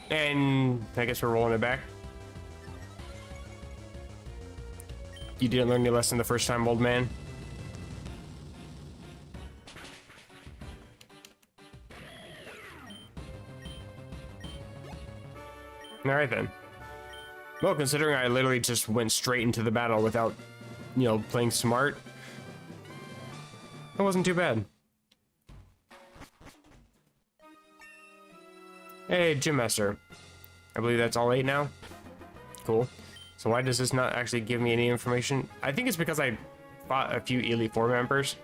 And I guess we're rolling it back. You didn't learn your lesson the first time, old man. Alright then. Well, considering I literally just went straight into the battle without, you know, playing smart, that wasn't too bad. Hey, Gym Master. I believe that's all 8 now. Cool. So why does this not actually give me any information? I think it's because I fought a few Elite Four members,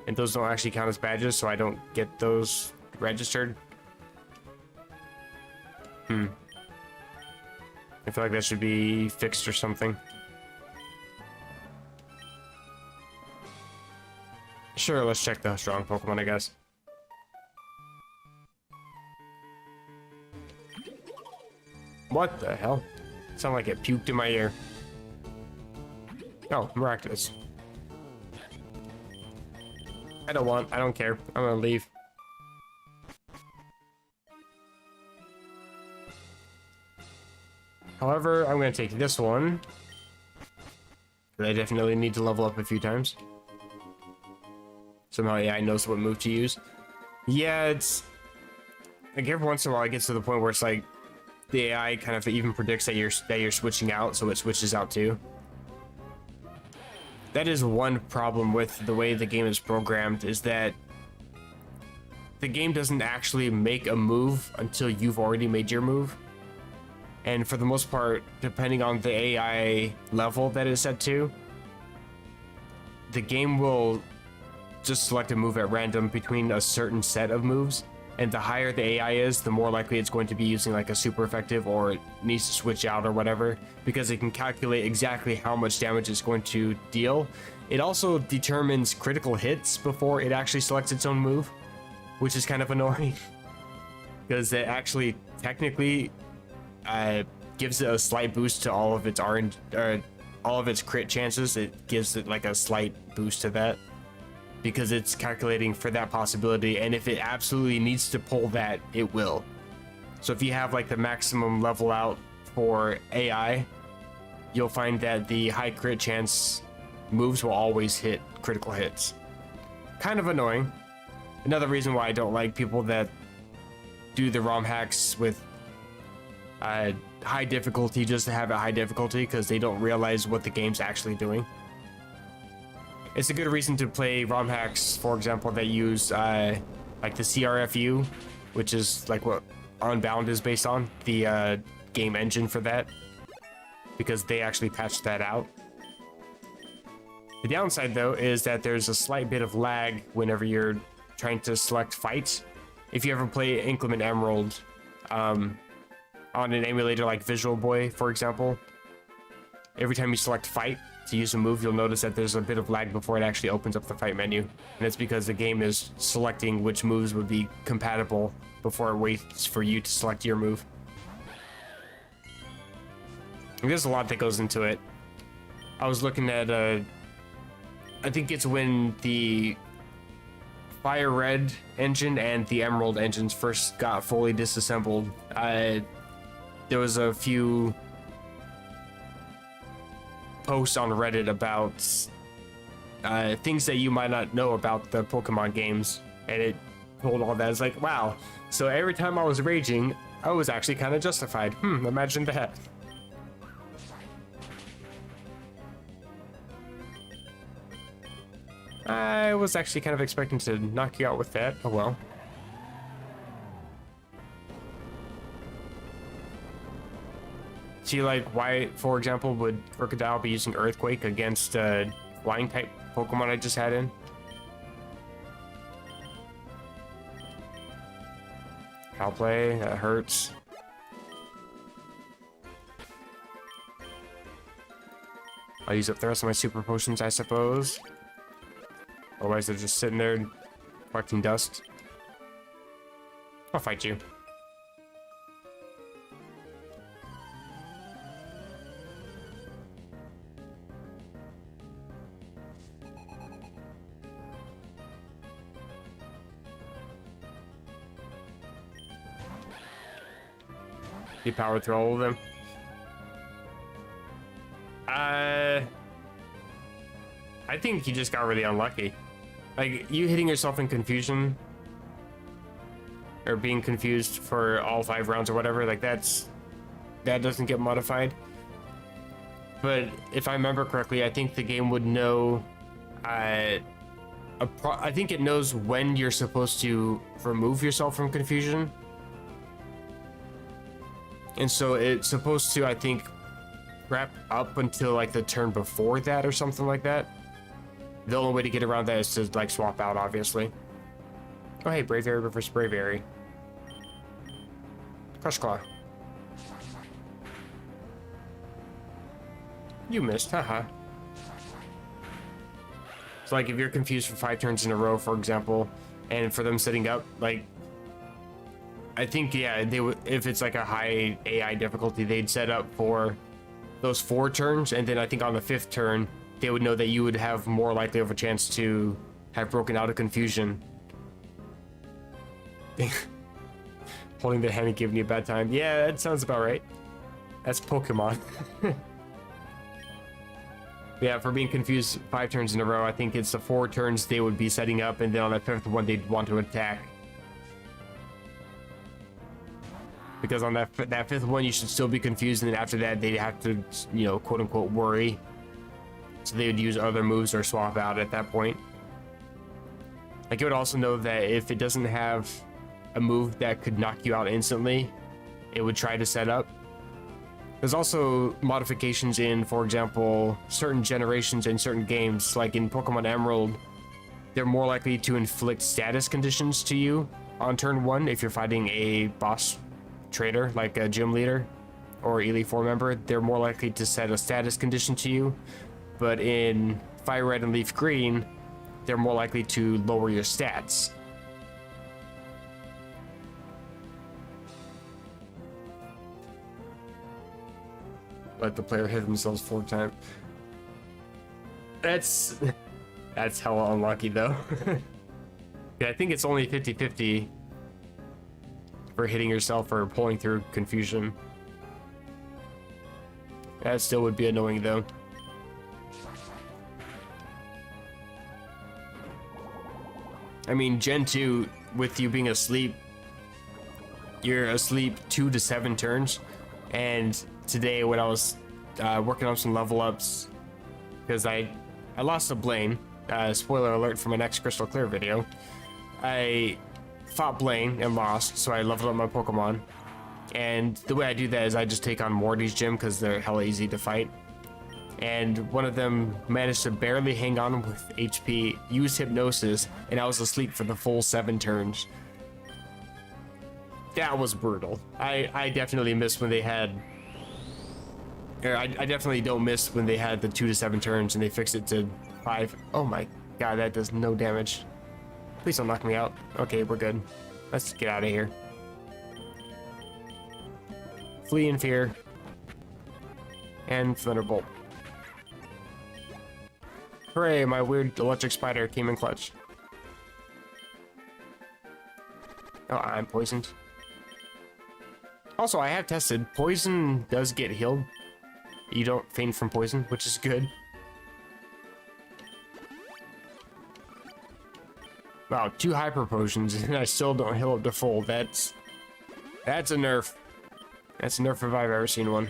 and those don't actually count as badges, so I don't get those registered. I feel like that should be fixed or something. Sure, let's check the strong Pokemon, I guess. What the hell? Sounded like it puked in my ear. Oh, Miraculous. I don't care. I'm gonna leave. However, I'm going to take this one. I definitely need to level up a few times. Somehow AI knows what move to use. Yeah, it's... like every once in a while it gets to the point where it's like the AI kind of even predicts that you're switching out, so it switches out too. That is one problem with the way the game is programmed, is that the game doesn't actually make a move until you've already made your move. And for the most part, depending on the AI level that it's set to, the game will just select a move at random between a certain set of moves. And the higher the AI is, the more likely it's going to be using like a super effective, or it needs to switch out or whatever, because it can calculate exactly how much damage it's going to deal. It also determines critical hits before it actually selects its own move, which is kind of annoying because it actually technically gives it a slight boost to all of its all of its crit chances. It gives it like a slight boost to that, because it's calculating for that possibility, and if it absolutely needs to pull that, it will. So if you have like the maximum level out for AI, you'll find that the high crit chance moves will always hit critical hits. Kind of annoying. Another reason why I don't like people that do the ROM hacks with high difficulty just to have a high difficulty, because they don't realize what the game's actually doing. It's a good reason to play ROM hacks, for example, that use like the CRFU, which is like what Unbound is based on, the game engine for that, because they actually patched that out. The downside, though, is that there's a slight bit of lag whenever you're trying to select fights. If you ever play Inclement Emerald on an emulator like Visual Boy, for example, every time you select fight to use a move, you'll notice that there's a bit of lag before it actually opens up the fight menu. And it's because the game is selecting which moves would be compatible before it waits for you to select your move. And there's a lot that goes into it. I was looking at, I think it's when the Fire Red engine and the Emerald engines first got fully disassembled. There was a few posts on Reddit about things that you might not know about the Pokemon games, and it told all that. It's like, wow, so every time I was raging, I was actually kind of justified. Imagine that. I was actually kind of expecting to knock you out with that. Oh well. See, like, why, for example, would Crocodile be using Earthquake against flying type Pokemon I just had in? Foul play, that hurts. I'll use up the rest of my super potions, I suppose. Otherwise, they're just sitting there collecting dust. I'll fight you. You powered through all of them. I think you just got really unlucky. Like, you hitting yourself in confusion, or being confused for all 5 rounds or whatever, like that doesn't get modified. But if I remember correctly, I think the game would know, I think it knows when you're supposed to remove yourself from confusion. And so it's supposed to, I think, wrap up until like the turn before that or something like that. The only way to get around that is to like swap out, obviously. Oh hey, Braviary reverse Braviary. Crush Claw. You missed, haha. So like if you're confused for 5 turns in a row, for example, and for them sitting up, like, I think, yeah, they would, if it's like a high AI difficulty, they'd set up for those 4 turns, and then I think on the 5th turn, they would know that you would have more likely of a chance to have broken out of confusion. Holding the hand and giving you a bad time. Yeah, that sounds about right. That's Pokemon. Yeah, for being confused 5 turns in a row, I think it's the 4 turns they would be setting up, and then on that 5th one they'd want to attack. Because on that 5th one you should still be confused, and then after that they'd have to, you know, quote unquote worry. So they would use other moves or swap out at that point. Like, you would also know that if it doesn't have a move that could knock you out instantly, it would try to set up. There's also modifications in, for example, certain generations in certain games, like in Pokemon Emerald, they're more likely to inflict status conditions to you on turn 1 if you're fighting a boss trader, like a gym leader or Elite Four member. They're more likely to set a status condition to you, but in Fire Red and Leaf Green, they're more likely to lower your stats. Let the player hit themselves 4 times. That's hella unlucky though. Yeah, I think it's only 50-50 for hitting yourself or pulling through confusion. That still would be annoying though. I mean, Gen 2, with you being asleep, you're asleep 2 to 7 turns, and today when I was working on some level ups, because I lost a Blaine, spoiler alert for my next Crystal Clear video, I fought Blaine and lost, so I leveled up my Pokemon, and the way I do that is I just take on Morty's gym because they're hella easy to fight, and one of them managed to barely hang on with HP, used Hypnosis, and I was asleep for the full 7 turns. That was brutal. I definitely missed when they had, or I definitely don't miss when they had the 2 to 7 turns and they fixed it to 5. Oh my god, that does no damage. Please don't knock me out. Okay, we're good. Let's get out of here. Flee in Fear. And Thunderbolt. Hooray, my weird electric spider came in clutch. Oh, I'm poisoned. Also, I have tested. Poison does get healed. You don't faint from poison, which is good. Wow, 2 hyper potions and I still don't heal up to full. That's a nerf. That's a nerf if I've ever seen one.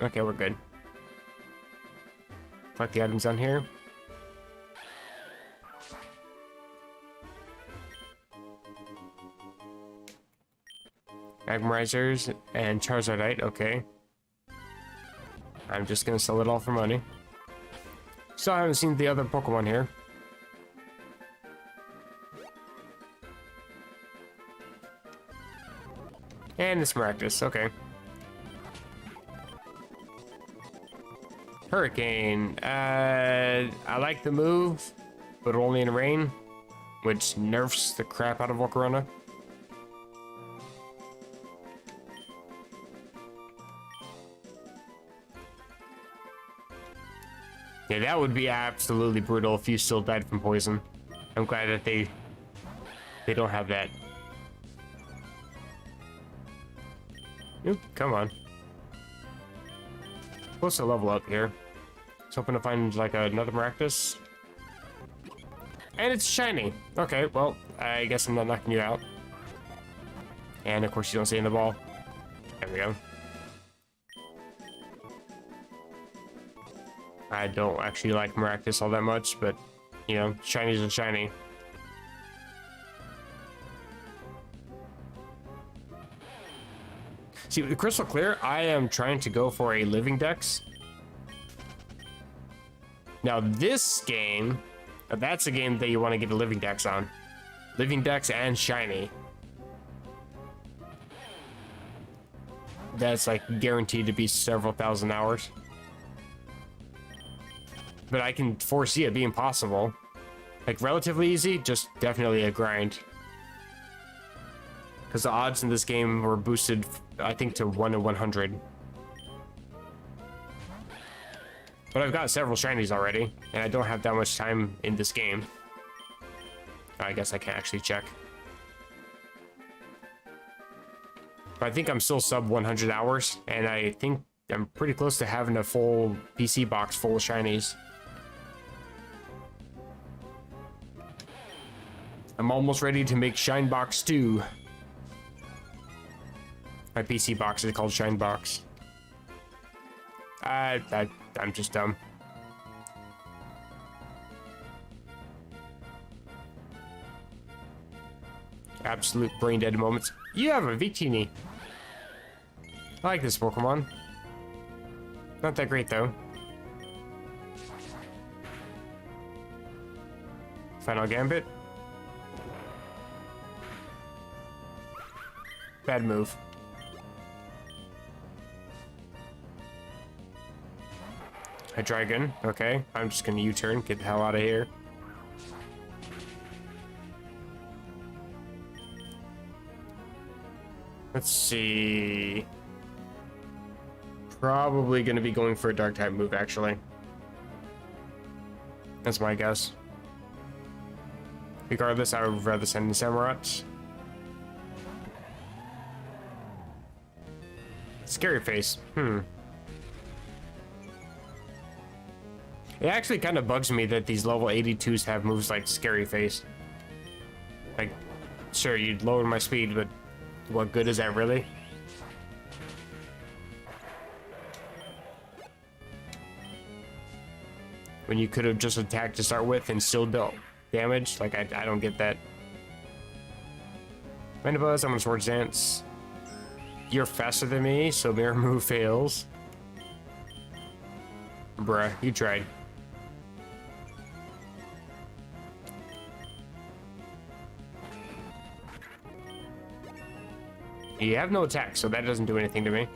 Okay, we're good. Collect the items on here. Magmarizers and Charizardite, okay. I'm just gonna sell it all for money. Still haven't seen the other Pokemon here. And it's Maractus, okay. Hurricane. I like the move, but only in rain, which nerfs the crap out of Volcarona. Yeah, that would be absolutely brutal if you still died from poison. I'm glad that they don't have that. Oop, come on. Supposed to level up here. Just hoping to find like another Maractus. And it's shiny. Okay, well, I guess I'm not knocking you out. And of course you don't stay in the ball. There we go. I don't actually like Maractus all that much, but, you know, shinies are shiny. See, with Crystal Clear, I am trying to go for a Living Dex. Now, this game, that's a game that you want to get a Living Dex on. Living Dex and shiny. That's, like, guaranteed to be several thousand hours. But I can foresee it being possible. Like, relatively easy, just definitely a grind. Because the odds in this game were boosted, I think, to 1 in 100. But I've got several shinies already, and I don't have that much time in this game. I guess I can't actually check. But I think I'm still sub 100 hours, and I think I'm pretty close to having a full PC box full of shinies. I'm almost ready to make Shine Box 2. My PC box is called Shine Box. I'm just dumb. Absolute brain dead moments. You have a Victini. I like this Pokemon. Not that great though. Final Gambit. Bad move. A dragon. Okay, I'm just gonna U-turn. Get the hell out of here. Let's see. Probably gonna be going for a dark type move, actually. That's my guess. Regardless, I would rather send in Samurott. Scary face. It actually kind of bugs me that these level 82s have moves like Scary Face. Like, sure, you'd lower my speed, but what good is that really? When you could have just attacked to start with and still dealt damage? Like, I don't get that. Mandibuzz, I'm gonna Swords Dance. You're faster than me, so mirror move fails. Bruh, you tried. You have no attack, so that doesn't do anything to me.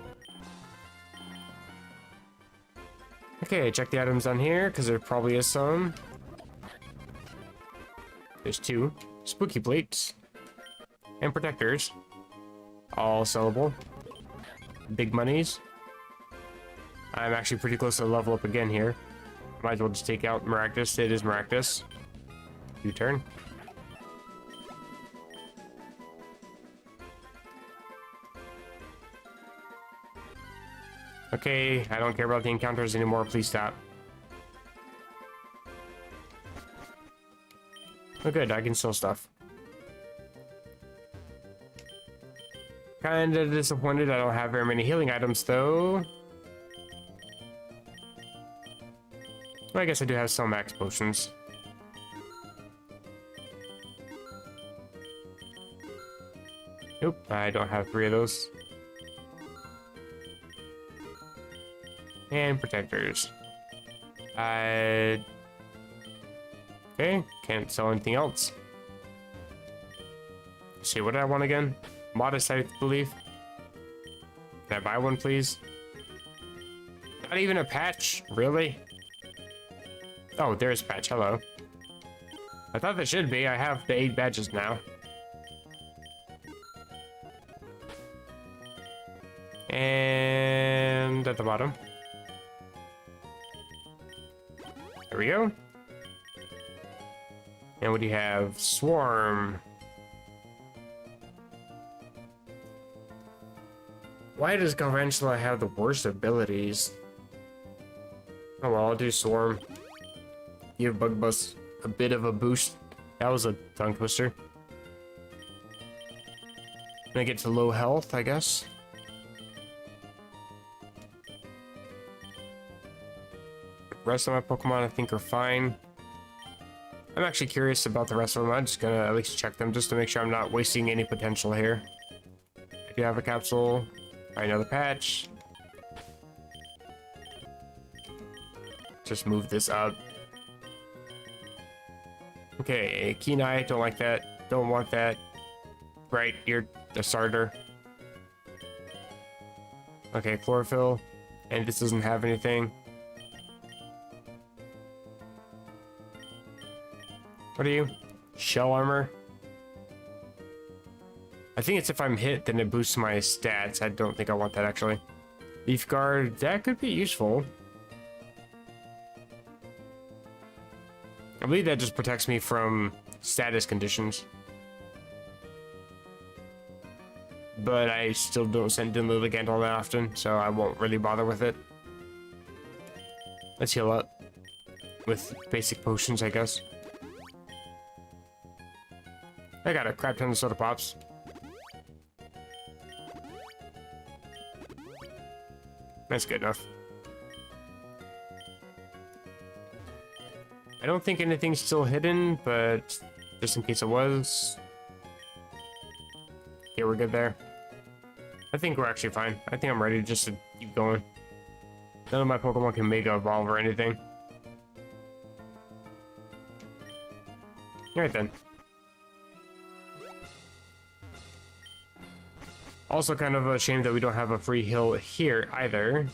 Okay, check the items on here, because there probably is some. There's 2. Spooky Plates. And Protectors. All sellable. Big monies. I'm actually pretty close to level up again here. Might as well just take out Maractus. It is Maractus. U-turn. Okay, I don't care about the encounters anymore. Please stop. Oh good, I can sell stuff. Kinda disappointed I don't have very many healing items though. Well, I guess I do have some max potions. Nope, I don't have 3 of those. And protectors. Okay, can't sell anything else. Let's see, what did I want again? Modest, I believe. Can I buy one, please? Not even a patch? Really? Oh, there's a patch. Hello. I thought there should be. I have the 8 badges now. And at the bottom. There we go. And what do you have? Swarm. Why does Galvantula have the worst abilities? Oh well, I'll do Swarm. Give Bug Buzz a bit of a boost. That was a tongue twister. Gonna get to low health, I guess. The rest of my Pokemon I think are fine. I'm actually curious about the rest of them. I'm just gonna at least check them just to make sure I'm not wasting any potential here. I do have a capsule. Alright, another patch. Just move this up. Okay, Kenai, don't like that. Don't want that. Right, you're a starter. Okay, Chlorophyll. And this doesn't have anything. What are you? Shell armor? I think it's if I'm hit, then it boosts my stats. I don't think I want that, actually. Leaf Guard, that could be useful. I believe that just protects me from status conditions. but I still don't send in Lilligant all that often, so I won't really bother with it. Let's heal up with basic potions, I guess. I got a crap ton of soda pops. That's good enough. I don't think anything's still hidden, but just in case it was. Yeah, we're good there. I think we're actually fine. I think I'm ready just to keep going. None of my Pokemon can Mega Evolve or anything. Alright then. Also kind of a shame that we don't have a free heal here either.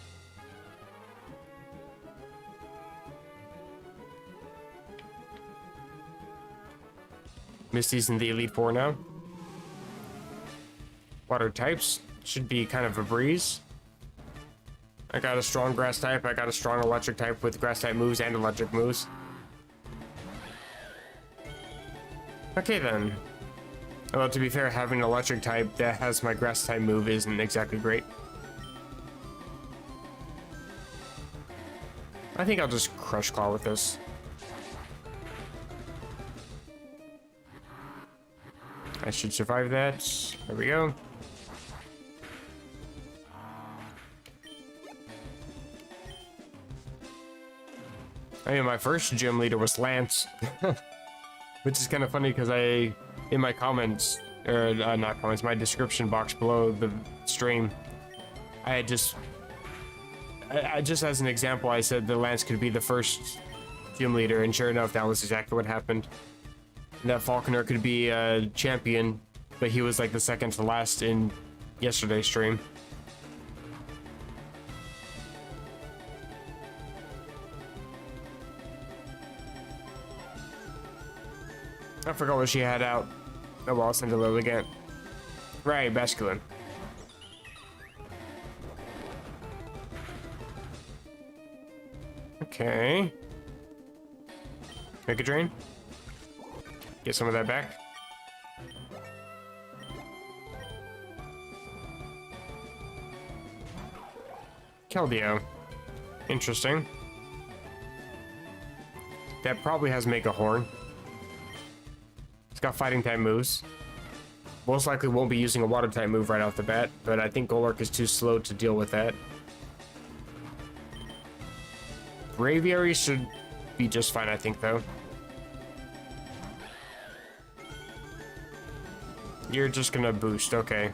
Misty's in the Elite Four now. Water types should be kind of a breeze. I got a strong grass type, I got a strong electric type with grass type moves and electric moves. Okay then. Well, to be fair, having an electric type that has my grass type move isn't exactly great. I think I'll just Crush Claw with this. I should survive that. There we go. I mean, my first gym leader was Lance. Which is kind of funny because in my comments, or not comments, my description box below the stream, I just as an example, I said that Lance could be the first gym leader, and sure enough, that was exactly what happened. And that Falkner could be a champion, but he was like the second to last in yesterday's stream. I forgot what she had out. Oh well, I'll send a little again. Right, Basculin. Okay. Mega Drain. Get some of that back. Keldeo. Interesting. That probably has Mega Horn. It's got fighting type moves. Most likely won't be using a water type move right off the bat, but I think Golurk is too slow to deal with that. Braviary should be just fine, I think, though. You're just gonna boost, okay.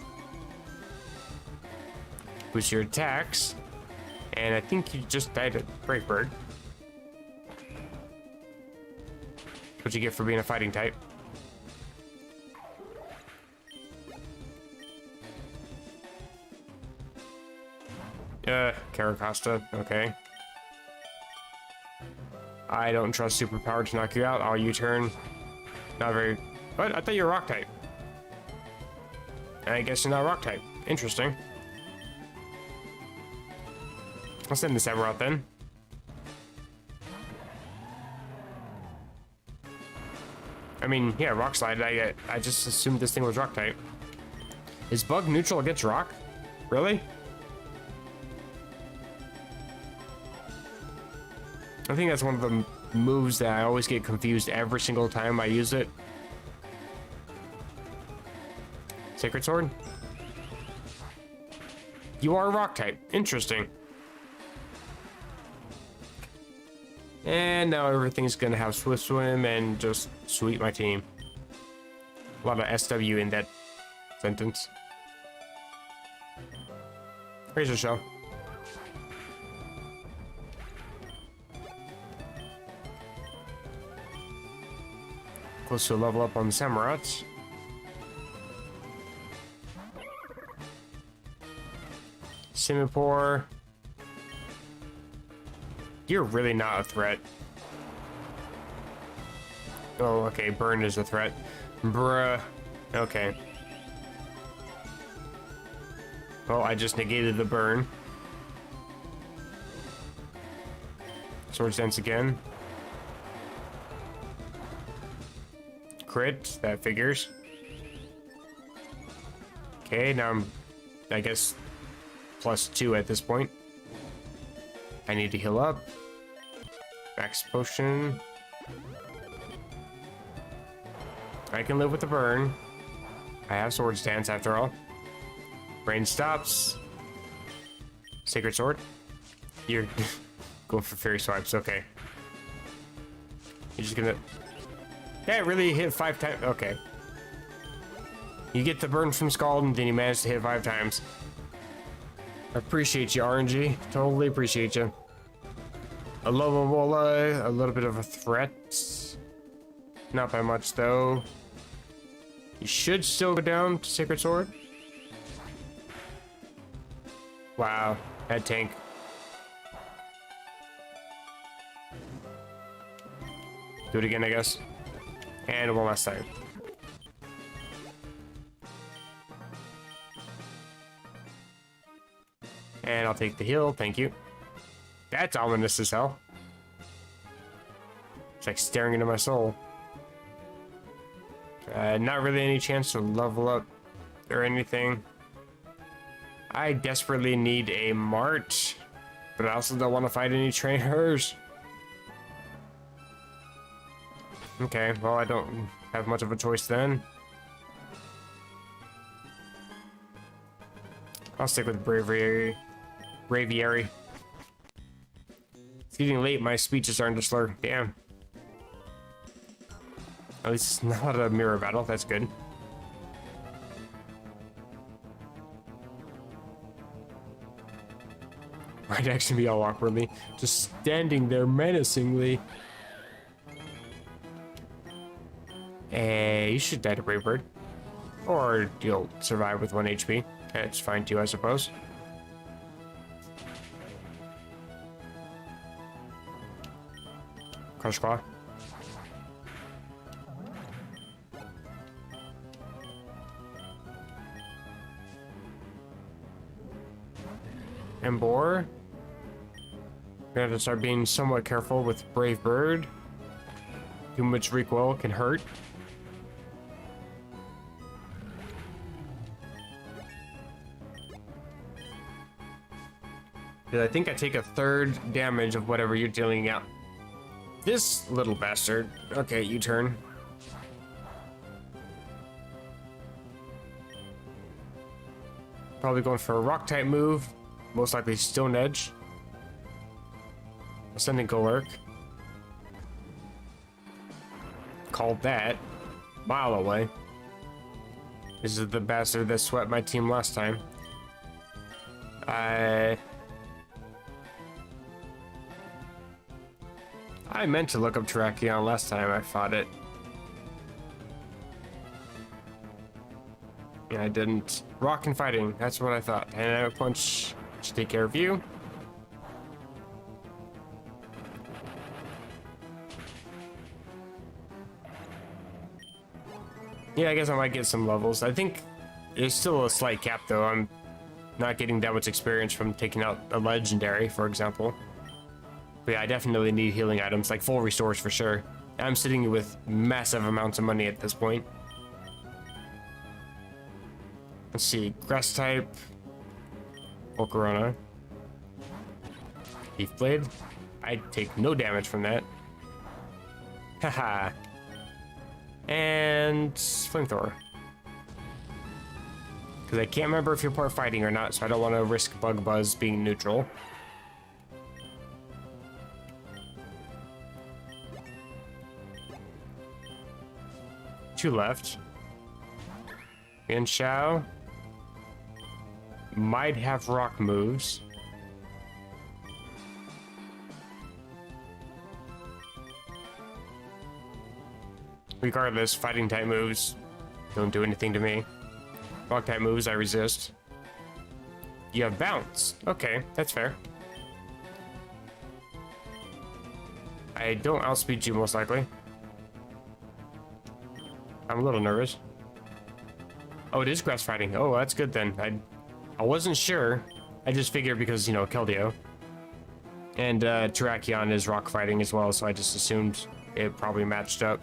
Boost your attacks. And I think you just died at Brave Bird. What you get for being a fighting type. Caracosta, okay. I don't trust Superpower to knock you out. I'll U-turn. Not very... What? I thought you were Rock type. I guess you're not Rock type. Interesting. I'll send this ever out then. I mean, yeah, Rock Slide. I just assumed this thing was Rock type. Is Bug neutral against Rock? Really? I think that's one of the moves that I always get confused every single time I use it. Sacred Sword? You are Rock type. Interesting. And now everything's gonna have Swift Swim and just sweep my team. A lot of SW in that sentence. Razor Shell. Close to a level up on the Samurats. Simipour. You're really not a threat. Oh, okay, Burn is a threat. Bruh. Okay. Well, I just negated the burn. Swords Dance again. Crit, that figures. Okay, now I'm, I guess, +2 at this point. I need to heal up. Max potion. I can live with the burn. I have sword stance after all. Brain stops. Sacred sword. You're going for fairy swipes, okay. You're just gonna... Yeah, it really hit 5 times. Okay. You get the burn from Scald and then you manage to hit 5 times. I appreciate you, RNG. Totally appreciate you. A Lobola, a little bit of a threat. Not by much though. You should still go down to Sacred Sword. Wow, head tank. Do it again, I guess. And one last time. And I'll take the heal, thank you. That's ominous as hell. It's like staring into my soul. Not really any chance to level up or anything. I desperately need a mart, but I also don't want to fight any trainers. Okay, well, I don't have much of a choice then. I'll stick with Braviary. It's getting late, my speech is starting to slur. Damn. At least it's not a mirror battle, that's good. Might actually be all awkwardly. Just standing there menacingly. You should die to Brave Bird. Or you'll survive with 1 HP. That's fine too, I suppose. Crush Claw. Embor. We have to start being somewhat careful with Brave Bird. Too much recoil can hurt. I think I take 1/3 damage of whatever you're dealing out. This little bastard. Okay, you turn. Probably going for a rock type move. Most likely Stone Edge. Ascending Golurk. Called that. Mile away. This is the bastard that swept my team last time. I meant to look up Terrakion last time I fought it. Yeah, I didn't. Rock and fighting, that's what I thought. And a punch should take care of you. Yeah, I guess I might get some levels. I think there's still a slight cap though. I'm not getting that much experience from taking out a legendary, for example. But yeah, I definitely need healing items, like full restores for sure. I'm sitting with massive amounts of money at this point. Let's see, grass type, Volcarona, Leaf Blade. I take no damage from that. Haha. And Flamethrower. Because I can't remember if you're part fighting or not, so I don't want to risk Bug Buzz being neutral. Two left. And Shao might have rock moves. Regardless, fighting type moves don't do anything to me. Rock type moves I resist. You have bounce. Okay, that's fair. I don't outspeed you most likely. I'm a little nervous. Oh, it is grass fighting. Oh, that's good then. I wasn't sure. I just figured because, you know, Keldeo. And Terrakion is rock fighting as well, so I just assumed it probably matched up.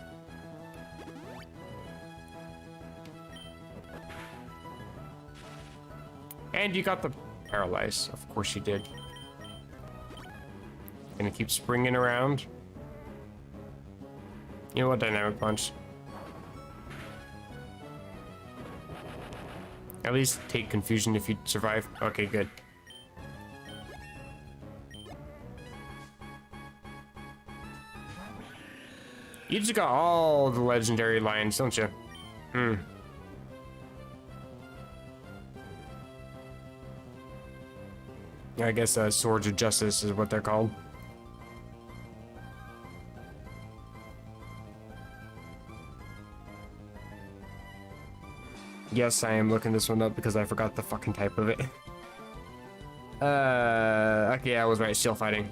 And you got the paralyze. Of course you did. Gonna keep springing around. You know what? Dynamic punch. At least take confusion if you survive. Okay, good. You just got all the legendary lines, don't you? Hmm. I guess Swords of Justice is what they're called. Yes, I am looking this one up because I forgot the fucking type of it. Okay, I was right, still fighting.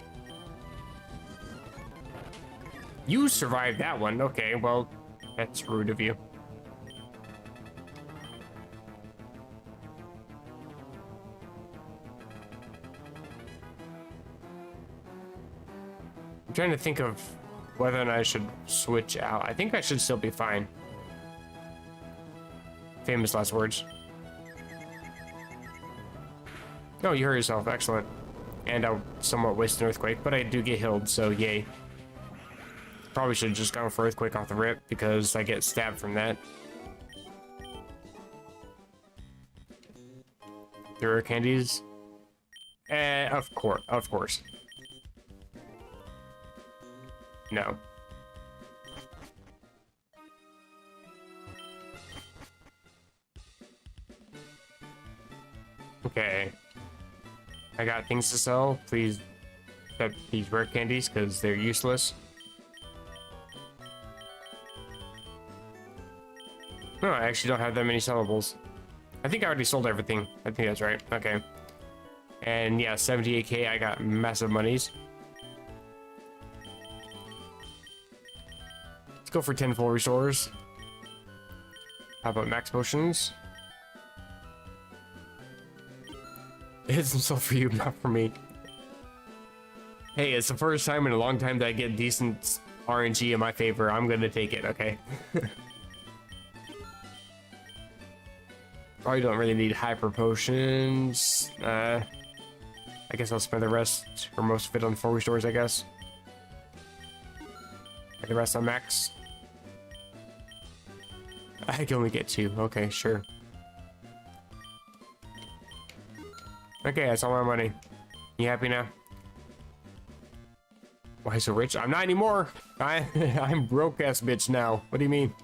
You survived that one, okay, well, that's rude of you. I'm trying to think of whether or not I should switch out. I think I should still be fine. Famous last words. Oh, you hurt yourself. Excellent. And I'll somewhat waste an earthquake, but I do get healed, so yay. Probably should have just gone for earthquake off the rip because I get stabbed from that. There are candies. Of course, of course. No. Okay. I got things to sell. Please accept these rare candies because they're useless. No, I actually don't have that many sellables. I think I already sold everything. I think that's right. Okay. And yeah, 78k, I got massive monies. Let's go for 10 full restores. How about max potions? It hits himself for you, not for me. Hey, it's the first time in a long time that I get decent RNG in my favor. I'm gonna take it, okay? Probably don't really need hyper potions. I guess I'll spend the rest, or most of it on 4 restores, I guess. And the rest on max. I can only get 2. Okay, sure. Okay, that's all my money. You happy now? Why so rich? I'm not anymore. I'm broke ass bitch now. What do you mean?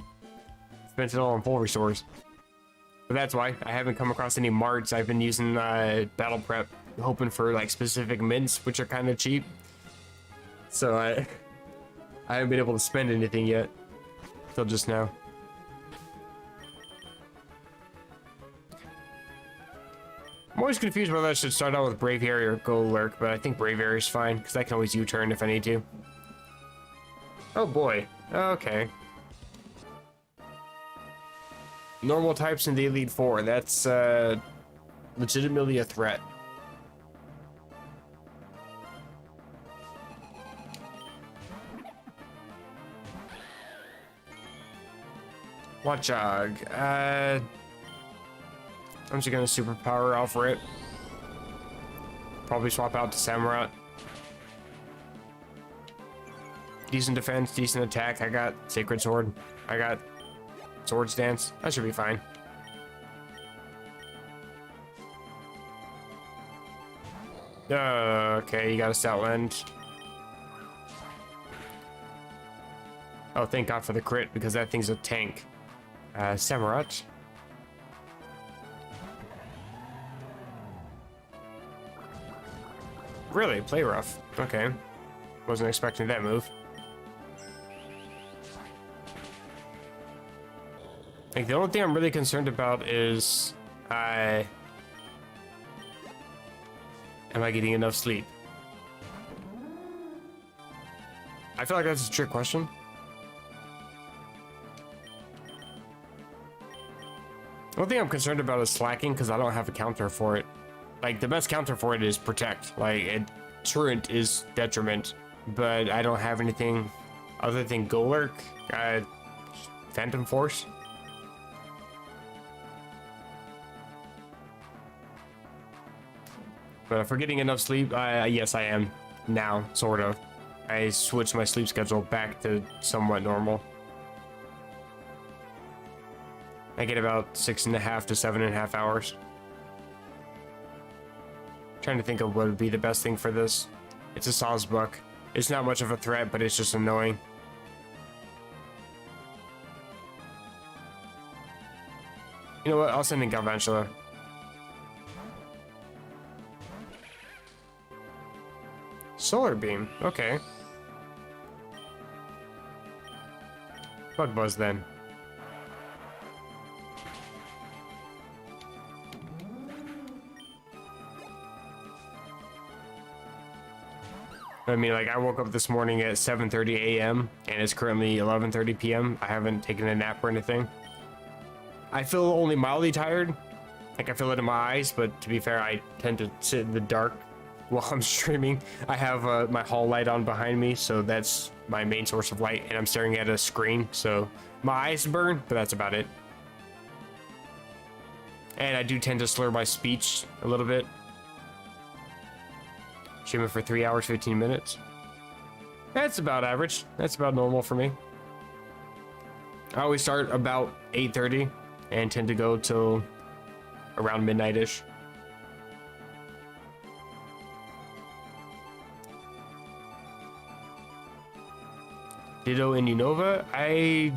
Spent it all on full restores. But that's why I haven't come across any marts. I've been using battle prep, hoping for like specific mints, which are kind of cheap. So I haven't been able to spend anything yet till just now. I'm always confused whether I should start out with Braviary or Go Lurk, but I think Braviary is fine because I can always U-turn if I need to. Oh boy. Okay. Normal types in the Elite Four. That's legitimately a threat. Watchog. I'm just gonna superpower off it. Probably swap out to Samurott. Decent defense, decent attack. I got Sacred Sword. I got Swords Dance. That should be fine. Okay, you got a Stoutland. Oh, thank God for the crit because that thing's a tank. Samurott. Really? Play rough. Okay. Wasn't expecting that move. Like, the only thing I'm really concerned about is... am I getting enough sleep? I feel like that's a trick question. The only thing I'm concerned about is slacking because I don't have a counter for it. Like, the best counter for it is Protect. Like, Truant is Detriment, but I don't have anything other than Golurk, Phantom Force. But if we're getting enough sleep, yes, I am. Now, sort of. I switched my sleep schedule back to somewhat normal. I get about 6.5 to 7.5 hours. Trying to think of what would be the best thing for this. It's a sawsbuck. It's not much of a threat, but it's just annoying. You know what? I'll send in Galvantula. Solar beam. Okay. Bug buzz then. I mean, like, I woke up this morning at 7:30 a.m. and it's currently 11:30 p.m. I haven't taken a nap or anything. I feel only mildly tired. Like, I feel it in my eyes, but to be fair, I tend to sit in the dark while I'm streaming. I have my hall light on behind me, so that's my main source of light, and I'm staring at a screen, so my eyes burn, but that's about it. And I do tend to slur my speech a little bit. Streaming for 3 hours, 15 minutes. That's about average. That's about normal for me. I always start about 8:30 and tend to go till around midnight-ish. Ditto in Unova? I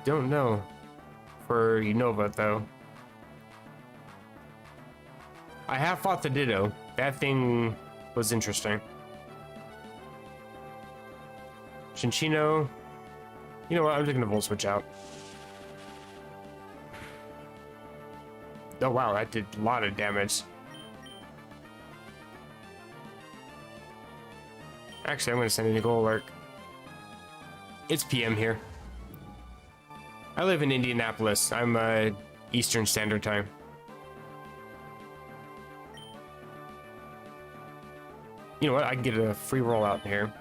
don't know for Unova, though. I have fought the Ditto. That thing was interesting. Chinchino. You know what? I'm just gonna Volt Switch out. Oh wow, that did a lot of damage. Actually, I'm gonna send in a Goal Alert. It's PM here. I live in Indianapolis. I'm Eastern Standard Time. You know what? I can get a free rollout here.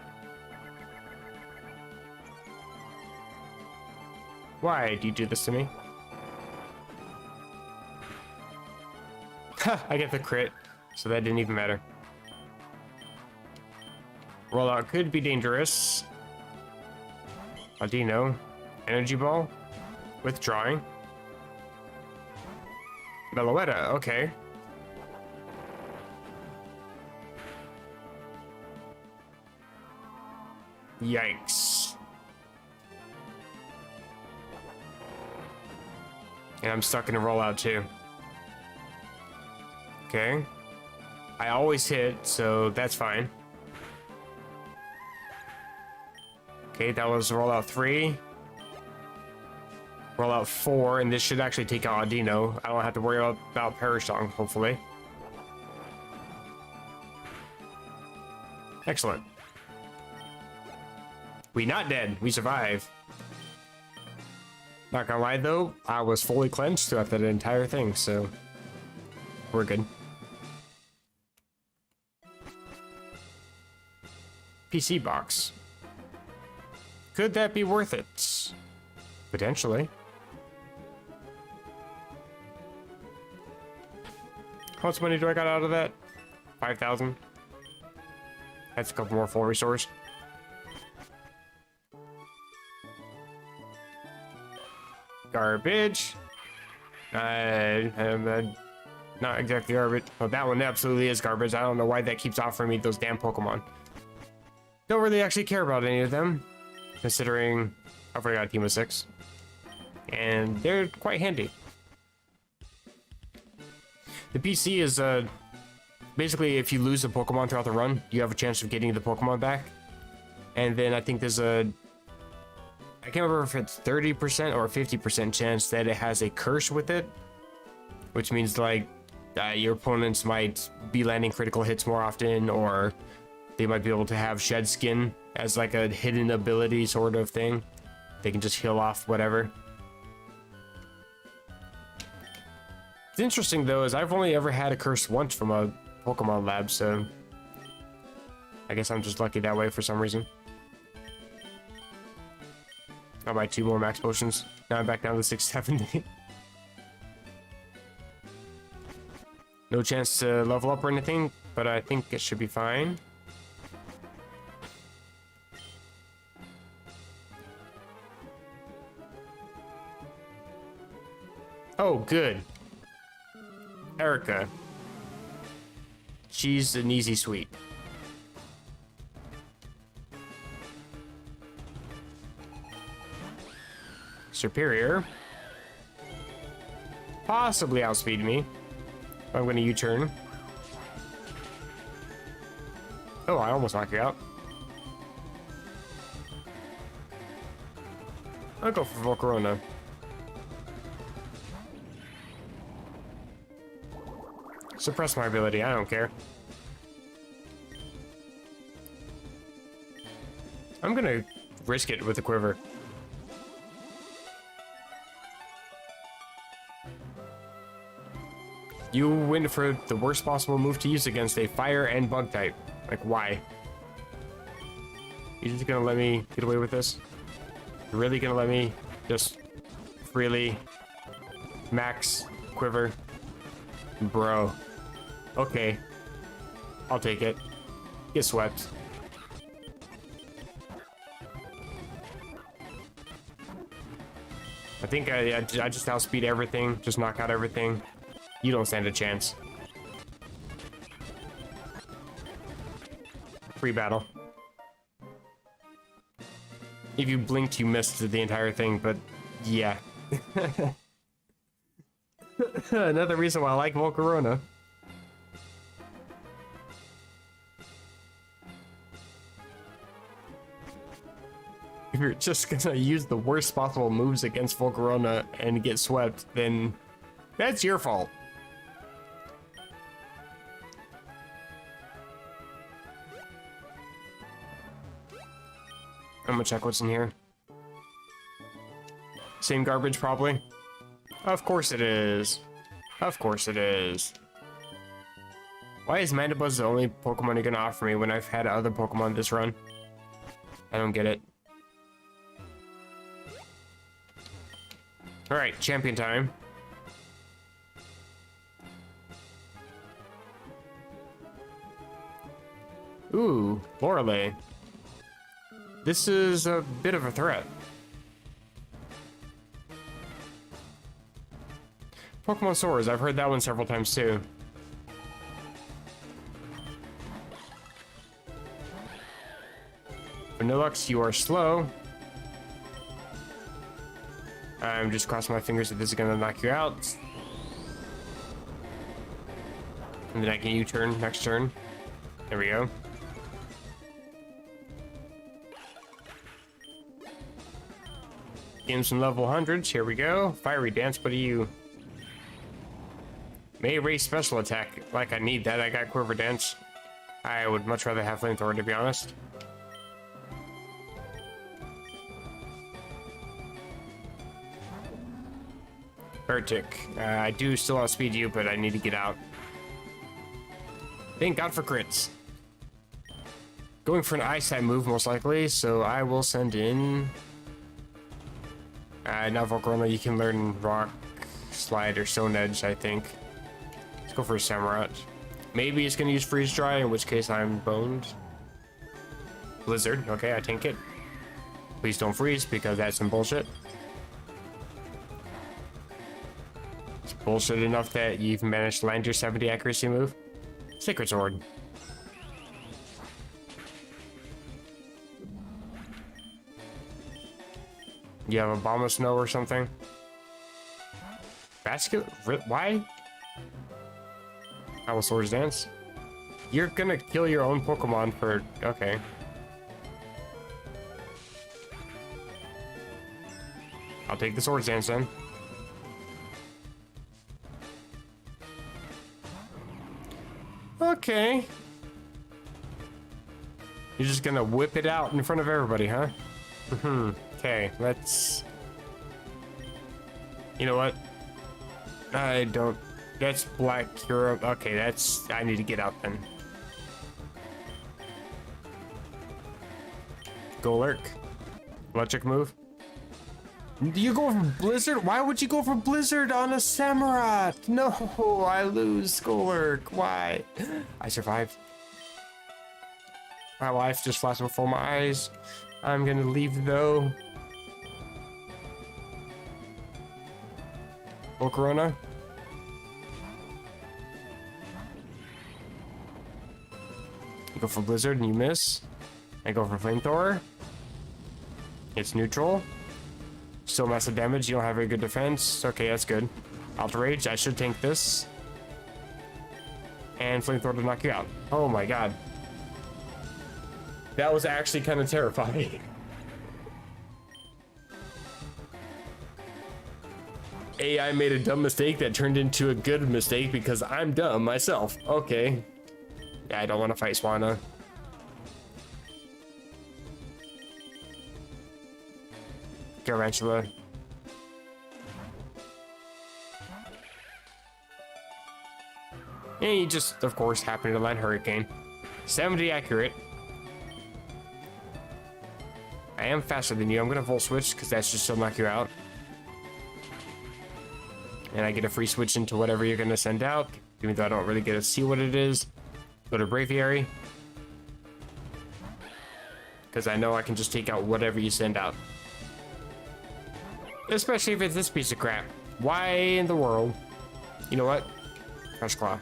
Why do you do this to me? Ha! I get the crit, so that didn't even matter. Rollout could be dangerous. Aldino. Energy Ball. Withdrawing. Meloetta, okay. Yikes. And I'm stuck in a rollout too. Okay. I always hit, so that's fine. Okay, that was rollout 3. Rollout 4, and this should actually take out Audino. I don't have to worry about Perish Song, hopefully. Excellent. We not dead. We survive. Not gonna lie though, I was fully cleansed throughout that entire thing, so we're good. PC box. Could that be worth it? Potentially. How much money do I got out of that? 5,000. That's a couple more full resource. Garbage. Not exactly garbage. Oh, that one absolutely is garbage. I don't know why that keeps offering me those damn Pokemon. Don't really actually care about any of them, considering I've already got a team of 6. And they're quite handy. The PC is basically if you lose a Pokemon throughout the run, you have a chance of getting the Pokemon back. And then I think there's a... I can't remember if it's 30% or 50% chance that it has a curse with it. Which means like your opponents might be landing critical hits more often, or they might be able to have Shed Skin as like a hidden ability sort of thing. They can just heal off whatever. It's interesting though, is I've only ever had a curse once from a Pokemon lab, so I guess I'm just lucky that way for some reason. I'll buy 2 more max potions. Now I'm back down to 670. No chance to level up or anything. but I think it should be fine. Oh, good. Erica. She's an easy sweep. Superior. Possibly outspeed me. I'm going to U-turn. Oh, I almost knocked you out. I'll go for Volcarona. Suppress my ability, I don't care. I'm gonna risk it with the quiver. You went for the worst possible move to use against a fire and bug type. Like, why? You just gonna let me get away with this? You're really gonna let me just freely max quiver? Bro. Okay. I'll take it. Get swept. I think I just outspeed everything. Just knock out everything. You don't stand a chance. Free battle. If you blinked, you missed the entire thing, but yeah. Another reason why I like Volcarona. If you're just gonna use the worst possible moves against Volcarona and get swept, then that's your fault. I'm gonna check what's in here. Same garbage, probably. Of course it is. Of course it is. Why is Mandibuzz the only Pokemon you're gonna offer me when I've had other Pokemon this run? I don't get it. Alright, champion time. Ooh, Lorelei. This is a bit of a threat. Pokemon Swords, I've heard that one several times too. Vanillux, you are slow. I'm just crossing my fingers that this is gonna knock you out. And then I can U-turn next turn. There we go. Give him some level 100s. Here we go. Fiery Dance, what are you? May raise special attack. Like, I need that. I got Quiver Dance. I would much rather have Flamethrower, to be honest. Bertic. I do still outspeed you, but I need to get out. Thank God for crits. Going for an Ice type move, most likely, so I will send in... now Volcarona, you can learn Rock, Slide, or Stone Edge, I think. Let's go for a Samurott. Maybe it's going to use Freeze Dry, in which case I'm boned. Blizzard, okay, I tank it. Please don't freeze, because that's some bullshit. It's bullshit enough that you've managed to land your 70 accuracy move. Sacred Sword. You have a Bomb of Snow or something? Basket? Why? I will Swords Dance. You're gonna kill your own Pokemon for... Okay. I'll take the Swords Dance then. Okay. You're just gonna whip it out in front of everybody, huh? Okay, let's... You know what? I don't... That's Black Hero. Okay, that's... I need to get out then. Golurk. Electric move. You go for Blizzard? Why would you go for Blizzard on a Samurott? No, I lose Skolurk. Why? I survived. My life just flashed before my eyes. I'm gonna leave though. Oh, Corona. You go for Blizzard and you miss. I go for Flamethrower. It's neutral. Still massive damage. You don't have very good defense. Okay, that's good. Alter Rage. I should tank this. And Flamethrower to knock you out. Oh my god. That was actually kind of terrifying. AI made a dumb mistake that turned into a good mistake because I'm dumb myself. Okay. Yeah, I don't want to fight Swanna. Garantula. And you just, of course, happen to land Hurricane. 70 accurate. I am faster than you. I'm gonna Volt Switch because that should still knock you out. And I get a free switch into whatever you're gonna send out, even though I don't really get to see what it is. Go to Braviary. Because I know I can just take out whatever you send out. Especially if it's this piece of crap. Why in the world? You know what? Crush Claw.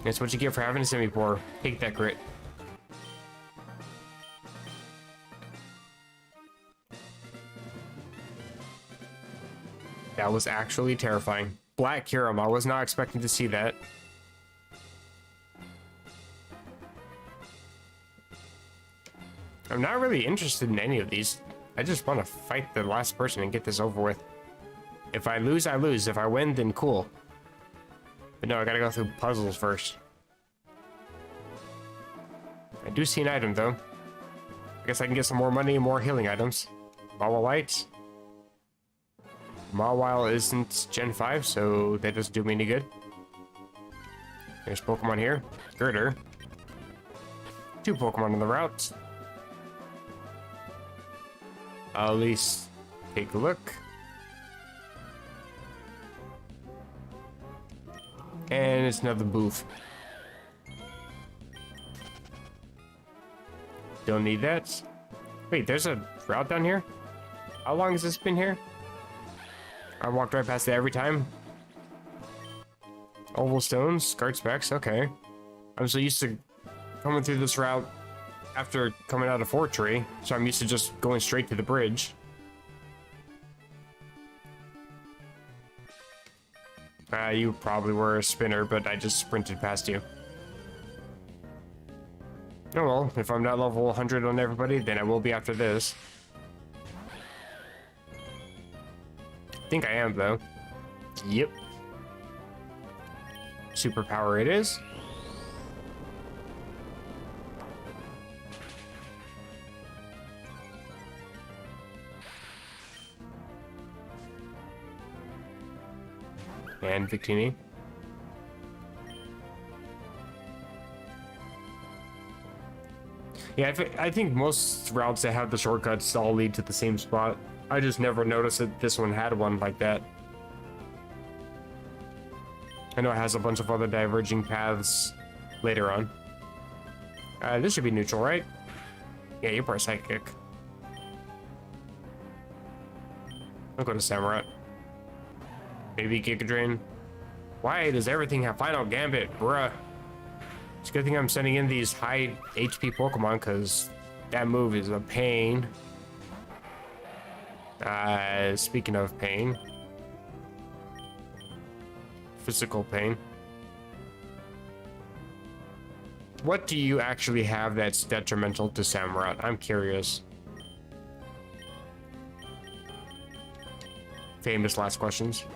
That's what you get for having a semi-pour. Take that crit. That was actually terrifying. Black Kyurem, I was not expecting to see that. I'm not really interested in any of these. I just want to fight the last person and get this over with. If I lose, I lose. If I win, then cool. But no, I gotta go through puzzles first. I do see an item, though. I guess I can get some more money and more healing items. Mawa Light. Mawile isn't Gen 5, so that doesn't do me any good. There's Pokemon here. Girder. 2 Pokemon on the route. I'll at least take a look. And it's another booth. Don't need that. Wait, there's a route down here? How long has this been here? I walked right past it every time. Oval stones, guard specs, okay. I'm so used to coming through this route after coming out of Fort Tree, so I'm used to just going straight to the bridge. You probably were a spinner, but I just sprinted past you. Oh well, if I'm not level 100 on everybody, then I will be after this. I think I am, though. Yep. Superpower it is. And Victini. Yeah, I think most routes that have the shortcuts all lead to the same spot. I just never noticed that this one had one like that. I know it has a bunch of other diverging paths later on. This should be neutral, right? Yeah, you're part psychic. I'll go to Samurott. Maybe Giga Drain. Why does everything have Final Gambit, bruh? It's a good thing I'm sending in these high HP Pokemon, because that move is a pain. Speaking of pain. Physical pain. What do you actually have that's detrimental to Samurott? I'm curious. Famous last questions.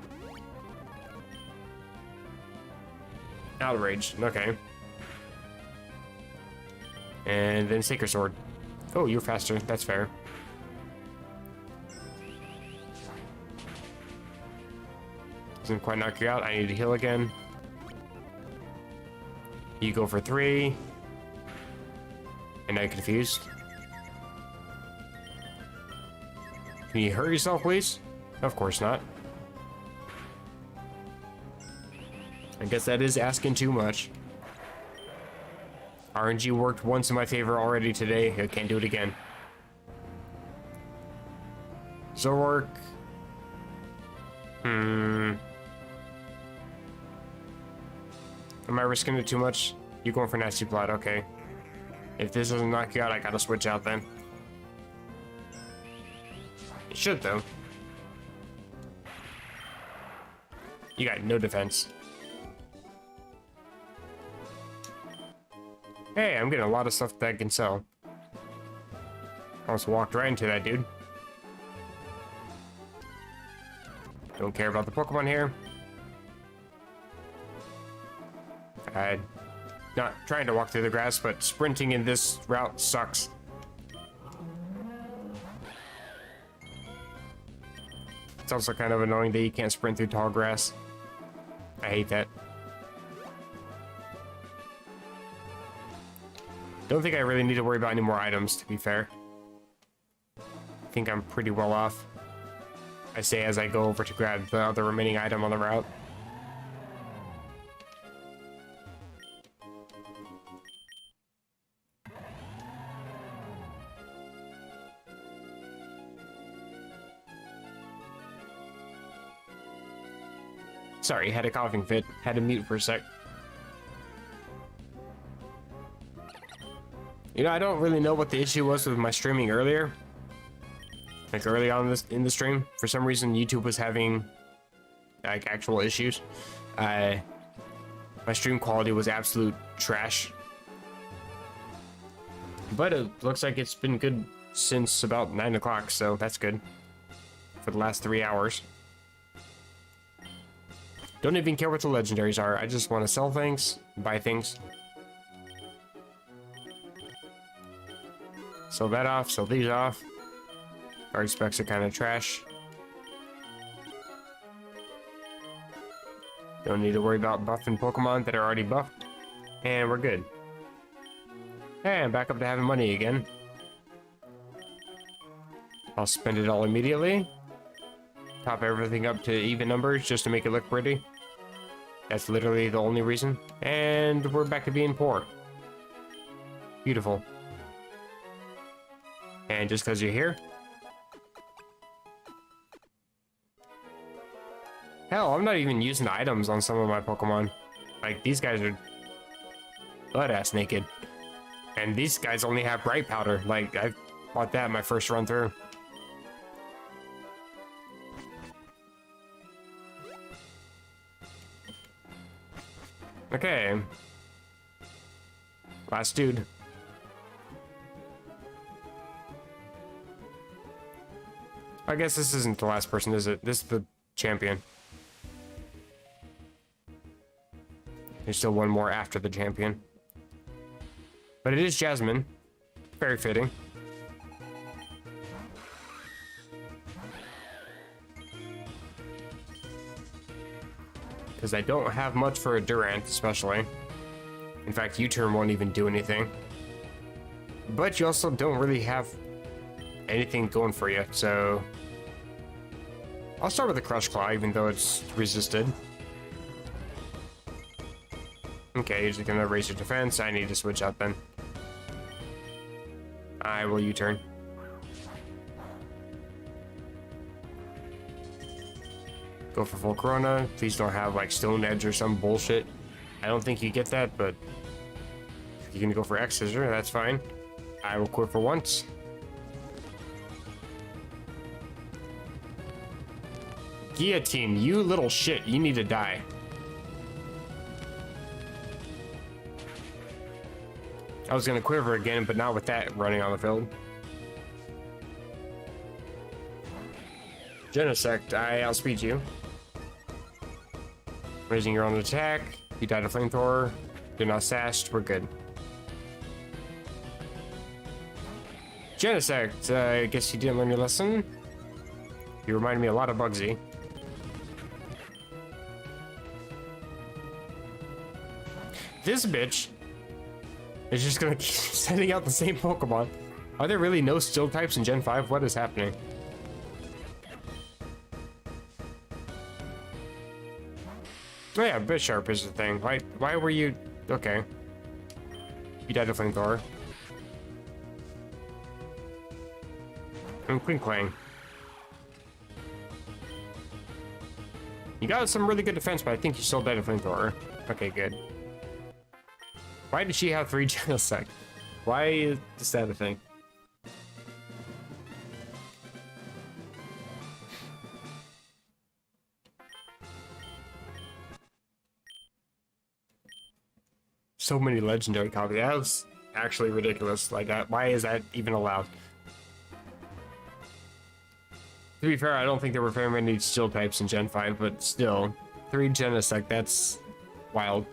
Outrage, okay. And then Sacred Sword. Oh, you're faster, that's fair. Doesn't quite knock you out, I need to heal again. You go for 3. And now you're confused. Can you hurt yourself, please? Of course not. I guess that is asking too much. RNG worked once in my favor already today. I can't do it again. Zork. Am I risking it too much? You going for Nasty Plot? Okay. If this doesn't knock you out, I gotta switch out then. It should, though. You got no defense. Hey, I'm getting a lot of stuff that I can sell. Almost walked right into that dude. Don't care about the Pokemon here. I'm not trying to walk through the grass, but sprinting in this route sucks. It's also kind of annoying that you can't sprint through tall grass. I hate that. Don't think I really need to worry about any more items, to be fair. I think I'm pretty well off. I say as I go over to grab the other remaining item on the route. Sorry, had a coughing fit. Had to mute for a sec. You know, I don't really know what the issue was with my streaming earlier. Like early on in the stream, for some reason YouTube was having like actual issues. My stream quality was absolute trash. But it looks like it's been good since about 9 o'clock, so that's good. For the last 3 hours. Don't even care what the legendaries are, I just want to sell things, buy things. Sell that off, sell these off. Guard specs are kind of trash. Don't need to worry about buffing Pokemon that are already buffed. And we're good. Hey, I'm back up to having money again. I'll spend it all immediately. Top everything up to even numbers just to make it look pretty. That's literally the only reason. And we're back to being poor. Beautiful. And just because you're here. Hell, I'm not even using the items on some of my Pokemon. Like, these guys are butt-ass naked. And these guys only have bright powder. Like, I bought that my first run through. Okay. Last dude. I guess this isn't the last person, is it? This is the champion. There's still one more after the champion. But it is Jasmine. Very fitting. Because I don't have much for a Durant, especially. In fact, U-turn won't even do anything. But you also don't really have anything going for you, so... I'll start with the Crush Claw, even though it's resisted. Okay, you're just gonna raise your defense. I need to switch out then. I will U-turn. Go for full Corona. Please don't have like Stone Edge or some bullshit. I don't think you get that, but if you're gonna go for X Scissor, that's fine. I will quit for once. Guillotine, you little shit, you need to die. I was gonna quiver again, but not with that running on the field. Genesect, I outspeed you. Raising your own attack. You died a flamethrower. You're not sashed, we're good. Genesect, I guess you didn't learn your lesson. You remind me a lot of Bugsy. This bitch is just gonna keep sending out the same Pokemon. Are there really no Steel types in Gen 5? What is happening? Oh yeah, Bisharp is the thing. Why were you... Okay. You died to Flamethrower. And Queen Clang. You got some really good defense, but I think you still died to Flamethrower. Okay, good. Why did she have 3 Genesect? Why is that a thing? So many legendary copies. That was actually ridiculous. Like, why is that even allowed? To be fair, I don't think there were very many steel types in Gen 5, but still, 3 Genesect, that's wild.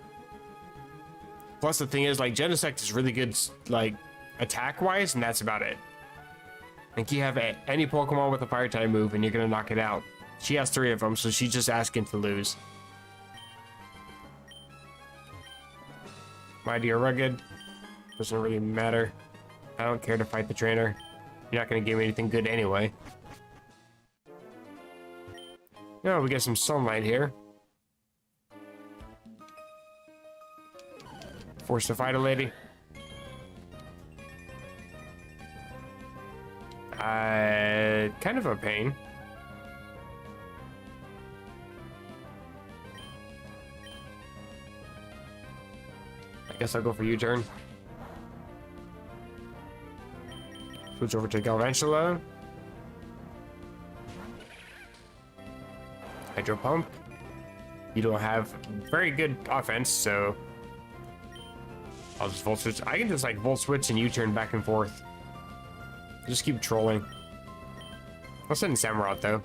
Plus, the thing is, like, Genesect is really good, like, attack-wise, and that's about it. Like, you have any Pokemon with a Fire-type move, and you're gonna knock it out. She has 3 of them, so she's just asking to lose. Mighty or rugged, doesn't really matter. I don't care to fight the trainer. You're not gonna give me anything good anyway. No, we get some sunlight here. Forced to fight a lady. Kind of a pain. I guess I'll go for U-turn. Switch over to Galvantula. Hydro Pump. You don't have very good offense, so I'll just Volt Switch. I can just like Volt Switch and U-turn back and forth. Just keep trolling. I'll send Samurott though.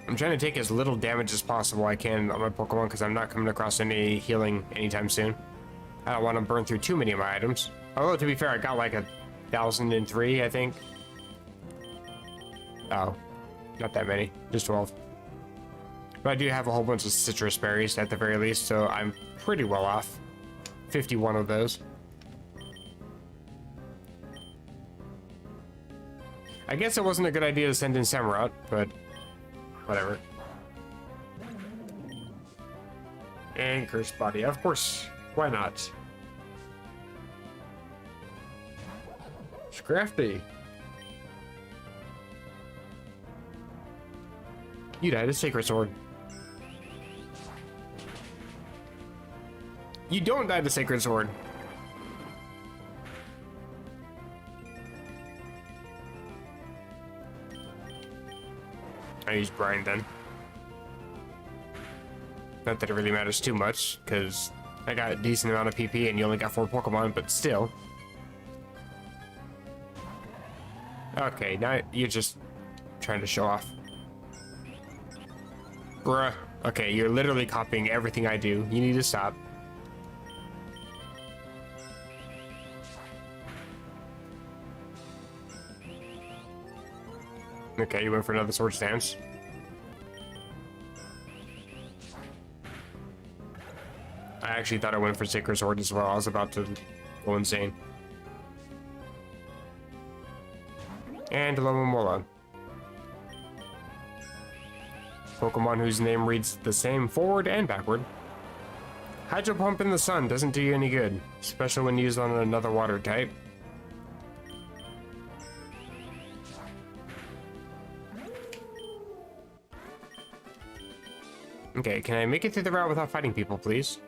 I'm trying to take as little damage as possible I can on my Pokemon because I'm not coming across any healing anytime soon. I don't want to burn through too many of my items. Although, to be fair, I got like 1,003, I think. Oh, not that many, just 12. But I do have a whole bunch of citrus berries at the very least, so I'm pretty well off. 51 of those. I guess it wasn't a good idea to send in Samurott, but whatever. And Cursed Body, of course. Why not? Scrafty. You died a Sacred Sword. You don't die to Sacred Sword. I use Brine then. Not that it really matters too much, because I got a decent amount of PP and you only got 4 Pokemon, but still. Okay, now you're just trying to show off. Bruh. Okay, you're literally copying everything I do. You need to stop. Okay, you went for another Sword Stance. I actually thought I went for Sacred Sword as well. I was about to go insane. And Alomomola. Pokemon whose name reads the same forward and backward. Hydro Pump in the sun doesn't do you any good, especially when used on another water type. Okay, can I make it through the route without fighting people, please?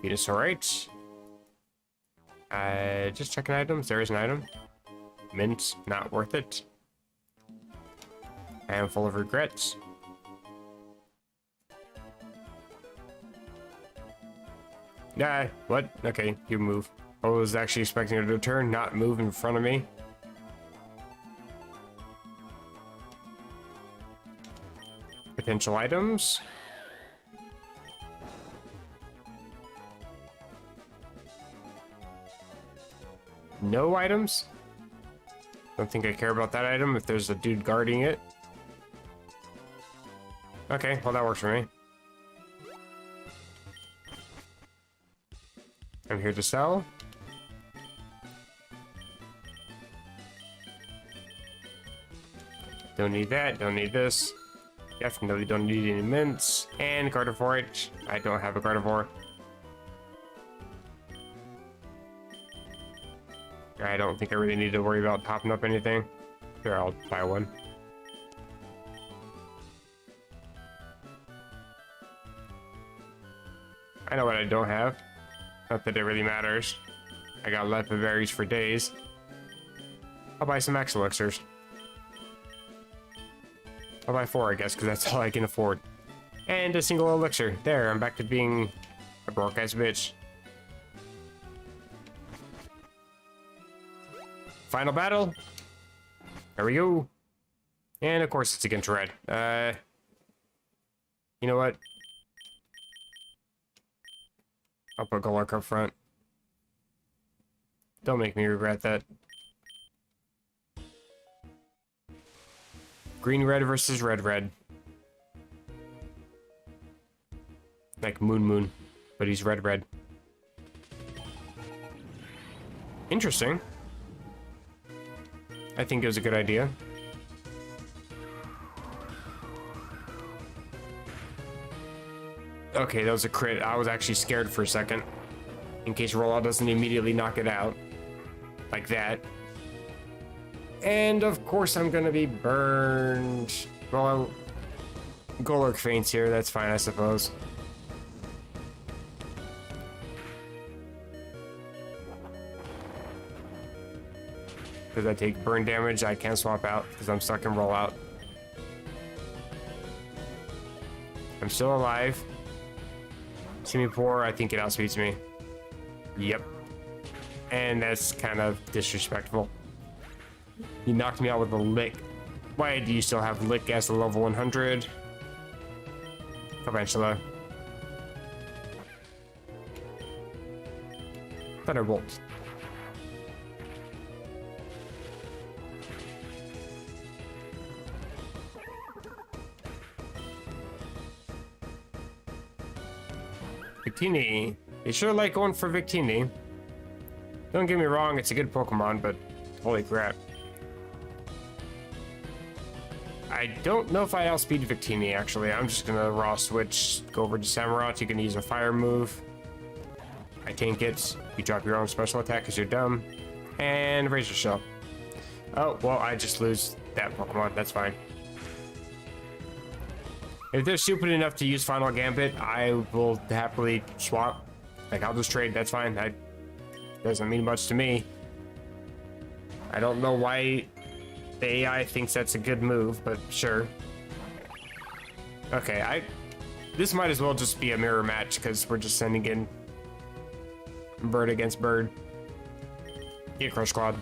Venusaurite. Just checking items. There is an item. Mint, not worth it. I am full of regrets. Nah, what? Okay, you move. I was actually expecting her to turn, not move in front of me. Potential items. No items? Don't think I care about that item if there's a dude guarding it. Okay, well that works for me. I'm here to sell. Don't need that. Don't need this. Definitely don't need any mints. And Gardevoir. I don't have a Gardevoir. I don't think I really need to worry about topping up anything. Here, I'll buy one. I know what I don't have. Not that it really matters. I got leopard berries for days. I'll buy some Max Elixirs. I'll buy 4, I guess, because that's all I can afford. And a single elixir. There, I'm back to being a broke-ass bitch. Final battle. There we go. And of course it's against red. You know what? I'll put Golurk up front. Don't make me regret that. Green-red versus red-red. Like Moon, but he's red-red. Interesting. I think it was a good idea. Okay, that was a crit. I was actually scared for a second. In case Rollout doesn't immediately knock it out. Like that. And of course I'm gonna be burned. Well, Golurk faints here. That's fine, I suppose. Because I take burn damage, I can't swap out because I'm stuck in Rollout. I'm still alive. See me poor, I think it outspeeds me. Yep. And that's kind of disrespectful. You knocked me out with a lick. Why do you still have lick as a level 100? Eventually. Thunderbolt. Victini. They sure like going for Victini. Don't get me wrong, it's a good Pokemon, but holy crap. I don't know if I outspeed Victini, actually. I'm just gonna raw switch, go over to Samurott. You can use a fire move. I tank it. You drop your own special attack because you're dumb. And Razor Shell. Oh, well, I just lose that Pokemon. That's fine. If they're stupid enough to use Final Gambit, I will happily swap. Like, I'll just trade. That's fine. That doesn't mean much to me. I don't know why the AI thinks that's a good move, but sure. Okay, this might as well just be a mirror match because we're just sending in bird against bird. Get Crush Clawed.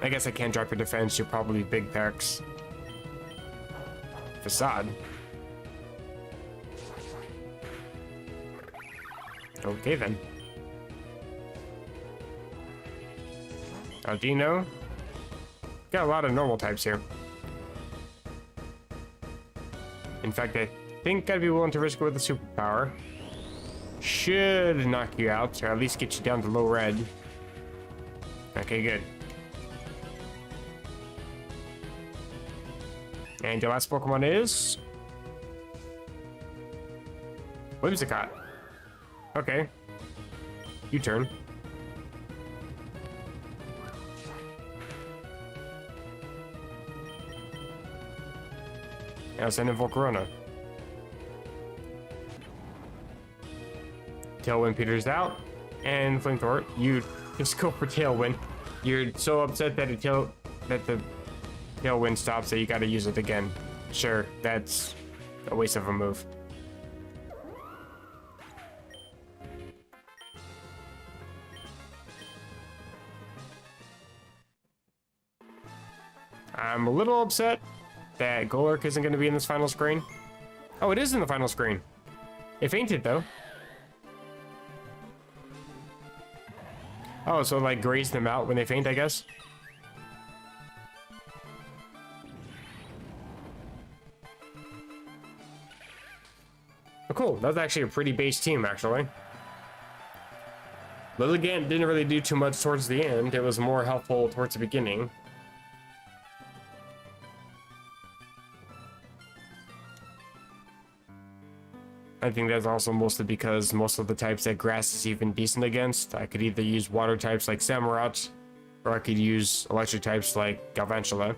I guess I can't drop your defense. You're probably big packs. Facade. Okay then. Aldino. Got a lot of normal types here. In fact, I think I'd be willing to risk it with a superpower. Should knock you out, or at least get you down to low red. Okay, good. And your last Pokemon is... Whimsicott. Okay. U-turn. Now send in Volcarona. Tailwind peters out. And Flamethrower, you just go for Tailwind. You're so upset that the Tailwind stops that you gotta use it again. Sure, that's a waste of a move. I'm a little upset that Golurk isn't going to be in this final screen. Oh, it is in the final screen. It fainted, though. Oh, so like graze them out when they faint, I guess? Oh, cool. That's actually a pretty base team, actually. Lilligant didn't really do too much towards the end. It was more helpful towards the beginning. I think that's also mostly because most of the types that grass is even decent against, I could either use water types like Samurott, or I could use electric types like Galvantula.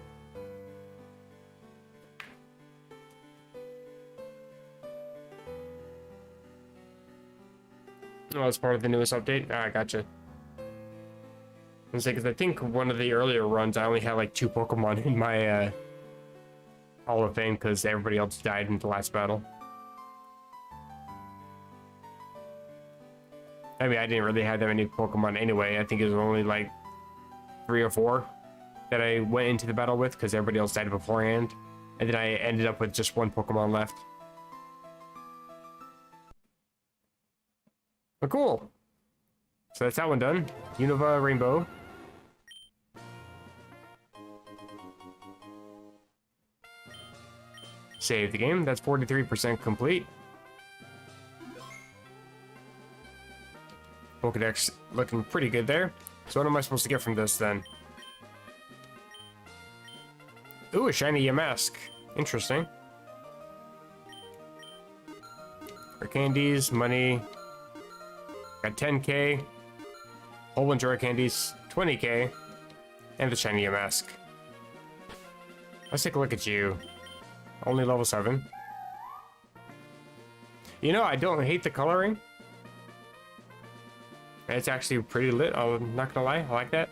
Oh, that's part of the newest update? Ah, gotcha. Because I think one of the earlier runs, I only had like 2 Pokemon in my Hall of Fame because everybody else died in the last battle. I mean, I didn't really have that many Pokemon anyway. I think it was only like 3 or 4 that I went into the battle with because everybody else died beforehand. And then I ended up with just 1 Pokemon left. But cool. So that's that one done. Unova Rainbow. Save the game. That's 43% complete. Pokedex looking pretty good there. So what am I supposed to get from this then? Ooh, a shiny Yamask. Interesting. For candies, money. Got 10k. Whole bunch of rare candies, 20k. And the shiny Yamask. Let's take a look at you. Only level 7. You know, I don't hate the coloring. It's actually pretty lit, I'm not gonna lie, I like that.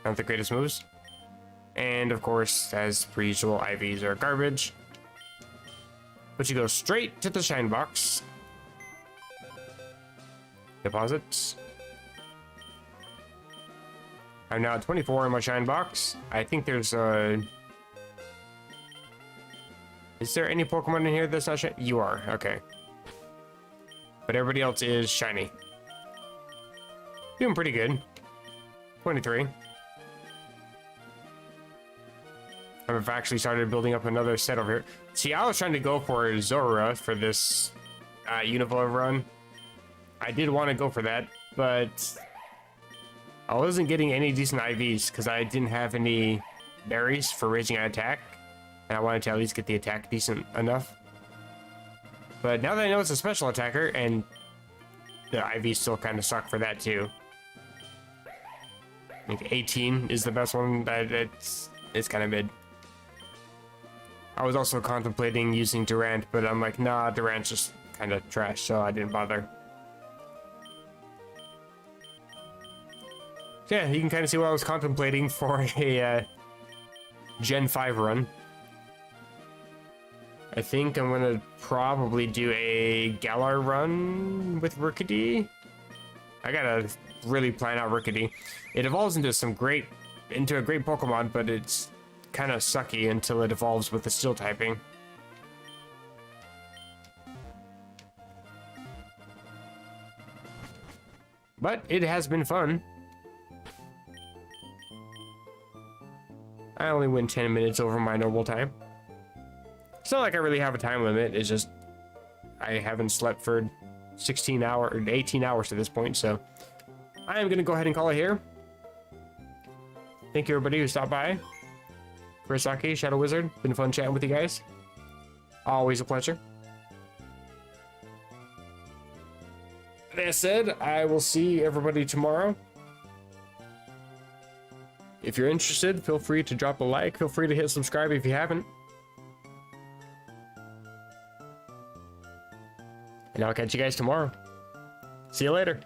Not the greatest moves. And of course, as per usual, IVs are garbage. But you go straight to the shine box. Deposits. I'm now at 24 in my shine box. I think there's a... Is there any Pokemon in here that's not shiny? You are, okay. But everybody else is shiny. Doing pretty good. 23. I've actually started building up another set over here. See, I was trying to go for Zora for this Unova run. I did want to go for that, but I wasn't getting any decent IVs because I didn't have any berries for raising an attack. And I wanted to at least get the attack decent enough. But now that I know it's a special attacker, and the IVs still kind of suck for that too. I think 18 is the best one. It's kind of mid. I was also contemplating using Durant, but I'm like, nah, Durant's just kind of trash, so I didn't bother. So yeah, you can kind of see what I was contemplating for a Gen 5 run. I think I'm gonna probably do a Galar run with Rookidee. I gotta really plan out Rookidee. It evolves into a great Pokemon, but it's kind of sucky until it evolves with the Steel typing. But it has been fun. I only went 10 minutes over my normal time. It's not like I really have a time limit, it's just I haven't slept for 18 hours to this point, so I am gonna go ahead and call it here. Thank you everybody who stopped by. Kurosaki, Shadow Wizard, been fun chatting with you guys. Always a pleasure. That said, I will see everybody tomorrow. If you're interested, feel free to drop a like, feel free to hit subscribe if you haven't. And I'll catch you guys tomorrow. See you later.